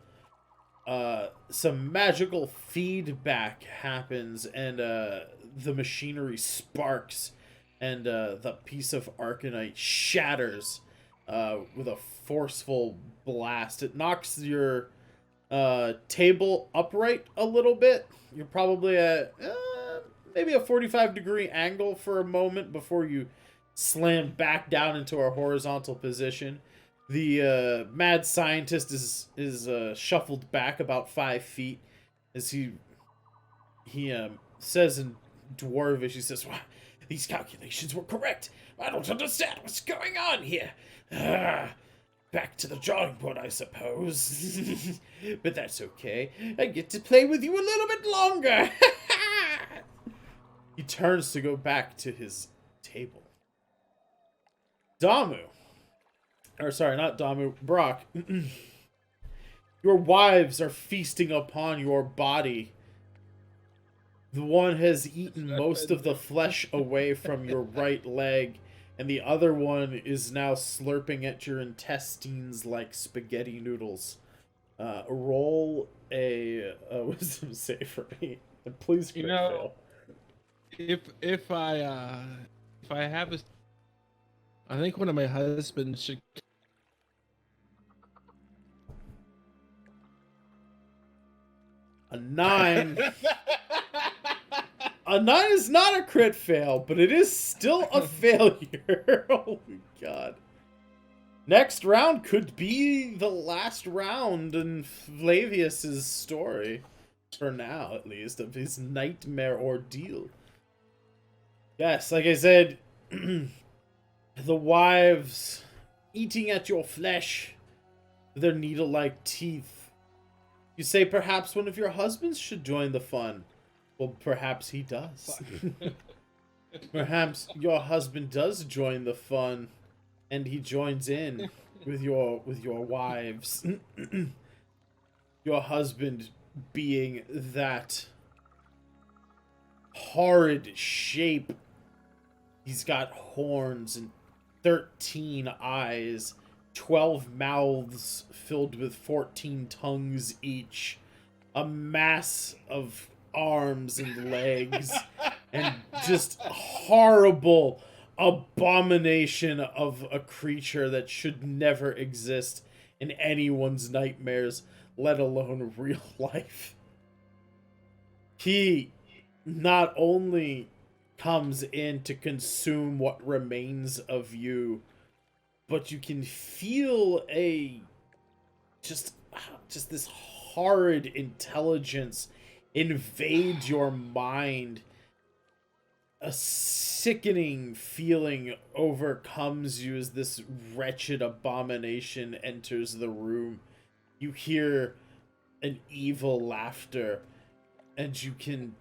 Some magical feedback happens, and the machinery sparks, and the piece of Arcanite shatters with a forceful blast. It knocks your table upright a little bit. You're probably at maybe a 45-degree angle for a moment before you slam back down into a horizontal position. The mad scientist is shuffled back about 5 feet as he says in Dwarvish, he says, "Well, these calculations were correct. I don't understand what's going on here. Back to the drawing board, I suppose. But that's okay. I get to play with you a little bit longer." He turns to go back to his table. Damu. Or sorry, not Damu. Brock. Your wives are feasting upon your body. The one has eaten most of the flesh away from your right leg, and the other one is now slurping at your intestines like spaghetti noodles. Roll a wisdom save for me, and please crit fail.
If I have a, I think one of my husbands should
A 9. A 9 is not a crit fail, but it is still a failure. Oh my god. Next round could be the last round in Flavius's story. For now, at least, of his nightmare ordeal. Yes, like I said, the wives eating at your flesh with their needle-like teeth. You say perhaps one of your husbands should join the fun. Well, perhaps he does. Perhaps your husband does join the fun, and he joins in with your wives. Your husband being that horrid shape. He's got horns and 13 eyes, 12 mouths filled with 14 tongues each, a mass of arms and legs, and just horrible abomination of a creature that should never exist in anyone's nightmares, let alone real life. He not only comes in to consume what remains of you, but you can feel just this horrid intelligence invade your mind. A sickening feeling overcomes you as this wretched abomination enters the room. You hear an evil laughter, and you can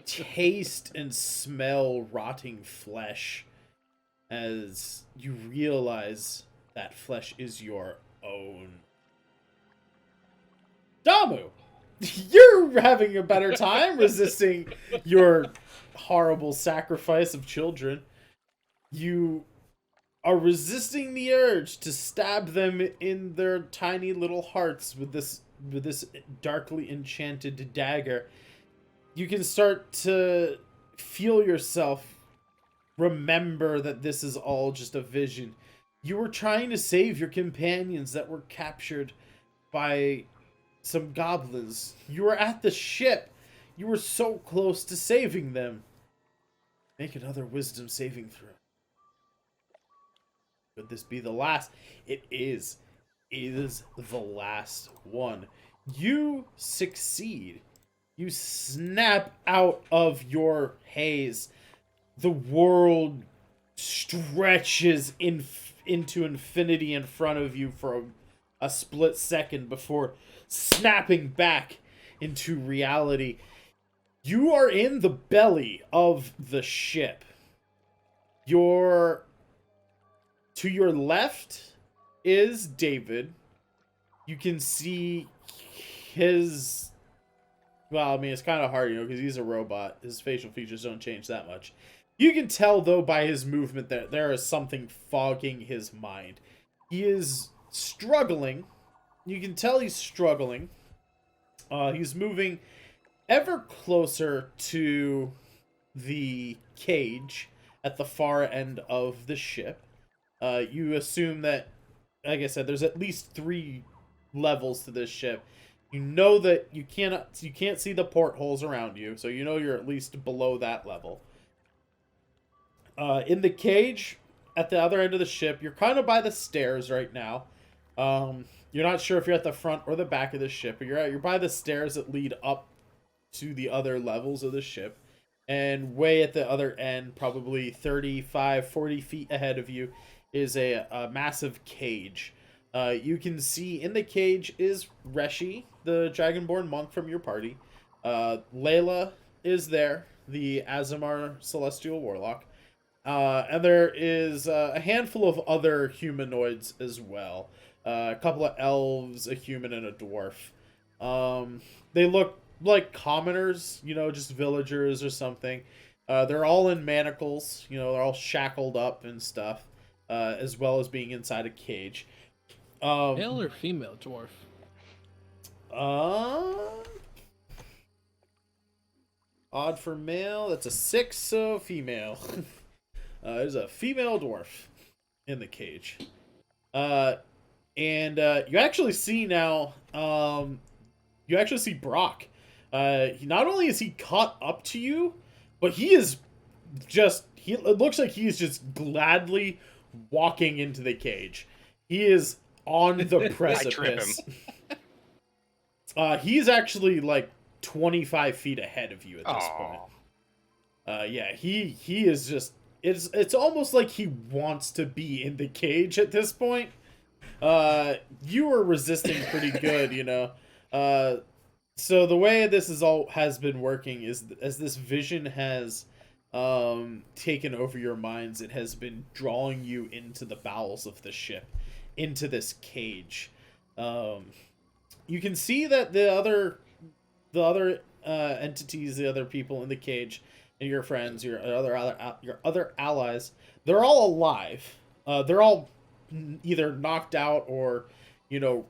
taste and smell rotting flesh as you realize that flesh is your own. Damu, you're having a better time resisting your horrible sacrifice of children. You are resisting the urge to stab them in their tiny little hearts with this darkly enchanted dagger. You can start to feel yourself remember that this is all just a vision. You were trying to save your companions that were captured by some goblins. You were at the ship. You were so close to saving them. Make another wisdom saving throw. Could this be the last? It is. It is the last one. You succeed. You snap out of your haze. The world stretches into infinity in front of you for a split second before snapping back into reality. You are in the belly of the ship. To your left is David. You can see his... Well, I mean, it's kind of hard, because he's a robot. His facial features don't change that much. You can tell, though, by his movement that there is something fogging his mind. He is struggling. You can tell he's struggling. He's moving ever closer to the cage at the far end of the ship. You assume that, like I said, there's at least 3 levels to this ship. You know that you can't see the portholes around you, so you know you're at least below that level. In the cage, at the other end of the ship, you're kind of by the stairs right now. You're not sure if you're at the front or the back of the ship, but you're by the stairs that lead up to the other levels of the ship. And way at the other end, probably 35, 40 feet ahead of you, is a massive cage. You can see in the cage is Reshi, the Dragonborn monk from your party. Layla is there, the Azamar Celestial Warlock. And there is a handful of other humanoids as well. A couple of elves, a human, and a dwarf. They look like commoners, just villagers or something. They're all in manacles, they're all shackled up and stuff, as well as being inside a cage.
Male or female dwarf?
Odd for male. That's a 6, so female. There's a female dwarf in the cage. And you actually see now, you actually see Brock Not only is he caught up to you, but he is just, it looks like he is just gladly walking into the cage. He is on the precipice. He's actually like 25 feet ahead of you at this point. Yeah, he is just, it's almost like he wants to be in the cage at this point. You were resisting pretty good, you know. So the way this has been working is, as this vision has taken over your minds, it has been drawing you into the bowels of the ship, into this cage. You can see that the other entities, the other people in the cage, and your friends, your other allies, they're all alive. They're all either knocked out or, you know,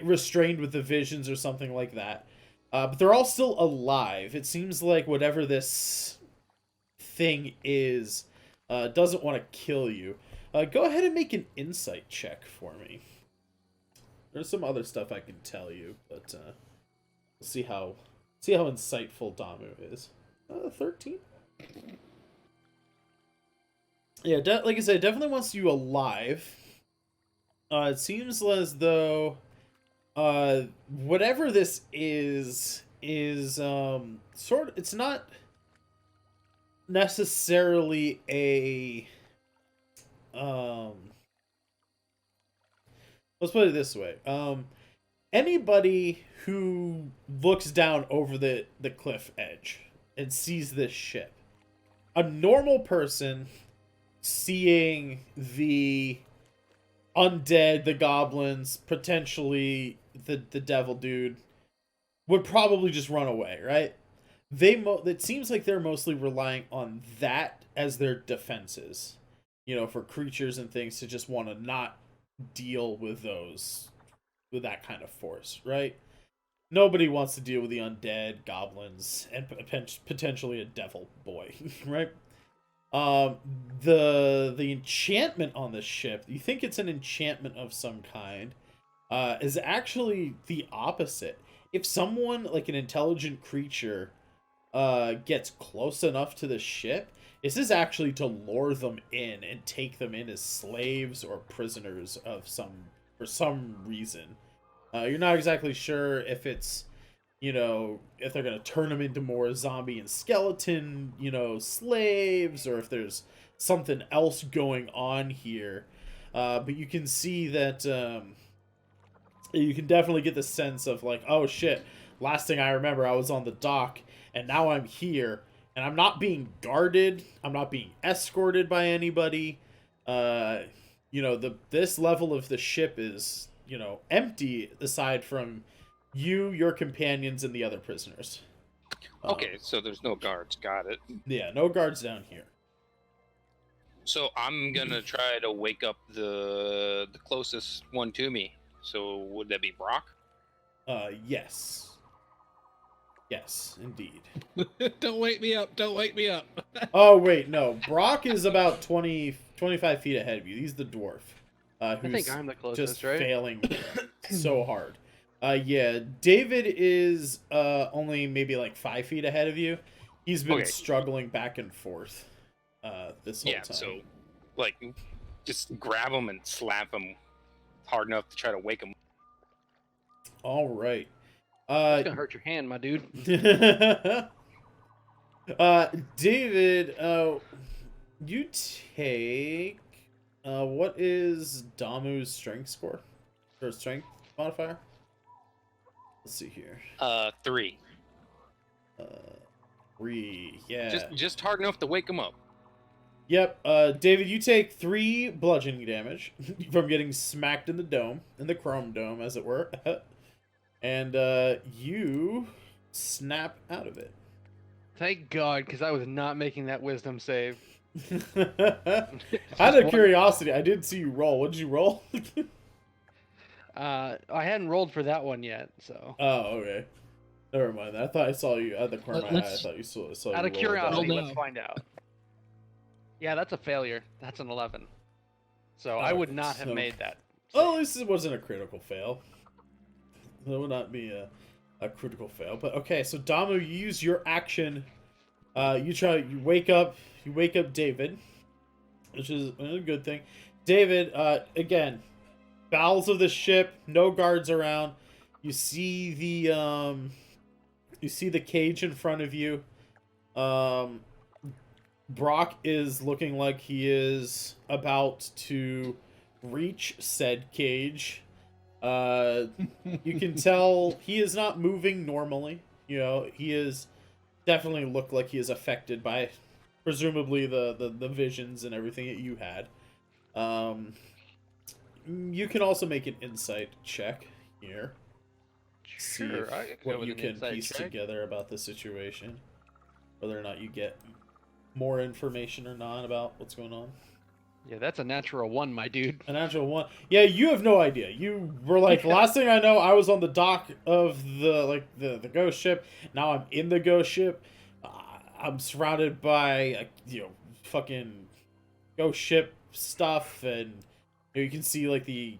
restrained with the visions or something like that. But they're all still alive. It seems like whatever this thing is doesn't want to kill you. Go ahead and make an insight check for me. There's some other stuff I can tell you, but we'll see how insightful Damu is. 13. Yeah, like I said, it definitely wants you alive. It seems as though whatever this is sort of, it's not necessarily a let's put it this way. Anybody who looks down over the cliff edge and sees this ship, a normal person seeing the undead, the goblins, potentially the devil dude, would probably just run away, right? It seems like they're mostly relying on that as their defenses, you know, for creatures and things to just want to not deal with that kind of force, right? Nobody wants to deal with the undead, goblins, and potentially a devil boy, right? The enchantment on this ship, you think it's an enchantment of some kind, is actually the opposite. If someone, like an intelligent creature, gets close enough to the ship, this is actually to lure them in and take them in as slaves or prisoners for some reason. You're not exactly sure if it's, you know, if they're going to turn them into more zombie and skeleton, you know, slaves, or if there's something else going on here. But you can see that, you can definitely get the sense of like, oh shit, last thing I remember, I was on the dock, and now I'm here, and I'm not being guarded, I'm not being escorted by anybody. You know, this level of the ship is, you know, empty aside from you, your companions, and the other prisoners.
Okay, so there's no guards. Got it.
Yeah, no guards down here.
So I'm gonna try to wake up the closest one to me. So would that be Brock?
Yes. Yes, indeed.
Don't wake me up. Don't wake me up.
Oh, wait, no. Brock is about 25 feet ahead of you. He's the dwarf. Who's
I think I'm the closest,
just
right?
failing so hard. Yeah, David is only maybe like 5 feet ahead of you. He's been struggling back and forth this whole time.
Yeah, so, like, just grab him and slap him hard enough to try to wake him.
All right.
It's gonna hurt your hand, my dude.
David, you take what is Damu's strength score? Or strength modifier? Let's see here.
3.
3, yeah.
Just hard enough to wake him up.
Yep, David, you take 3 bludgeoning damage from getting smacked in the dome, in the chrome dome, as it were. And you snap out of it.
Thank God, because I was not making that wisdom save.
Out of curiosity, I did see you roll. What did you roll?
I hadn't rolled for that one yet, so.
Oh, okay. Never mind. I thought I saw you at the corner of my eye. I thought you saw you.
Out of curiosity,
roll
let's
now.
find out. Yeah, that's a failure. That's an 11. So I would not have made that.
Well, at least it wasn't a critical fail. That would not be a a critical fail. But okay, so Damu, you use your action. You wake up David, which is a good thing. David, again, bowels of the ship, no guards around. You see the cage in front of you. Brock is looking like he is about to reach said cage. You can tell he is not moving normally. You know, he is definitely looked like he is affected by presumably the visions and everything that you had. You can also make an insight check here. See
Sure, I could go
what
with
you
an
can
insight
piece
check.
together about the situation. Whether or not you get more information or not about what's going on.
Yeah, that's a natural 1, my dude.
A natural 1. Yeah, you have no idea. You were like, last thing I know, I was on the dock of the ghost ship. Now I'm in the ghost ship. I'm surrounded by fucking ghost ship stuff, and you can see like the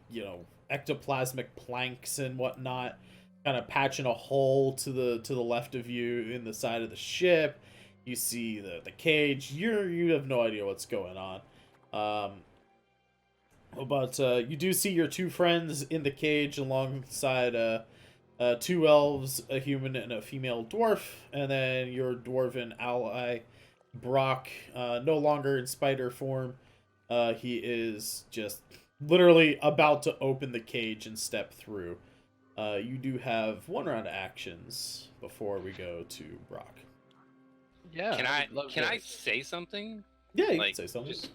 ectoplasmic planks and whatnot, kind of patching a hole to the left of you in the side of the ship. You see the cage. You have no idea what's going on. But you do see your 2 friends in the cage alongside 2 elves, a human, and a female dwarf, and then your dwarven ally, Brock, no longer in spider form. He is just literally about to open the cage and step through. You do have 1 round of actions before we go to Brock.
Yeah.
Can I say something?
Yeah, you
Like,
can say something.
just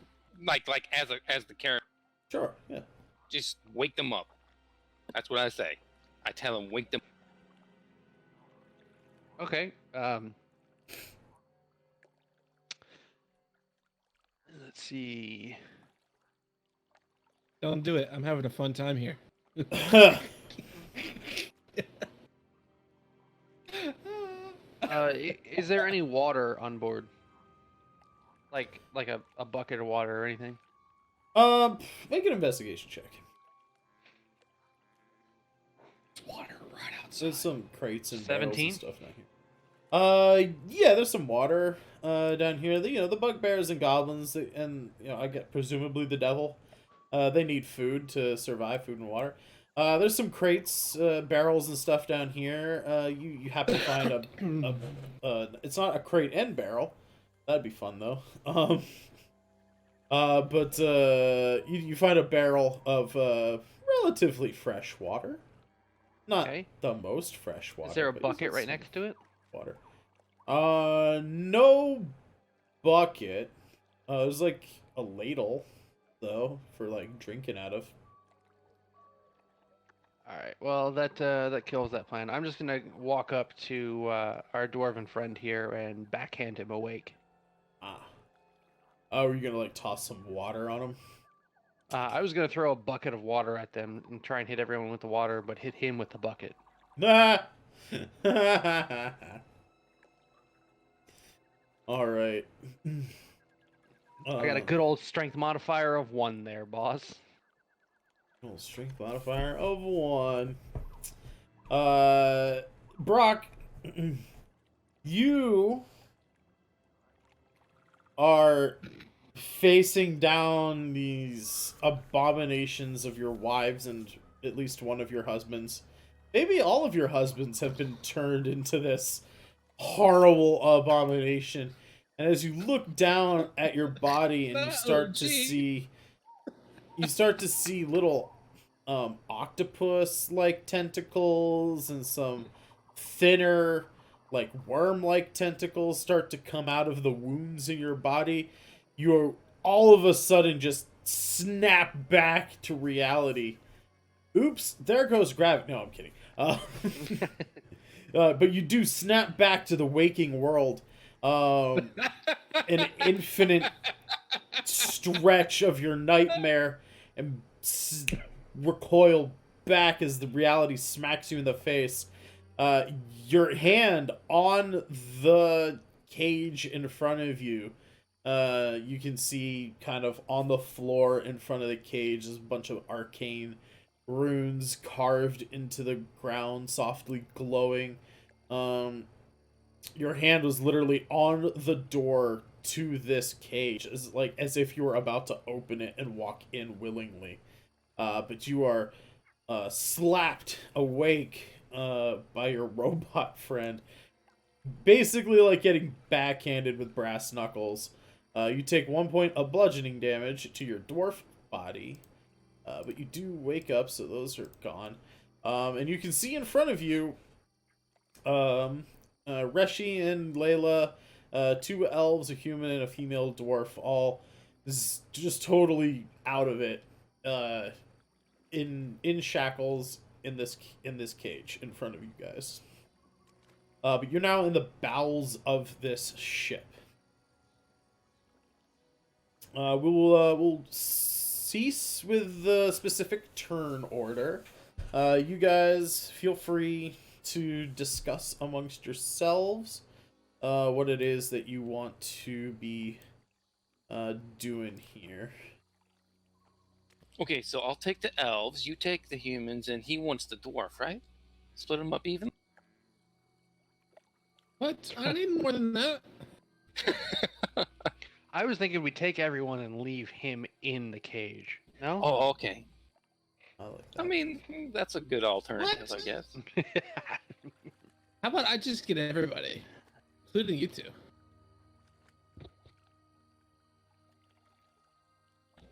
like as the character,
Sure, yeah.
just wake them up. That's what I say. I tell them wake them.
Okay. Let's see.
Don't do it. I'm having a fun time here.
Is there any water on board? Like a bucket of water or anything?
Make an investigation check.
Water right outside.
There's some crates and barrels
17?
and stuff down here. Yeah, there's some water down here. The bugbears and goblins, and I get presumably the devil. They need food to survive, food and water. There's some crates, barrels and stuff down here. You happen to find it's not a crate and barrel. That'd be fun though. But you find a barrel of relatively fresh water. Not
Okay.
the most fresh water.
Is there a
but
bucket
it's
right next to it?
water? No bucket. There's like a ladle though for like drinking out of.
All right. Well, that kills that plan. I'm just gonna walk up to our dwarven friend here and backhand him awake.
Oh, are you gonna like toss some water on him?
I was gonna throw a bucket of water at them and try and hit everyone with the water, but hit him with the bucket.
Nah. All right.
I got a good old strength modifier of 1 there, boss.
Little strength modifier of 1. Brock, you are facing down these abominations of your wives and at least one of your husbands. Maybe all of your husbands have been turned into this horrible abomination. And as you look down at your body and you start to see little octopus-like tentacles and some thinner, like worm-like tentacles start to come out of the wounds in your body, you're all of a sudden just snap back to reality. Oops, there goes gravity. No, I'm kidding. But you do snap back to the waking world. An infinite stretch of your nightmare and recoil back as the reality smacks you in the face. Your hand on the cage in front of you. You can see kind of on the floor in front of the cage is a bunch of arcane runes carved into the ground, softly glowing. Your hand was literally on the door to this cage, as if you were about to open it and walk in willingly. But you are slapped awake by your robot friend, basically like getting backhanded with brass knuckles. You take 1 point of bludgeoning damage to your dwarf body, but you do wake up, so those are gone. And you can see in front of you Reshi and Layla, 2 elves, a human, and a female dwarf, all just totally out of it, in shackles in this cage in front of you guys. But you're now in the bowels of this ship. We'll cease with the specific turn order. You guys feel free to discuss amongst yourselves what it is that you want to be doing here.
Okay, so I'll take the elves, you take the humans, and he wants the dwarf, right? Split them up even?
What? I need more than that.
I was thinking we take everyone and leave him in the cage. No?
Oh, okay.
I like that.
I mean, that's a good alternative,
What?
I guess.
How about I just get everybody, including you two?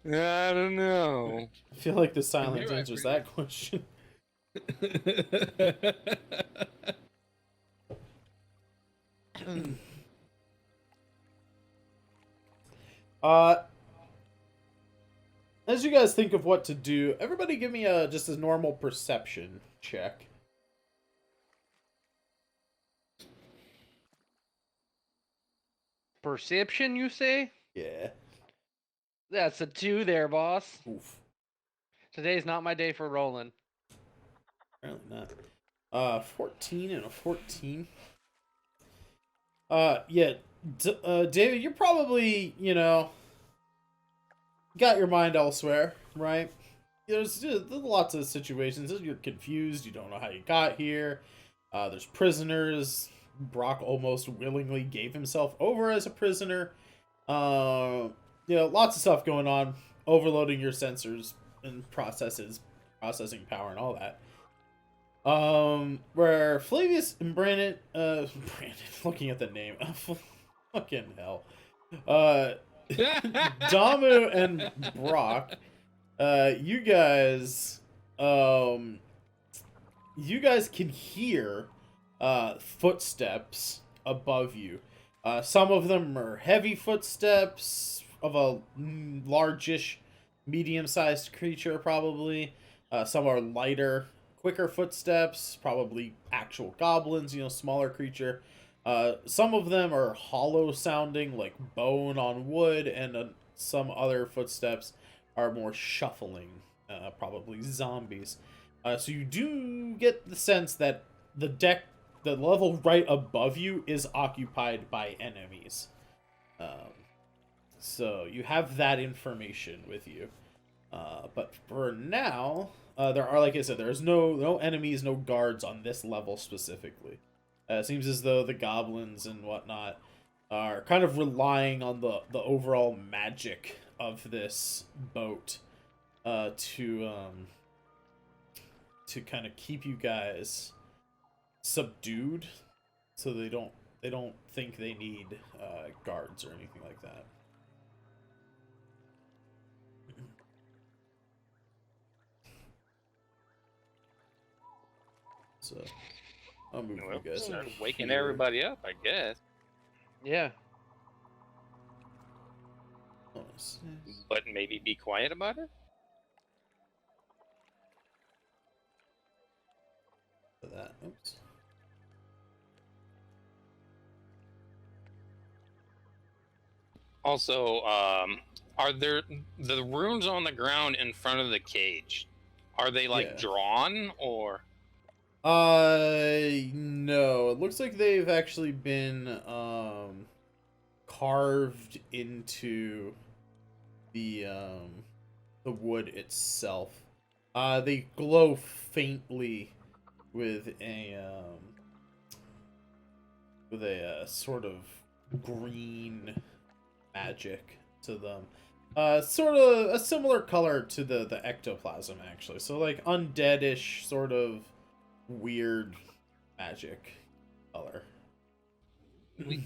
I don't know.
I feel like the silence
You're right,
answers
pretty
that question. As you guys think of what to do, everybody give me just a normal perception check.
Perception, you say?
Yeah.
That's a 2 there, boss.
Oof.
Today's not my day for rolling.
Apparently not. 14 and a 14. Yeah. David, you're probably, got your mind elsewhere, right? There's lots of situations. You're confused. You don't know how you got here. There's prisoners. Brock almost willingly gave himself over as a prisoner. Lots of stuff going on. Overloading your sensors and processing power and all that. Where Flavius and Brandon, looking at the name, fucking hell. Damu and Brock, you guys can hear footsteps above you. Some of them are heavy footsteps of a largish, medium-sized creature, probably. Some are lighter, quicker footsteps, probably actual goblins, smaller creature. Some of them are hollow sounding, like bone on wood, and some other footsteps are more shuffling, probably zombies. So you do get the sense that the level right above you is occupied by enemies. So you have that information with you. But for now, there are, like I said, there's no enemies, no guards on this level specifically. It seems as though the goblins and whatnot are kind of relying on the overall magic of this boat to kind of keep you guys subdued, so they don't think they need guards or anything like that. So I'll move you guys.
Start
over
waking
here.
everybody up, I guess.
Yeah.
But maybe be quiet about it?
For that. Oops.
Also, are there the runes on the ground in front of the cage? Are they
Yeah.
drawn or?
No. It looks like they've actually been carved into the wood itself. They glow faintly with a sort of green magic to them. Sort of a similar color to the ectoplasm, actually. So, like, undeadish, sort of weird magic color.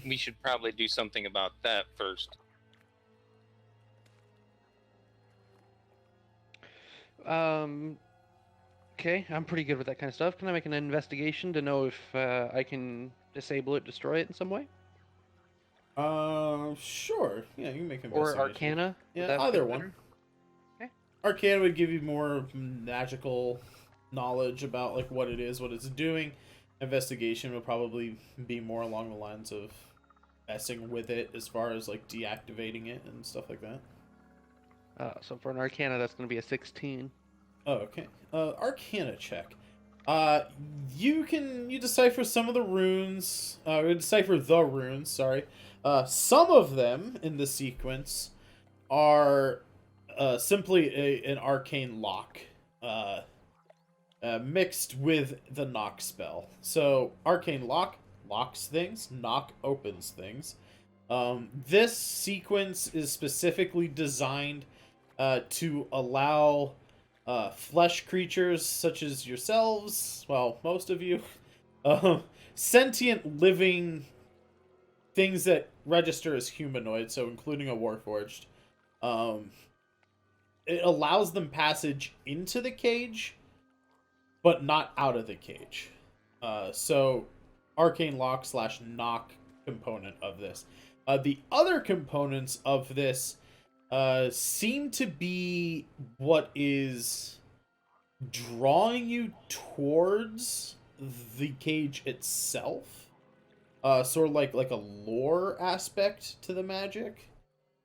We should probably do something about that first.
Okay, I'm pretty good with that kind of stuff. Can I make an investigation to know if I can disable it, destroy it in some way?
Sure. Yeah, you can make an
Or
investigation.
Arcana? Would
Yeah,
that
either
fit
one.
better? Okay.
Arcana would give you more magical knowledge about like what it is, what it's doing. Investigation would probably be more along the lines of messing with it as far as like deactivating it and stuff like that.
So for an Arcana, that's going to be a 16.
Oh, okay. Arcana check. You decipher some of the runes. Decipher the runes. Sorry. Some of them in the sequence are simply an arcane lock, mixed with the knock spell. So arcane lock locks things, knock opens things. This sequence is specifically designed to allow flesh creatures such as yourselves, well, most of you, sentient living things that register as humanoid, so including a warforged. It allows them passage into the cage, but not out of the cage. So arcane lock / knock component of this. The other components of this seem to be what is drawing you towards the cage itself. Sort of like a lore aspect to the magic.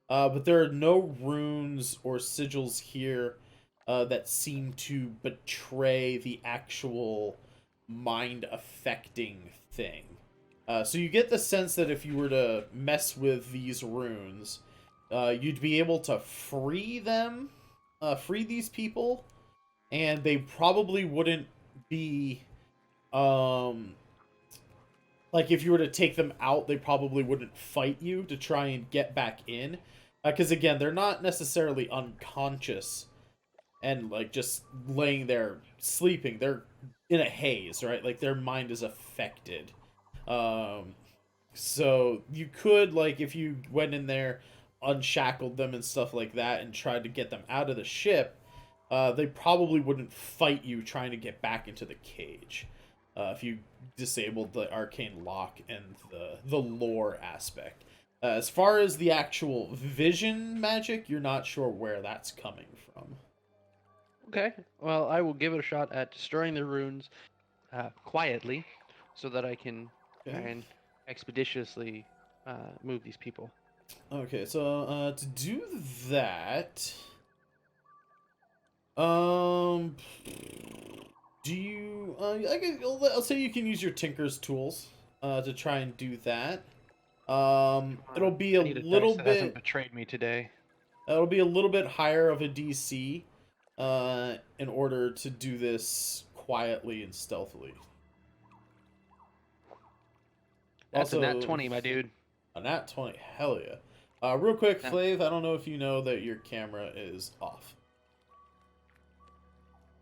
But there are no runes or sigils here that seem to betray the actual mind-affecting thing. So you get the sense that if you were to mess with these runes, you'd be able to free them, free these people, and they probably wouldn't be, like if you were to take them out, they probably wouldn't fight you to try and get back in. Because again, they're not necessarily unconscious and like just laying there sleeping. They're in a haze, right? Like their mind is affected. So you could, like, if you went in there, unshackled them and stuff like that and tried to get them out of the ship, they probably wouldn't fight you trying to get back into the cage. If you disabled the arcane lock and the lore aspect. As far as the actual vision magic, you're not sure where that's coming from.
Okay, well, I will give it a shot at destroying the runes quietly so that I can try and expeditiously move these people.
Okay, so to do that, do you? I'll say you can use your Tinker's tools to try and do that. It'll be a little
That hasn't
bit.
betrayed me today.
It'll be a little bit higher of a DC, in order to do this quietly and stealthily.
That's
Also,
a nat 20, my dude.
A nat 20, hell yeah. Real quick,
Yeah.
Flav, I don't know if you know that your camera is off.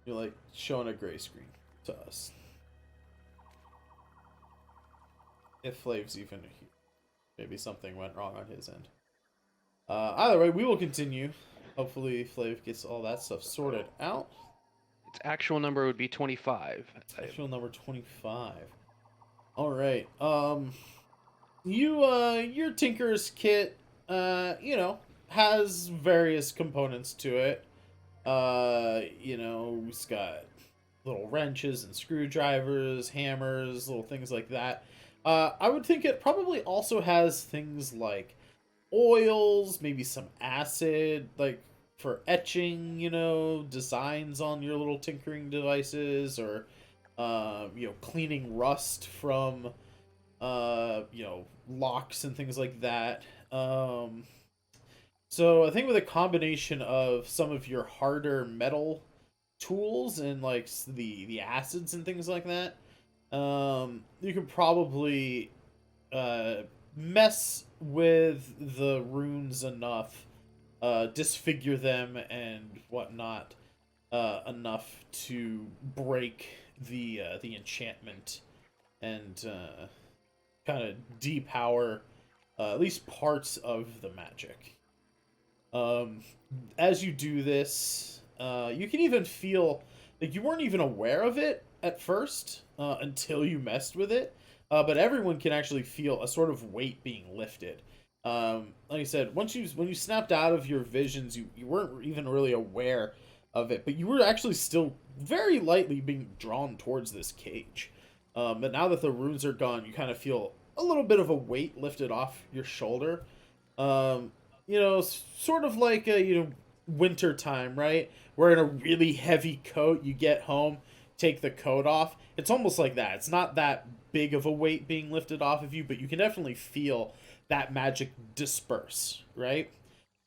You're like showing a gray screen to us. If Flav's even here. Maybe something went wrong on his end. Either way, we will continue. Hopefully Flav gets all that stuff sorted out.
Its actual number would be 25.
Actual number 25. Alright. Your Tinker's kit, has various components to it. It's got little wrenches and screwdrivers, hammers, little things like that. I would think it probably also has things like oils, maybe some acid, like for etching, designs on your little tinkering devices, or, cleaning rust from, locks and things like that. So I think with a combination of some of your harder metal tools and like the acids and things like that, you can probably mess with the runes enough, disfigure them and whatnot, enough to break the enchantment and kind of depower at least parts of the magic. As you do this, you can even feel like you weren't even aware of it at first until you messed with it. But everyone can actually feel a sort of weight being lifted. Like I said, when you snapped out of your visions, you weren't even really aware of it, but you were actually still very lightly being drawn towards this cage. But now that the runes are gone, you kind of feel a little bit of a weight lifted off your shoulder. Sort of like winter time, right? Wearing a really heavy coat, you get home, take the coat off. It's almost like that. It's not that big of a weight being lifted off of you, but you can definitely feel that magic disperse, right?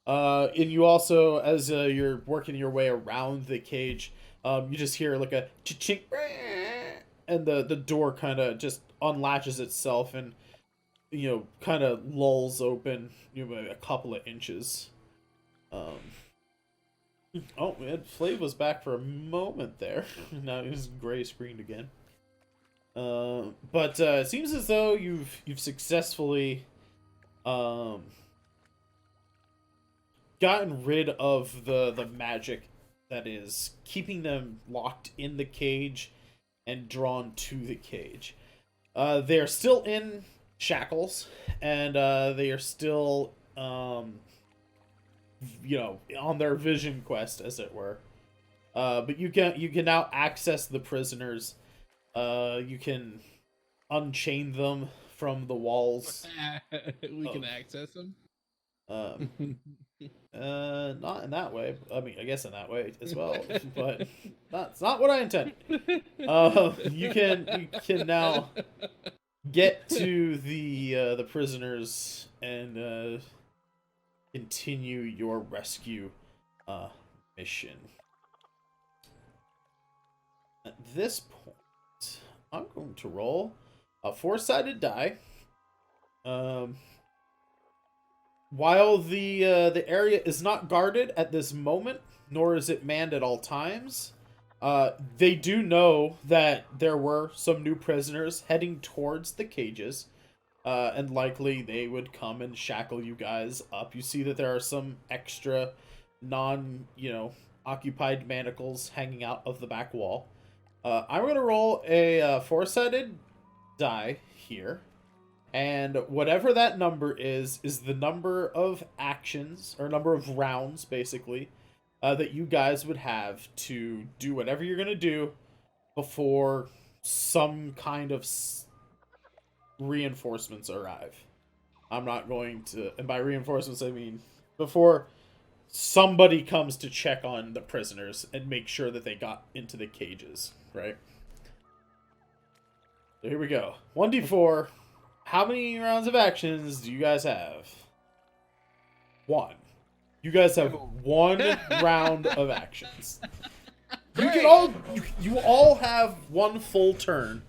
And you also, as you're working your way around the cage, you just hear like a chink, and the door kind of just unlatches itself and kind of lulls open, a couple of inches. Oh man, Flav was back for a moment there. Now he's gray screened again. But it seems as though you've successfully gotten rid of the magic that is keeping them locked in the cage and drawn to the cage. They're still in shackles, and they are still on their vision quest, as it were. But you can now access the prisoners. You can unchain them from the walls.
We can access them.
Not in that way. I mean, I guess in that way as well, but that's not what I intended. You can now get to the prisoners and continue your rescue mission. At this point, I'm going to roll a 4-sided die. While the area is not guarded at this moment, nor is it manned at all times, they do know that there were some new prisoners heading towards the cages, and likely they would come and shackle you guys up. You see that there are some extra occupied manacles hanging out of the back wall. I'm going to roll a 4-sided die here. And whatever that number is the number of actions, or number of rounds, basically, that you guys would have to do whatever you're going to do before some kind of reinforcements arrive. I'm not going to, and by reinforcements I mean before somebody comes to check on the prisoners and make sure that they got into the cages, right? So here we go. 1d4. How many rounds of actions do you guys have? 1. You guys have 1 round of actions. You all have 1 full turn.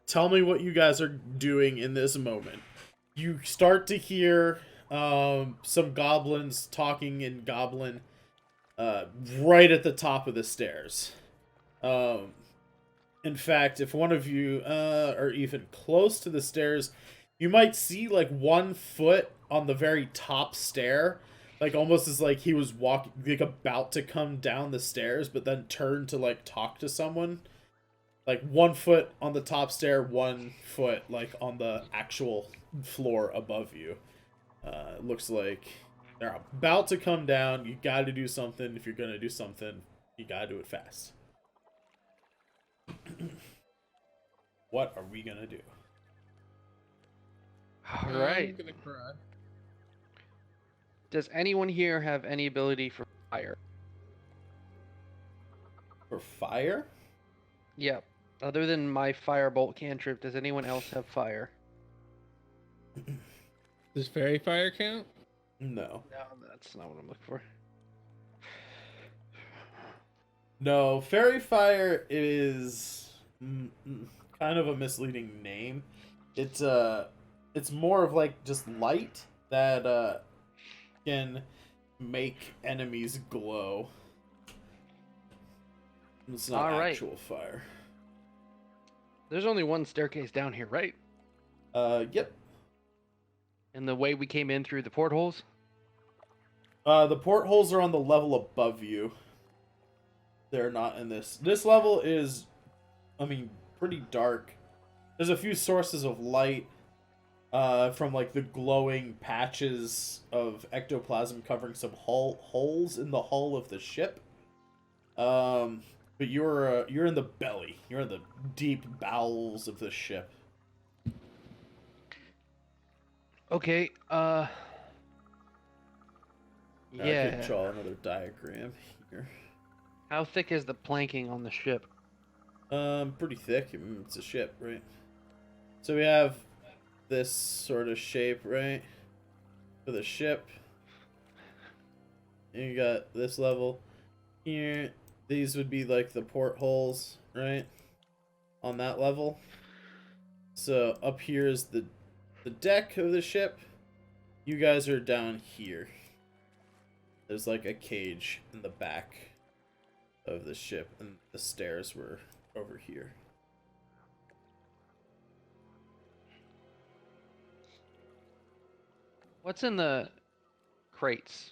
Tell me what you guys are doing in this moment. You start to hear some goblins talking in Goblin right at the top of the stairs. In fact, if one of you are even close to the stairs, you might see like 1 foot on the very top stair, like almost as like he was walking, like about to come down the stairs, but then turn to like talk to someone. Like 1 foot on the top stair, 1 foot like on the actual floor above you. It looks like they're about to come down. You got to do something. If you're gonna do something, you gotta do it fast. What are we gonna do?
All right.
I'm gonna cry.
Does anyone here have any ability for fire?
For fire?
Yep. Other than my firebolt cantrip, does anyone else have fire?
Does fairy fire count?
No.
No, that's not what I'm looking for.
No, fairy fire is kind of a misleading name. It's more of like just light that can make enemies glow. It's not
All right.
actual fire.
There's only one staircase down here, right?
Yep.
And the way we came in through the portholes?
The portholes are on the level above you. They're not in this. This level is, I mean, pretty dark. There's a few sources of light from like the glowing patches of ectoplasm covering some holes in the hull of the ship. But you're in the belly. You're in the deep bowels of the ship.
Okay,
I
yeah.
could draw another diagram here.
How thick is the planking on the ship?
Pretty thick. I mean, it's a ship, right? So we have this sort of shape, right? For the ship. And you got this level here. These would be like the portholes, right? On that level. So up here is the deck of the ship. You guys are down here. There's like a cage in the back of the ship, and the stairs were over here.
What's in the crates?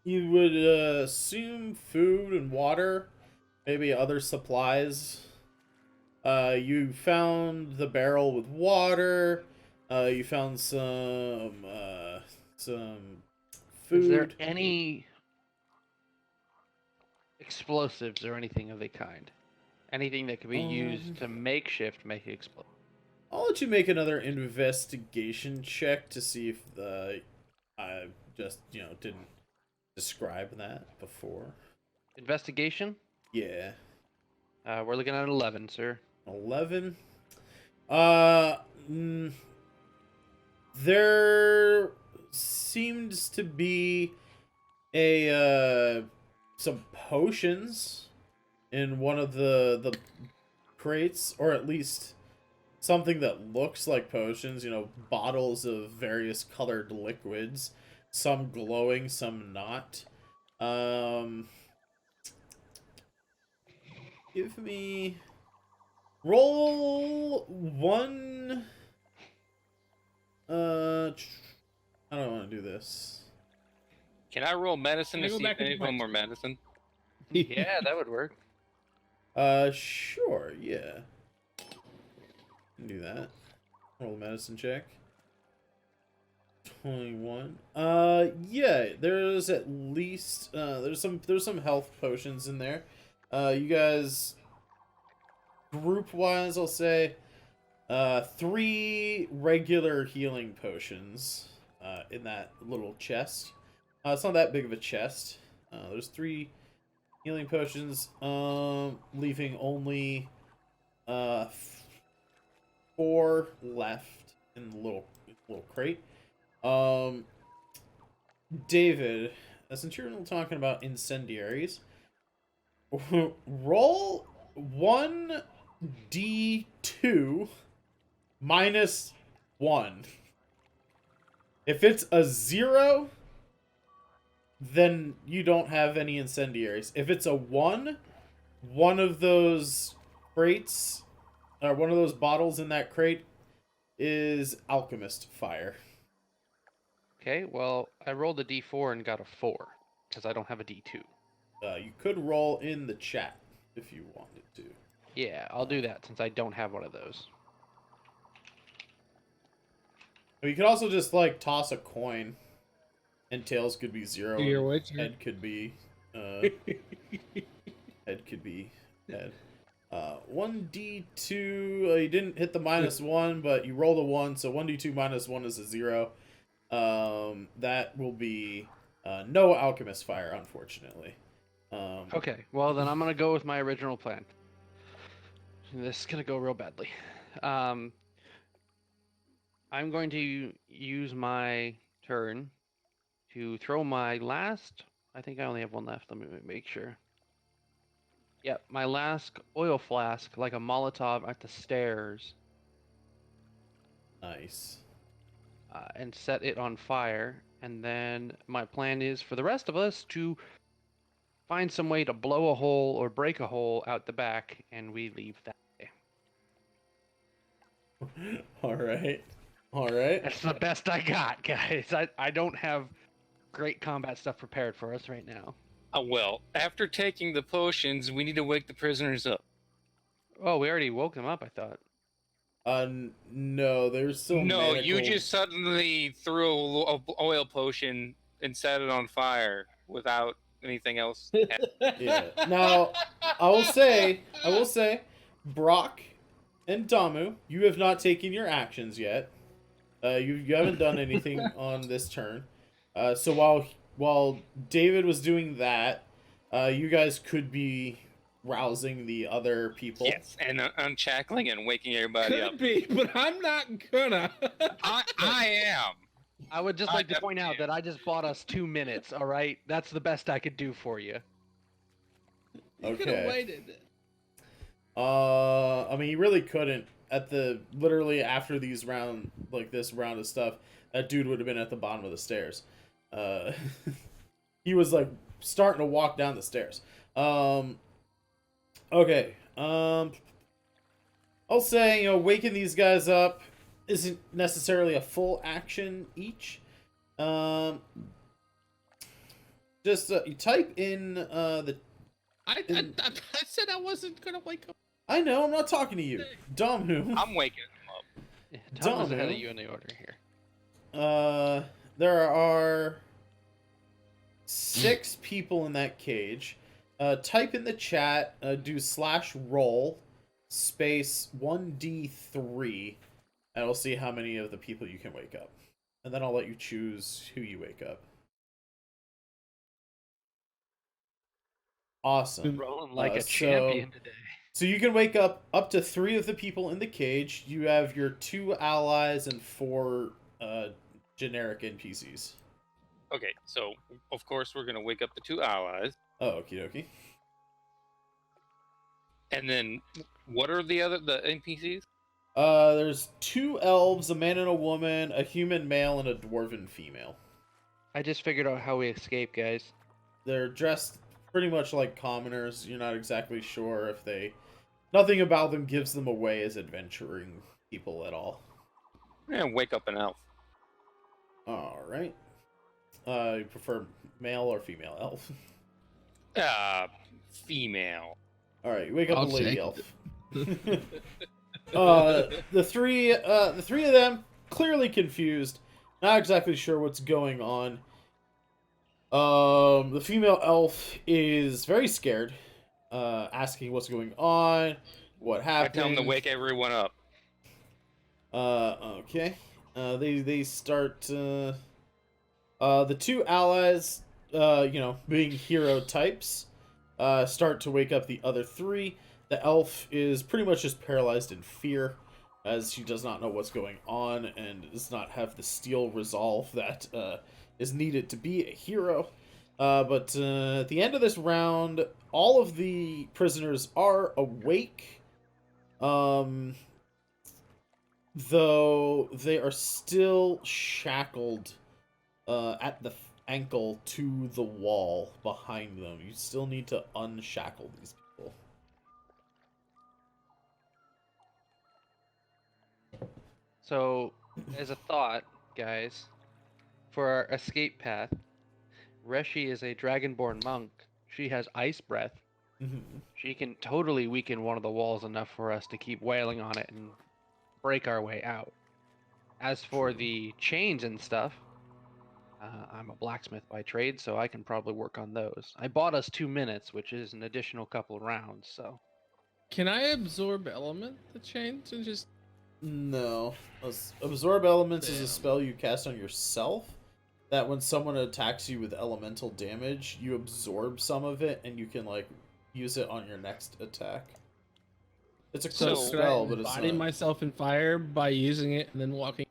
You would assume food and water, maybe other supplies. You found the barrel with water. You found some food.
Is there any explosives or anything of the kind? Anything that could be used to make it explode?
I'll let you make another investigation check to see if I just didn't describe that before.
Investigation?
Yeah.
We're looking at 11, sir.
11. There seems to be some potions in one of the crates, or at least something that looks like potions. Bottles of various colored liquids, some glowing, some not. Give me. Roll one. I don't want to do this.
Can I roll medicine
Can I
to
go
see
back
if any
into
of
my-
them are medicine?
Yeah, that would work.
Sure, yeah. Can do that. Roll a medicine check. 21. Yeah, there's at least there's some health potions in there. You guys, group wise, I'll say 3 regular healing potions in that little chest. It's not that big of a chest. There's 3 healing potions, leaving only 4 left in the little crate. David, since you're talking about incendiaries, roll 1d2 minus 1. If it's a 0, then you don't have any incendiaries. If it's a 1, one of those crates, or one of those bottles in that crate, is alchemist fire.
Okay, well, I rolled a d4 and got a 4, because I don't have a d2.
You could roll in the chat if you wanted to.
Yeah, I'll do that, since I don't have one of those.
You could also just like toss a coin, and tails could be 0.
Your
and
witcher.
head could be head. 1d2. You didn't hit the -1, but you rolled a 1, so 1d2 minus 1 is a 0. That will be no alchemist fire, unfortunately.
Okay, well then I'm gonna go with my original plan. This is gonna go real badly. I'm going to use my turn to throw my last I think I only have one left. Let me make sure. Yep, my last oil flask, like a Molotov at the stairs,
Nice.
and set it on fire. And then my plan is for the rest of us to find some way to blow a hole or break a hole out the back, and we leave that way.
All right. All right.
That's the best I got, guys. I don't have great combat stuff prepared for us right now.
Well, after taking the potions, we need to wake the prisoners up.
Oh, we already woke them up, I thought.
No, there's still
No, you
manacled-
just suddenly threw a oil potion and set it on fire without anything else.
Yeah. Now, I will say, Brock and Damu, you have not taken your actions yet. You haven't done anything on this turn. So while David was doing that, you guys could be rousing the other people.
Yes, and unshackling and waking everybody up.
Could be, but I'm not gonna.
I am.
I would just
I
like to point out
definitely
that I just bought us 2 minutes, all right? That's the best I could do for you.
You could have
Okay.
waited.
I mean, you really couldn't literally after this round of stuff, that dude would have been at the bottom of the stairs. He was like starting to walk down the stairs. Okay. I'll say, waking these guys up isn't necessarily a full action each. Just you type in the.
I said I wasn't gonna wake up.
I know, I'm not talking to you, Damu.
I'm waking them up.
Yeah, Tom was ahead of
Domino.
you in the order here.
There are 6 people in that cage. Type in the chat, do /roll space 1d3, and I'll see how many of the people you can wake up. And then I'll let you choose who you wake up. Awesome.
Rolling like a
so-
champion today.
So you can wake up to 3 of the people in the cage. You have your 2 allies and 4 generic NPCs.
Okay, so of course we're gonna wake up the 2 allies,
Oh, okie dokie.
and then what are the NPCs?
There's 2 elves, a man and a woman, a human male, and a dwarven female.
I just figured out how we escape, guys.
They're dressed pretty much like commoners. You're not exactly sure if nothing about them gives them away as adventuring people at all.
And wake up an elf.
All right. You prefer male or female elf?
Female.
All right, you wake up
I'll
a lady
take
elf. The three of them clearly confused, not exactly sure what's going on. The female elf is very scared, asking what's going on, what
I
happened.
tell them to wake everyone up.
Okay. They start. The 2 allies, being hero types, start to wake up the other 3. The elf is pretty much just paralyzed in fear, as she does not know what's going on and does not have the steel resolve that is needed to be a hero. But at the end of this round, all of the prisoners are awake, though they are still shackled at the ankle to the wall behind them. You still need to unshackle these people.
So, as a thought, guys, for our escape path, Reshi is a dragonborn monk. She has ice breath. She can totally weaken one of the walls enough for us to keep wailing on it and break our way out. As for the chains and stuff, I'm a blacksmith by trade, so I can probably work on those. I bought us 2 minutes, which is an additional couple of rounds, so...
Can I absorb element the chains and just?
No. Absorb Elements is a
Damn.
spell you cast on yourself, that when someone attacks you with elemental damage, you absorb some of it, and you can, use it on your next attack. It's a cool
So,
Could I
spell, but it's
embody
not...
myself in fire by using it and then walking?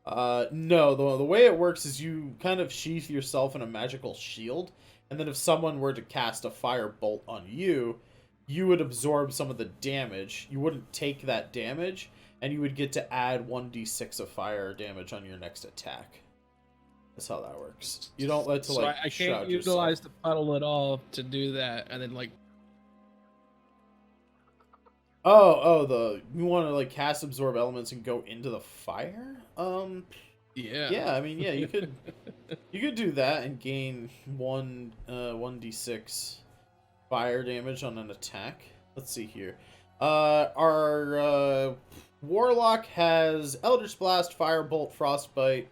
No, the way it works is you kind of sheath yourself in a magical shield, and then if someone were to cast a fire bolt on you, you would absorb some of the damage. You wouldn't take that damage, and you would get to add 1d6 of fire damage on your next attack. That's how that works. You don't let to
So
like
I can't
shroud
utilize
yourself.
the puddle at all to do that, and then like
You want to like cast absorb elements and go into the fire? Yeah, I mean, yeah, you could do that and gain 1d6 fire damage on an attack. Let's see here. Our warlock has Eldritch Blast, Firebolt, Frostbite,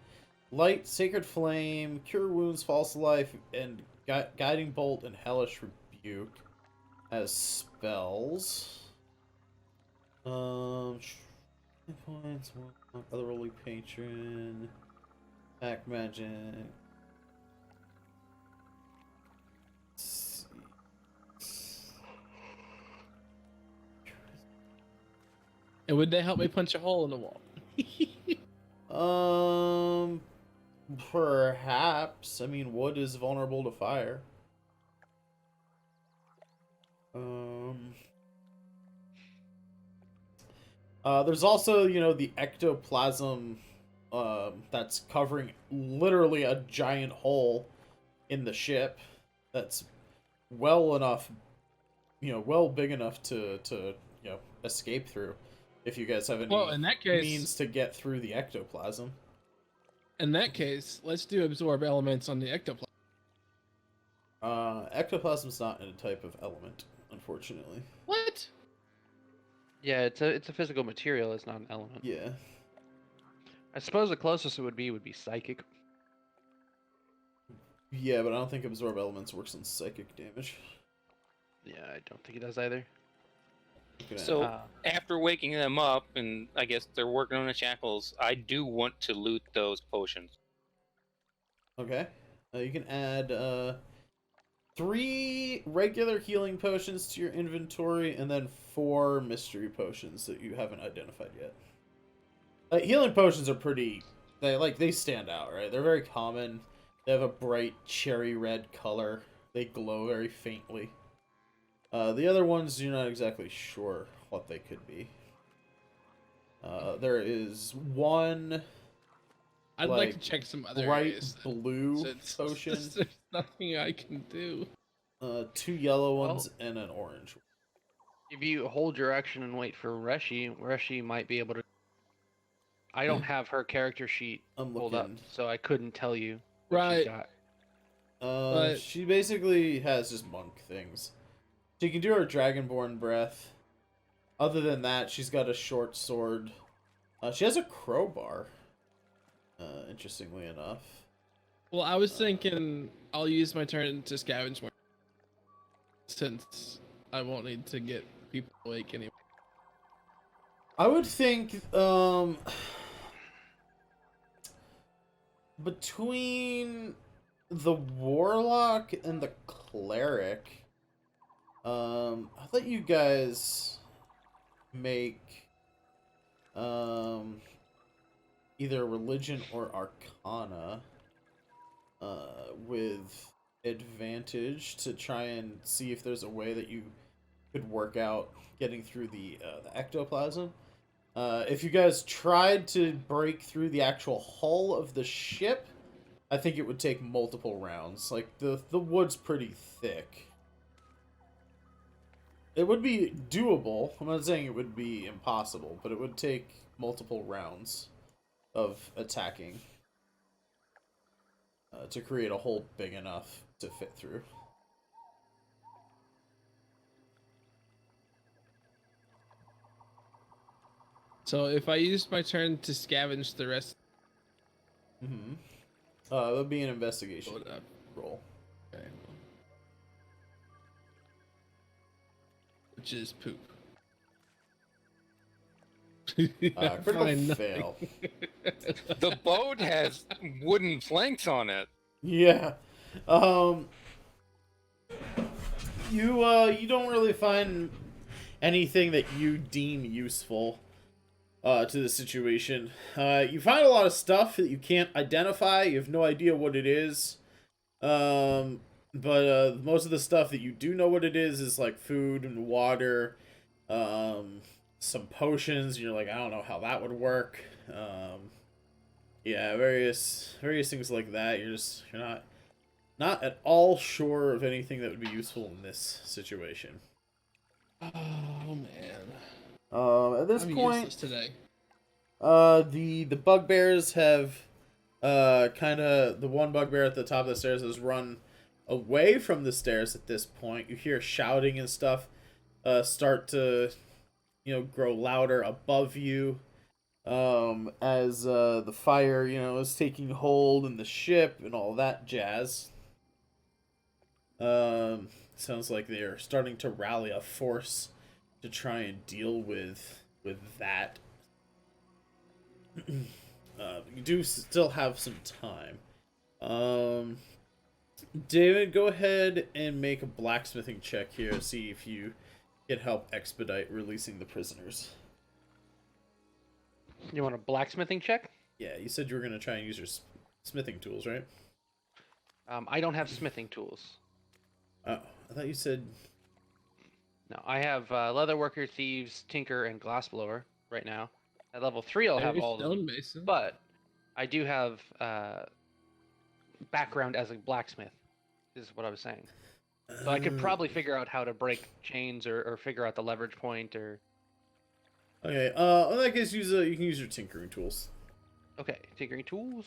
Light, Sacred Flame, Cure Wounds, False Life, and Guiding Bolt and Hellish Rebuke as spells. Points, Otherworldly Patron, Pack Magic.
and would they help me punch a hole in the wall?
Perhaps. I mean, wood is vulnerable to fire. There's also, the ectoplasm that's covering literally a giant hole in the ship that's well big enough to escape through if you guys have any
In that case,
means to get through the ectoplasm.
In that case, let's do absorb elements on the ectoplasm.
Ectoplasm's not a type of element, unfortunately.
What?
Yeah, it's a physical material. It's not an element.
Yeah.
I suppose the closest it would be psychic.
Yeah, but I don't think absorb elements works on psychic damage.
Yeah, I don't think it does either.
So after waking them up, and I guess they're working on the shackles, I do want to loot those potions.
Okay. You can add 3 regular healing potions to your inventory, and then 4 mystery potions that you haven't identified yet. Healing potions are pretty... They stand out, right? They're very common. They have a bright cherry red color. They glow very faintly. The other ones, you're not exactly sure what they could be. There is one...
I'd like to check some other
bright
areas.
blue potion.
There's nothing I can do.
2 yellow ones and an orange.
If you hold your action and wait for Reshi might be able to. I don't have her character sheet pulled up, so I couldn't tell you what she's got.
She basically has just monk things. She can do her Dragonborn breath. Other than that, she's got a short sword. She has a crowbar. Interestingly enough.
Well, I was thinking I'll use my turn to scavenge more, since I won't need to get people awake anyway.
I would think between the warlock and the cleric, I'll let you guys make either religion or arcana with advantage to try and see if there's a way that you could work out getting through the ectoplasm. If you guys tried to break through the actual hull of the ship, I think it would take multiple rounds. Like, the wood's pretty thick. It would be doable. I'm not saying it would be impossible, but it would take multiple rounds of attacking to create a hole big enough to fit through.
So if I used my turn to scavenge the rest...
Mm-hmm. That would be an investigation roll.
Okay. Which is poop.
Critical fail.
The boat has wooden planks on it.
Yeah. You don't really find anything that you deem useful to the situation. You find a lot of stuff that you can't identify. You have no idea what it is. But most of the stuff that you do know what it is like food and water, some potions. You're like, I don't know how that would work. Yeah, various things like that. You're not at all sure of anything that would be useful in this situation.
Oh man.
At this
I'm
point,
useless today.
the bugbears have kind of, the one bugbear at the top of the stairs has run away from the stairs at this point. You hear shouting and stuff start to, grow louder above you, as the fire, is taking hold in the ship and all that jazz. Sounds like they're starting to rally a force to try and deal with that. You do still have some time. David, go ahead and make a blacksmithing check here to see if you can help expedite releasing the prisoners.
You want a blacksmithing check?
Yeah, you said you were going to try and use your smithing tools, right?
I don't have smithing tools.
Oh, I thought you said...
No, I have leatherworker, thieves, tinker, and glassblower right now. At level 3, I'll have
Maybe
all of them.
stonemason.
But I do have background as a blacksmith, is what I was saying. So I could probably figure out how to break chains or figure out the leverage point or...
Okay, in that case, you can use your tinkering tools.
Okay, tinkering tools.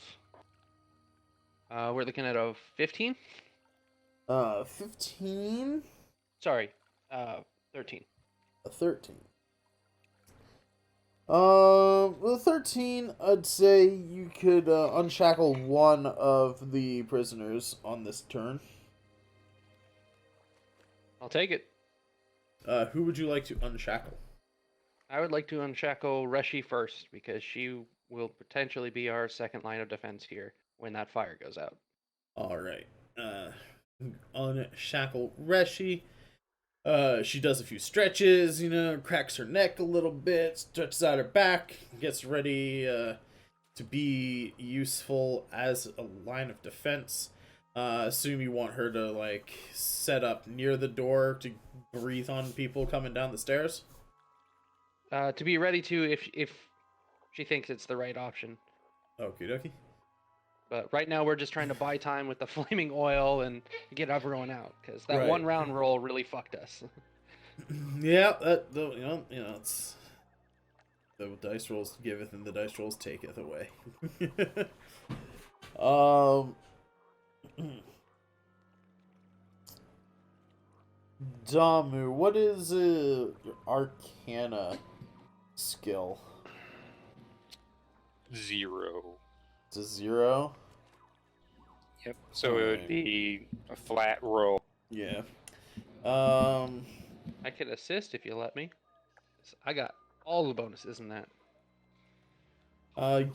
We're looking at a 15?
15?
Sorry, 13.
A 13. With 13, I'd say you could unshackle one of the prisoners on this turn.
I'll take it.
Who would you like to unshackle?
I would like to unshackle Reshi first, because she will potentially be our second line of defense here when that fire goes out.
Alright. Unshackle Reshi. She does a few stretches, cracks her neck a little bit, stretches out her back, gets ready to be useful as a line of defense. Assume you want her to, set up near the door to breathe on people coming down the stairs?
To be ready to if she thinks it's the right option.
Okie dokie.
But right now we're just trying to buy time with the flaming oil and get everyone out, because that
Right.
one round roll really fucked us.
Yeah, it's the dice rolls giveth and the dice rolls taketh away. Damu, what is your Arcana skill?
0.
It's a 0?
Yep. So it would be a flat roll.
Yeah.
I could assist if you let me. I got all the bonuses in that.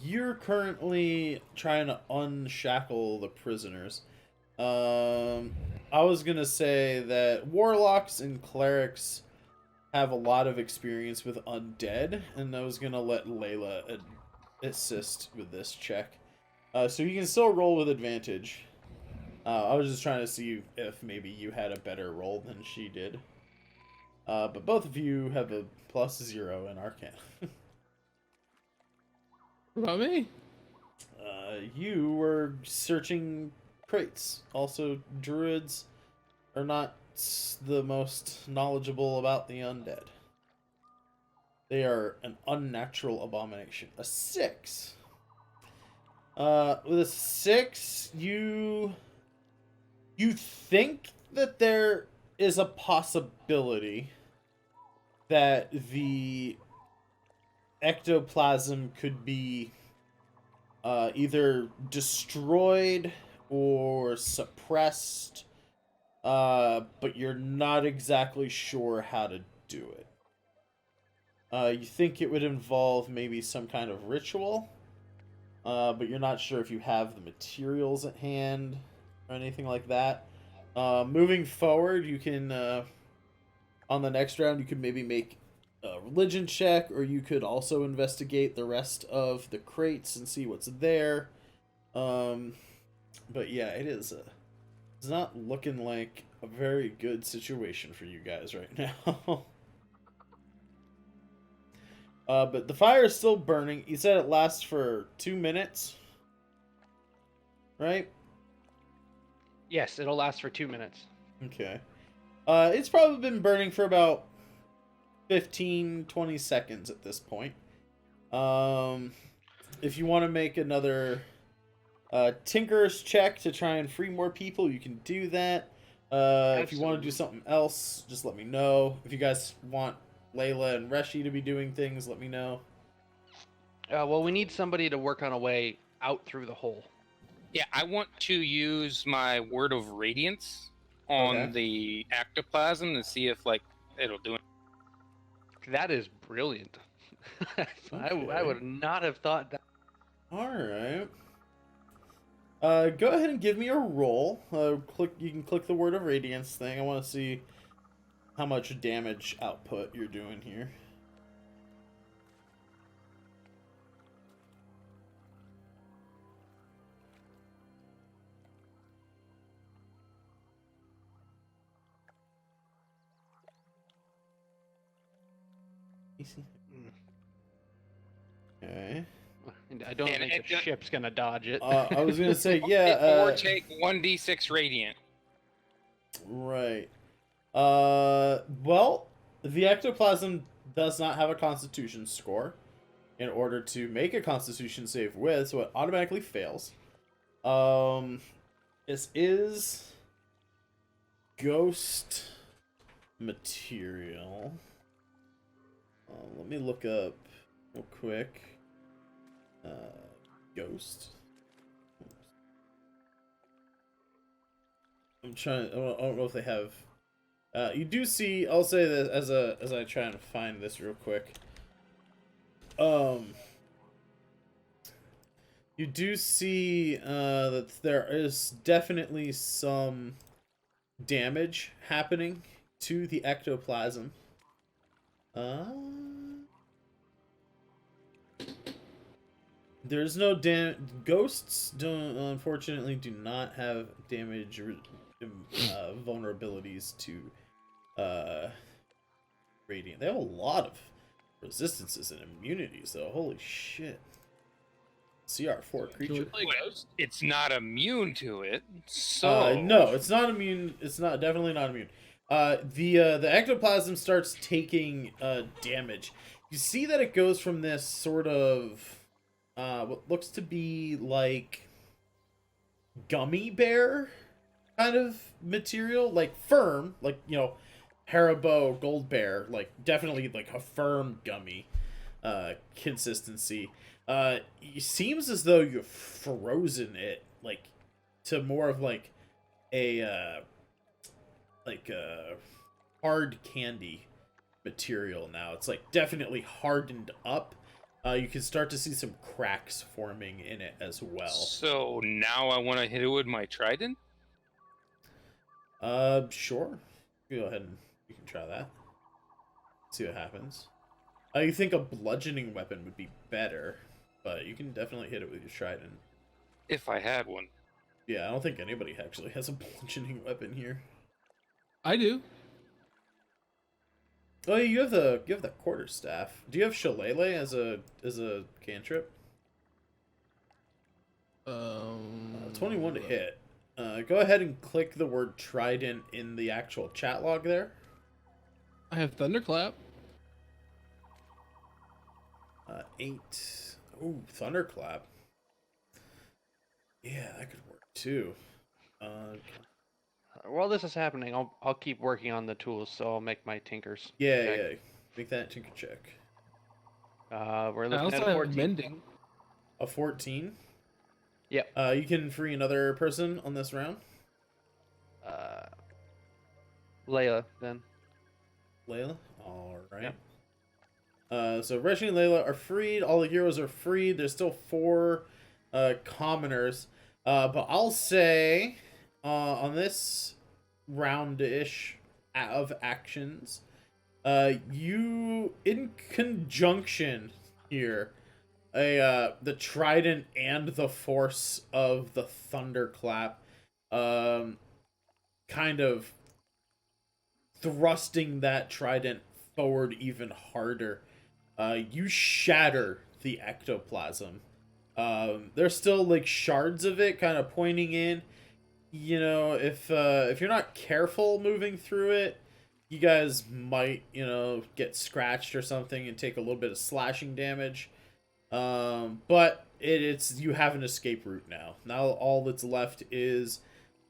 You're currently trying to unshackle the prisoners. I was gonna say that warlocks and clerics have a lot of experience with undead, and I was gonna let Layla assist with this check. So you can still roll with advantage. I was just trying to see if maybe you had a better roll than she did. But both of you have a +0 in Arcana.
What about me?
You were searching crates. Also, druids are not the most knowledgeable about the undead. They are an unnatural abomination. A 6. With a 6, you think that there is a possibility that the ectoplasm could be either destroyed or suppressed, but you're not exactly sure how to do it. You think it would involve maybe some kind of ritual, but you're not sure if you have the materials at hand or anything like that. Moving forward, you can, on the next round, you can maybe make religion check, or you could also investigate the rest of the crates and see what's there. But yeah, it's not looking like a very good situation for you guys right now. But the fire is still burning. You said it lasts for 2 minutes, right?
Yes, it'll last for 2 minutes.
Okay. It's probably been burning for about 15-20 seconds at this point. If you want to make another Tinker's check to try and free more people, you can do that. If you want to do something else, just let me know. If you guys want Layla and Reshi to be doing things, let me know.
Well, we need somebody to work on a way out through the hole.
Yeah, I want to use my Word of Radiance on the ectoplasm and see if, like, it'll do it.
That is brilliant. I would not have thought that.
Alright. Go ahead and give me a roll. You can click the Word of Radiance thing. I want to see how much damage output you're doing here. Okay.
I don't think the ship's gonna dodge it.
I was gonna say, yeah.
Or take 1d6 radiant.
Right. Well, the ectoplasm does not have a Constitution score in order to make a Constitution save with, so it automatically fails. This is ghost material. Let me look up real quick. Ghost. I'm trying. I don't know if they have. You do see. I'll say that as I try and find this real quick. You do see that there is definitely some damage happening to the ectoplasm. There's no ghosts unfortunately do not have damage vulnerabilities to radiant. They have a lot of resistances and immunities though. Holy shit. CR4 creature.
It's not immune to it. So
no, it's not immune. It's not definitely not immune. The ectoplasm starts taking damage. You see that it goes from this sort of what looks to be like gummy bear kind of material, like firm, like, you know, Haribo Gold Bear, like definitely like a firm gummy consistency. It seems as though you've frozen it like to more of like a hard candy material now. It's like definitely hardened up. You can start to see some cracks forming in it as well.
So now I want to hit it with my trident?
Sure. Go ahead and you can try that. See what happens. You think a bludgeoning weapon would be better, but you can definitely hit it with your trident.
If I had one.
Yeah, I don't think anybody actually has a bludgeoning weapon here.
I do.
Oh, you have the quarterstaff. Do you have Shillelagh as a cantrip? 21 to hit. Go ahead and click the word trident in the actual chat log there.
I have thunderclap.
8. Ooh, thunderclap. Yeah, that could work too.
While this is happening, I'll keep working on the tools, so I'll make my tinkers.
Yeah, check. Yeah. Make that tinker check.
We're looking at a 14.
Mending.
A 14?
Yep.
You can free another person on this round.
Layla, then.
Layla? Alright.
Yep.
So Reshi and Layla are freed. All the heroes are freed. There's still 4 commoners. But I'll say on this round-ish of actions, You, in conjunction here, the trident and the force of the thunderclap, kind of thrusting that trident forward even harder. You shatter the ectoplasm. There's still like shards of it kind of pointing in. You know, if you're not careful moving through it, you guys might, you know, get scratched or something and take a little bit of slashing damage. But it's you have an escape route now. Now all that's left is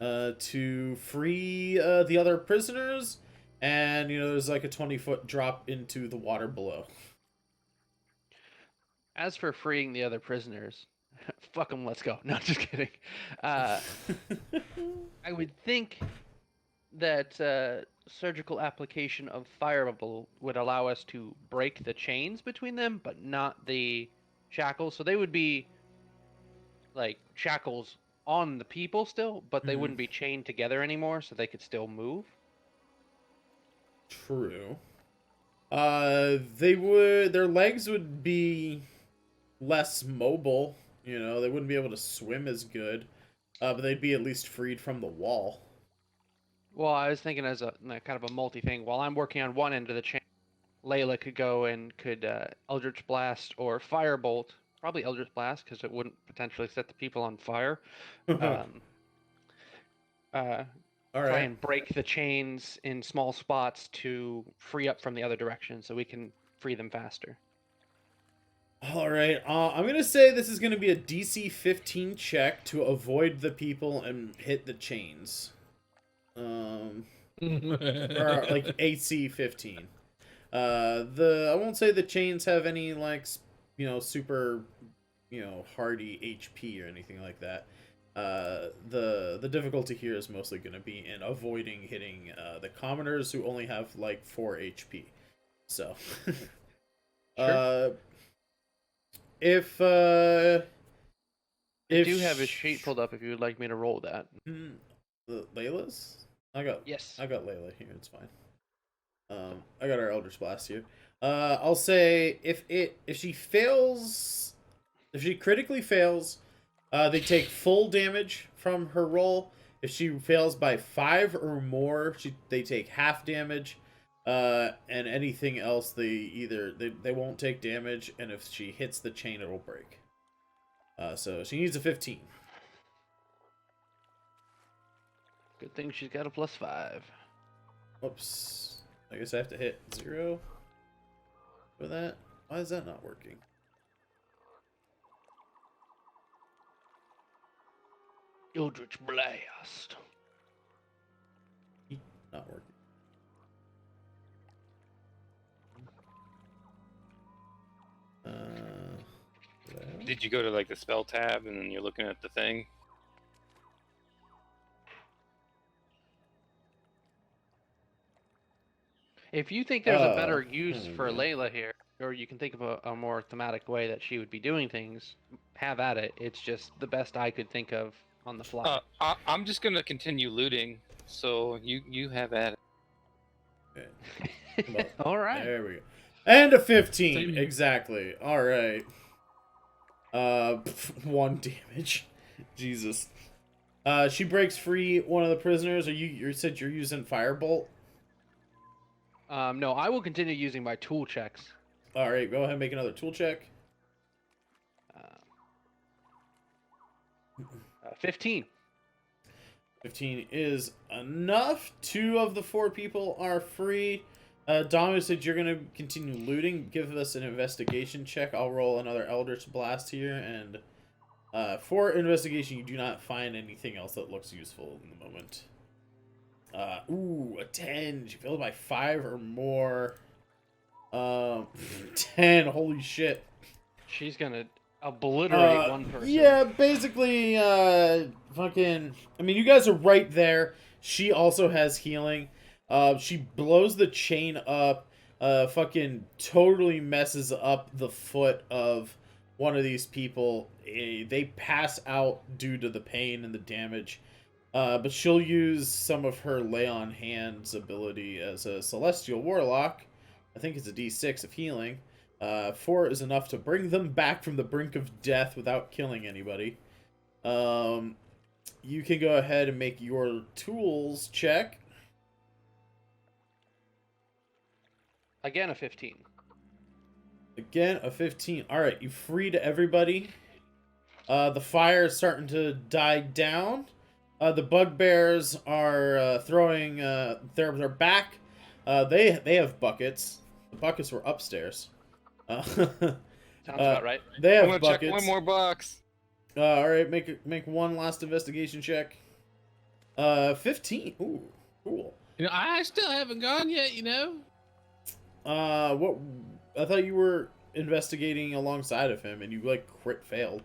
to free the other prisoners, and you know there's like a 20-foot drop into the water below.
As for freeing the other prisoners, fuck them, let's go. No, just kidding. I would think that surgical application of Fireball would allow us to break the chains between them, but not the shackles. So they would be like shackles on the people still, but they wouldn't be chained together anymore, so they could still move.
True. Their legs would be less mobile, you know, they wouldn't be able to swim as good, but they'd be at least freed from the wall.
Well, I was thinking as a kind of a multi thing. While I'm working on one end of the chain, Layla could go and could Eldritch Blast or Firebolt. Probably Eldritch Blast because it wouldn't potentially set the people on fire.
All
Try
right.
and break the chains in small spots to free up from the other direction, so we can free them faster.
All right. I'm gonna say this is gonna be a DC 15 check to avoid the people and hit the chains. Or like AC 15. I won't say the chains have any like super hardy HP or anything like that. The difficulty here is mostly going to be in avoiding hitting the commoners who only have like 4 HP. So
Sure.
if
I do have a sheet pulled up if you would like me to roll that.
Layla's? I got Layla here, it's fine. I got our Eldritch Blast here. I'll say if she critically fails, they take full damage from her roll. If she fails by 5 or more, they take half damage. And anything else, they won't take damage, and if she hits the chain, it'll break. So she needs a 15.
Good thing she's got a +5.
Oops. I guess I have to hit 0 for that. Why is that not working?
Eldritch Blast.
Not working.
Did you go to like the spell tab and then you're looking at the thing?
If you think there's a better use for Layla here, or you can think of a more thematic way that she would be doing things, have at it. It's just the best I could think of on the fly.
I'm just gonna continue looting, so you have at it.
Okay.
All right.
There we go. And a 15, exactly. All right. 1 damage. Jesus. She breaks free one of the prisoners. You said you're using Firebolt?
No, I will continue using my tool checks.
All right, go ahead and make another tool check.
15.
15 is enough. 2 of the 4 people are free. Dom said you're going to continue looting. Give us an investigation check. I'll roll another Eldritch Blast here. And for investigation, you do not find anything else that looks useful in the moment. Ooh, a 10. She failed by 5 or more. 10. Holy shit.
She's going to obliterate one person.
Yeah, basically, fucking... I mean, you guys are right there. She also has healing. She blows the chain up, fucking totally messes up the foot of one of these people. They pass out due to the pain and the damage. But she'll use some of her Lay on Hands ability as a Celestial Warlock I think it's a D6 of healing. 4 is enough to bring them back from the brink of death without killing anybody. You can go ahead and make your tools check.
Again, a 15.
Again, a 15. Alright, you freed everybody. The fire is starting to die down. The bugbears are throwing they're back. They have buckets. The buckets were upstairs.
Sounds about right.
They have
I'm gonna
buckets.
check one more box.
All right, make one last investigation check. 15. Ooh, cool.
You know, I still haven't gone yet. You know.
What? I thought you were investigating alongside of him, and you like crit failed.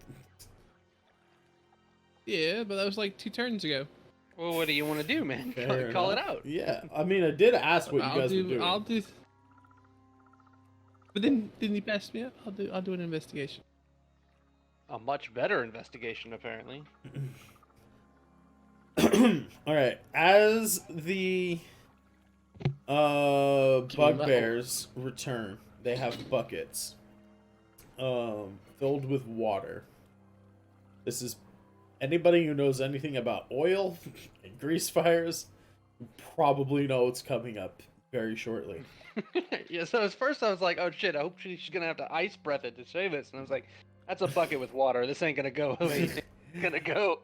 Yeah, but that was like 2 turns ago.
Well, what do you want to do, man?
Fair
Call it
enough.
out.
Yeah, I mean, I did ask what you guys were doing.
I'll do. But then didn't he pass me up? I'll do an investigation.
A much better investigation, apparently.
All right, as the bugbears return, they have buckets filled with water. This is anybody who knows anything about oil and grease fires probably know what's coming up very shortly.
Yeah, so at first I was like, oh shit, I hope she's gonna have to ice breath it to save this. And I was like, that's a bucket with water. This ain't gonna go away. It's gonna go.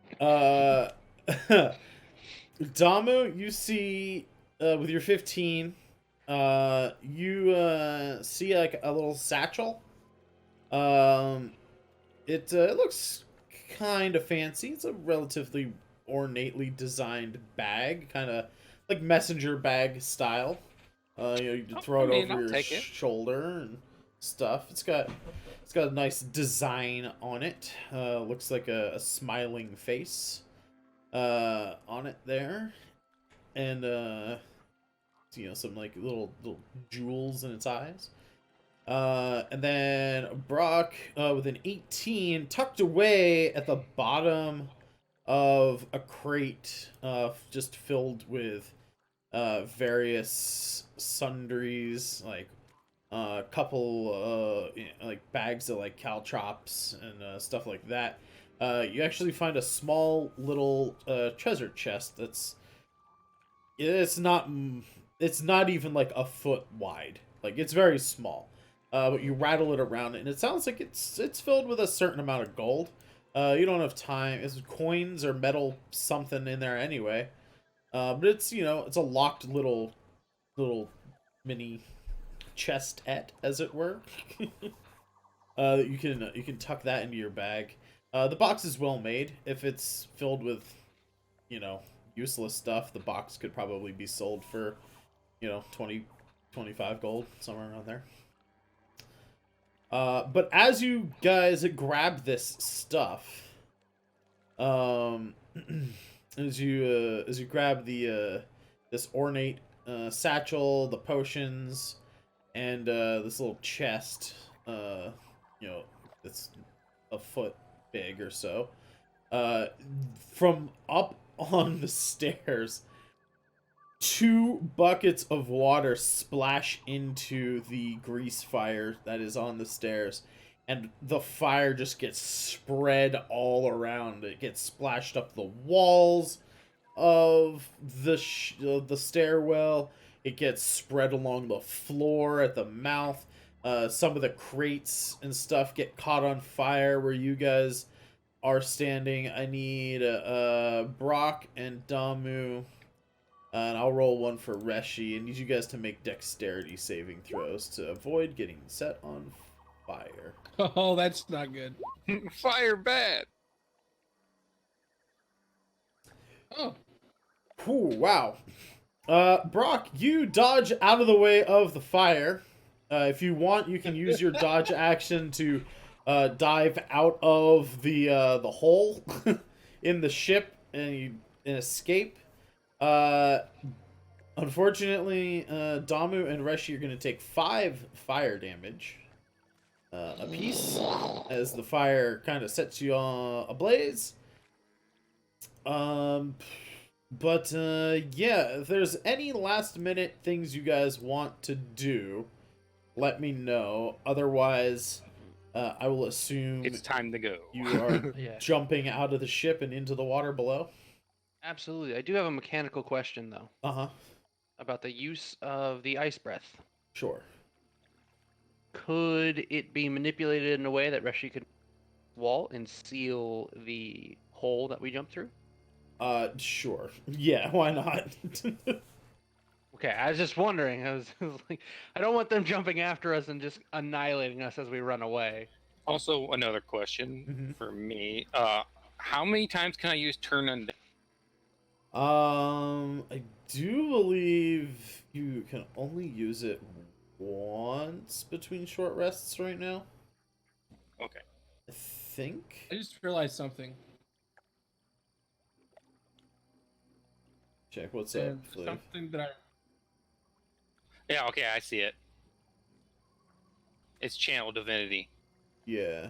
Damu, you see, with your 15, you see like a little satchel. It looks kind of fancy. It's a relatively ornately designed bag, kind of like messenger bag style. You throw it over your shoulder and stuff. It's got a nice design on it. Looks like a smiling face on it there, and some like little jewels in its eyes. And then Brock with an 18 tucked away at the bottom of a crate, just filled with various sundries, like a couple like bags of like caltrops and stuff like that. You actually find a small little treasure chest it's not even like a foot wide. Like, it's very small. But you rattle it around, and it sounds like it's filled with a certain amount of gold. You don't have time. It's coins or metal something in there anyway. But it's it's a locked little mini chestette, as it were. You can tuck that into your bag. The box is well made. If it's filled with useless stuff, the box could probably be sold for 20, 25 gold, somewhere around there. But as you guys grab this stuff, as you grab the this ornate satchel, the potions, and this little chest, it's a foot big or so, from up on the stairs, 2 buckets of water splash into the grease fire that is on the stairs, and the fire just gets spread all around. It gets splashed up the walls of the stairwell. It gets spread along the floor at the mouth. Some of the crates and stuff get caught on fire where you guys are standing. I need Brock and Damu. And I'll roll one for Reshi. I need you guys to make dexterity saving throws to avoid getting set on fire.
Oh, that's not good.
Fire bad.
Oh.
Ooh, wow. Brock, you dodge out of the way of the fire. If you want, you can use your dodge action to dive out of the hole in the ship and escape. Unfortunately, Damu and Reshi are going to take 5 fire damage apiece as the fire kind of sets you ablaze. Yeah, if there's any last minute things you guys want to do, let me know. Otherwise, I will assume
It's time to go.
you are
Yeah.
jumping out of the ship and into the water below.
Absolutely. I do have a mechanical question though
Uh-huh.
about the use of the ice breath.
Sure.
Could it be manipulated in a way that Reshi could wall and seal the hole that we jumped through?
Sure. Yeah, why not?
Okay, I was just wondering. I was like, I don't want them jumping after us and just annihilating us as we run away.
Also, another question for me. How many times can I use turn undead?
I do believe you can only use it once between short rests right now.
Okay.
I think.
I just realized something.
Check what's
And
up, Flav.
something that I
Yeah, okay, I see it. It's channel divinity.
Yeah.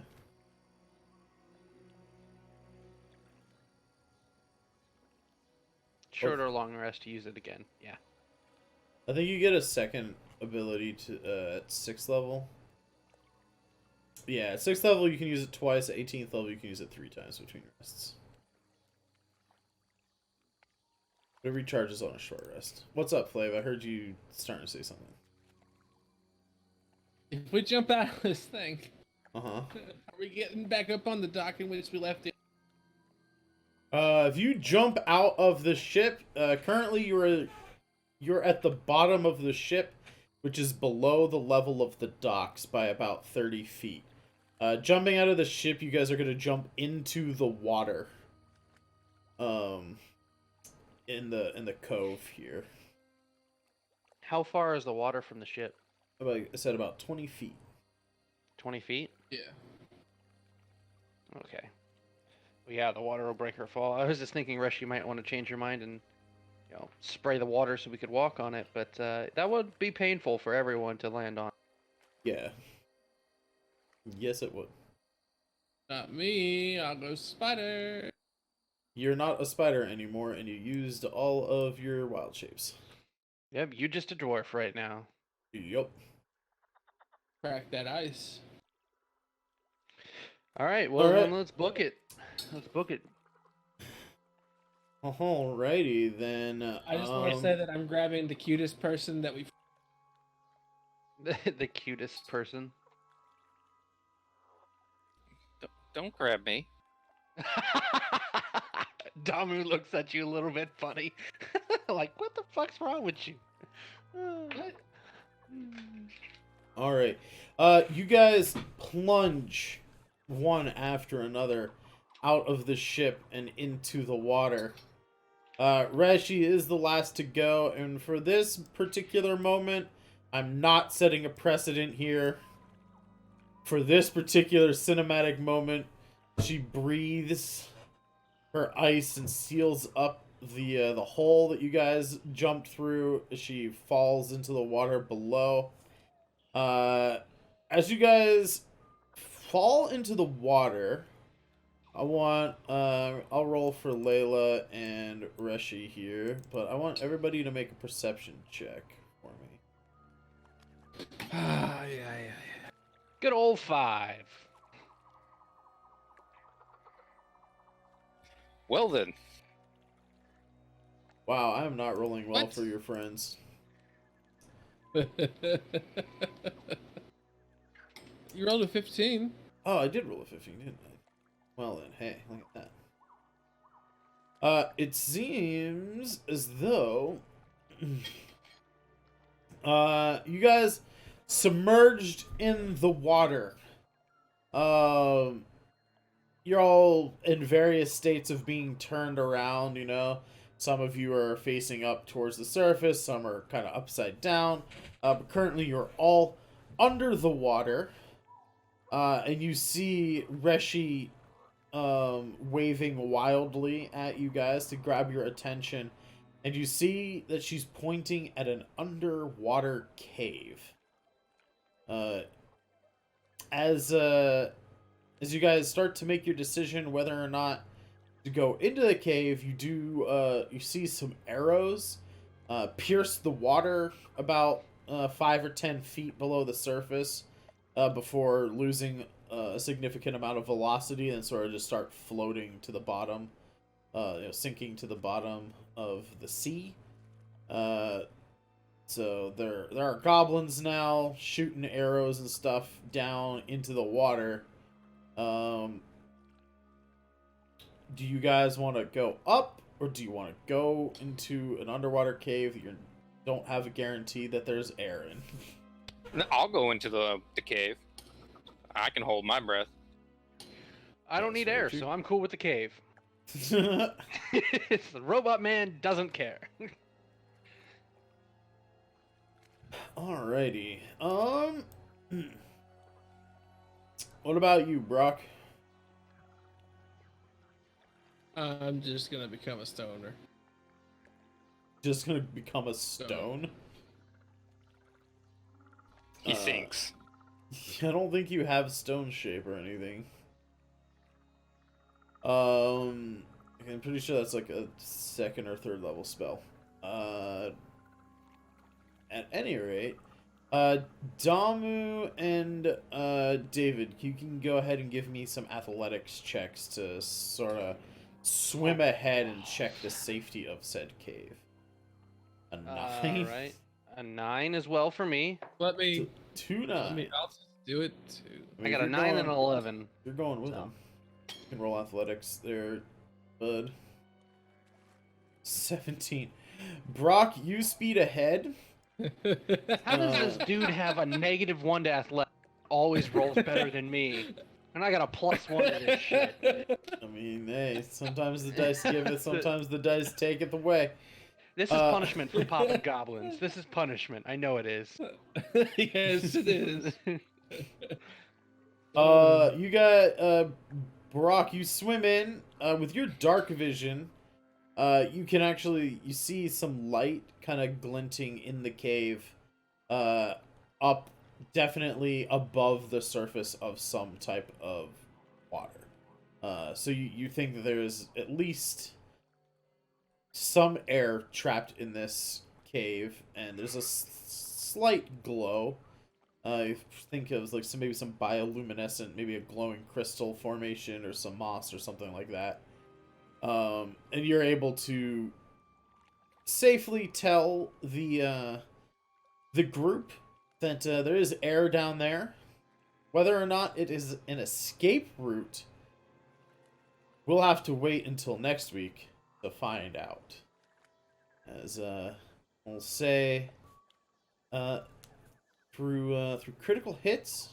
Short or long rest to use it again. Yeah.
I think you get a second ability to at 6th level. Yeah, at 6th level you can use it twice. At 18th level you can use it 3 times between rests. It recharges on a short rest. What's up, Flav? I heard you starting to say something.
if we jump out of this thing,
Uh-huh.
are we getting back up on the dock in which we left it?
If you jump out of the ship, currently you're at the bottom of the ship, which is below the level of the docks by about 30 feet. Jumping out of the ship, you guys are gonna jump into the water. In the cove here.
How far is the water from the ship?
I said about 20 feet.
20 feet?
Yeah.
Okay. Well, yeah, the water will break her fall. I was just thinking, Resh, you might want to change your mind and, spray the water so we could walk on it, but that would be painful for everyone to land on.
Yeah. Yes, it would.
Not me. I'll go spider.
You're not a spider anymore, and you used all of your wild shapes.
Yep, you're just a dwarf right now.
Yup.
Crack that ice.
All right, well,
All right.
then let's book it. Let's book it.
Alrighty, then.
I just want to say that I'm grabbing the cutest person that we.
The cutest person.
Don't grab me.
Damu looks at you a little bit funny. Like, what the fuck's wrong with you?
What?
Alright. You guys plunge one after another out of the ship and into the water. Rashi is the last to go, and for this particular moment, I'm not setting a precedent here. For this particular cinematic moment, she breathes her ice and seals up the hole that you guys jumped through. She falls into the water below. As you guys fall into the water, I'll roll for Layla and Reshi here, but I want everybody to make a perception check for me.
Yeah.
Good old 5.
Well then.
Wow, I am not rolling well
What?
for your friends.
You rolled a 15.
Oh, I did roll a 15, didn't I? Well then, hey, look at that. It seems as though you guys submerged in the water. You're all in various states of being turned around, Some of you are facing up towards the surface, some are kind of upside down. But currently you're all under the water. And you see Reshi waving wildly at you guys to grab your attention. And you see that she's pointing at an underwater cave. As you guys start to make your decision whether or not to go into the cave, you see some arrows pierce the water about 5 or 10 feet below the surface before losing a significant amount of velocity and sort of just start floating to the bottom, sinking to the bottom of the sea. So there are goblins now shooting arrows and stuff down into the water. Do you guys want to go up, or do you want to go into an underwater cave that you don't have a guarantee that there's air in?
I'll go into the cave. I can hold my breath.
I don't need air, so I'm cool with the cave. The robot man doesn't care.
Alrighty. What about you, Brock?
I'm just gonna become a stoner.
Just gonna become a stone?
He thinks.
I don't think you have stone shape or anything. I'm pretty sure that's like a 2nd or 3rd level spell. At any rate, Damu and David, you can go ahead and give me some athletics checks to sort of swim ahead and check the safety of said cave. A 9.
Right. A 9 as well for me.
Let me.
2
Let
9.
me. I'll just do it too.
I got a 9 and an 11.
You're going with
So.
them. You can roll athletics there, bud. 17. Brock, you speed ahead.
How does this dude have a -1 to athletics? Always rolls better than me. And I got a +1 to this shit.
I mean, hey, sometimes the dice give it, sometimes the dice take it away.
This is punishment for popping goblins. This is punishment. I know it is.
Yes, it is.
You got, Brock, you swim in, with your dark vision, you can actually, you see some light kind of glinting in the cave, up definitely above the surface of some type of water. So you think that there is at least some air trapped in this cave, and there's a slight glow. You think of like maybe some bioluminescent, maybe a glowing crystal formation or some moss or something like that. And you're able to safely tell the group that there is air down there. Whether or not it is an escape route, we'll have to wait until next week to find out. As we'll say, through critical hits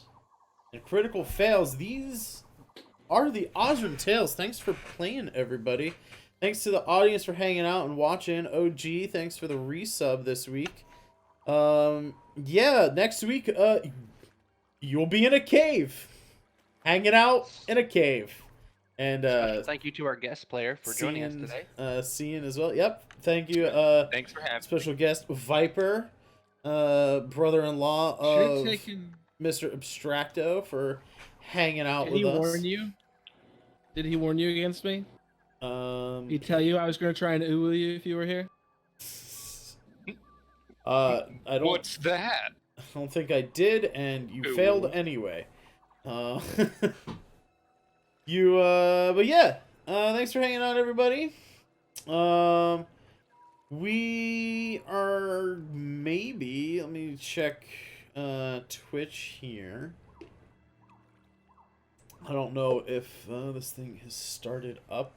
and critical fails, these are the Osrynn Tales. Thanks for playing, everybody. Thanks to the audience for hanging out and watching. OG, thanks for the resub this week. Yeah, next week, you'll be in a cave, hanging out in a cave. And
thank you to our guest player for joining us today.
Cian as well. Yep. Thank you.
Thanks for having
special guest Viper, brother-in-law of Mr. Abstracto, for hanging out with us.
Did he warn you? Did he warn you against me? He tell you I was going to try and ooh you if you were here?
I don't.
What's that?
I don't think I did, and you failed anyway. But yeah. Thanks for hanging out, everybody. We are maybe. Let me check Twitch here. I don't know if this thing has started up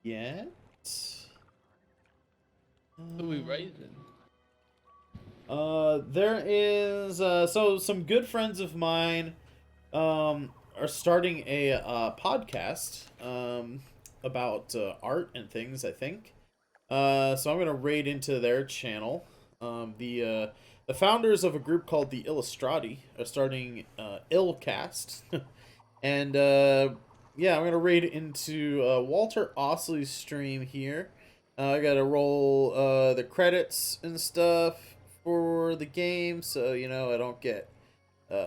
yet.
Who are we raising?
There is so some good friends of mine are starting a podcast about art and things, I think. So I'm gonna raid into their channel. The founders of a group called the Illustrati are starting Illcast. And yeah, I'm gonna raid into Walter Osley's stream here. I gotta roll the credits and stuff for the game, so you know I don't get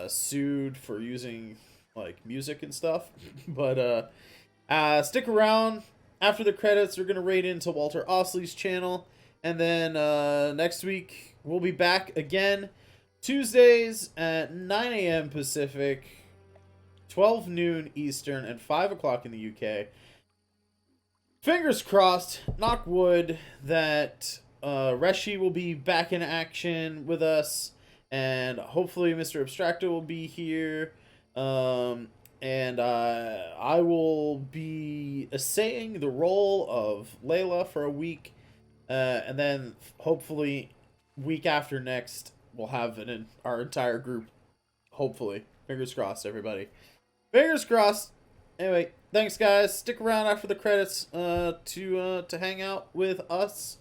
sued for using like music and stuff. But stick around. After the credits, we're gonna raid into Walter Osley's channel, and then next week we'll be back again Tuesdays at 9 a.m. Pacific, 12 noon Eastern, and 5 o'clock in the UK. Fingers crossed, knock wood, that Reshi will be back in action with us, and hopefully Mr. Abstracto will be here, and I will be essaying the role of Layla for a week, and then hopefully week after next we'll have our entire group, hopefully. Fingers crossed, everybody. Fingers crossed. Anyway, thanks guys. Stick around after the credits to hang out with us,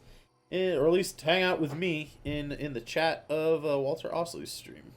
or at least hang out with me in the chat of Walter Osley's stream.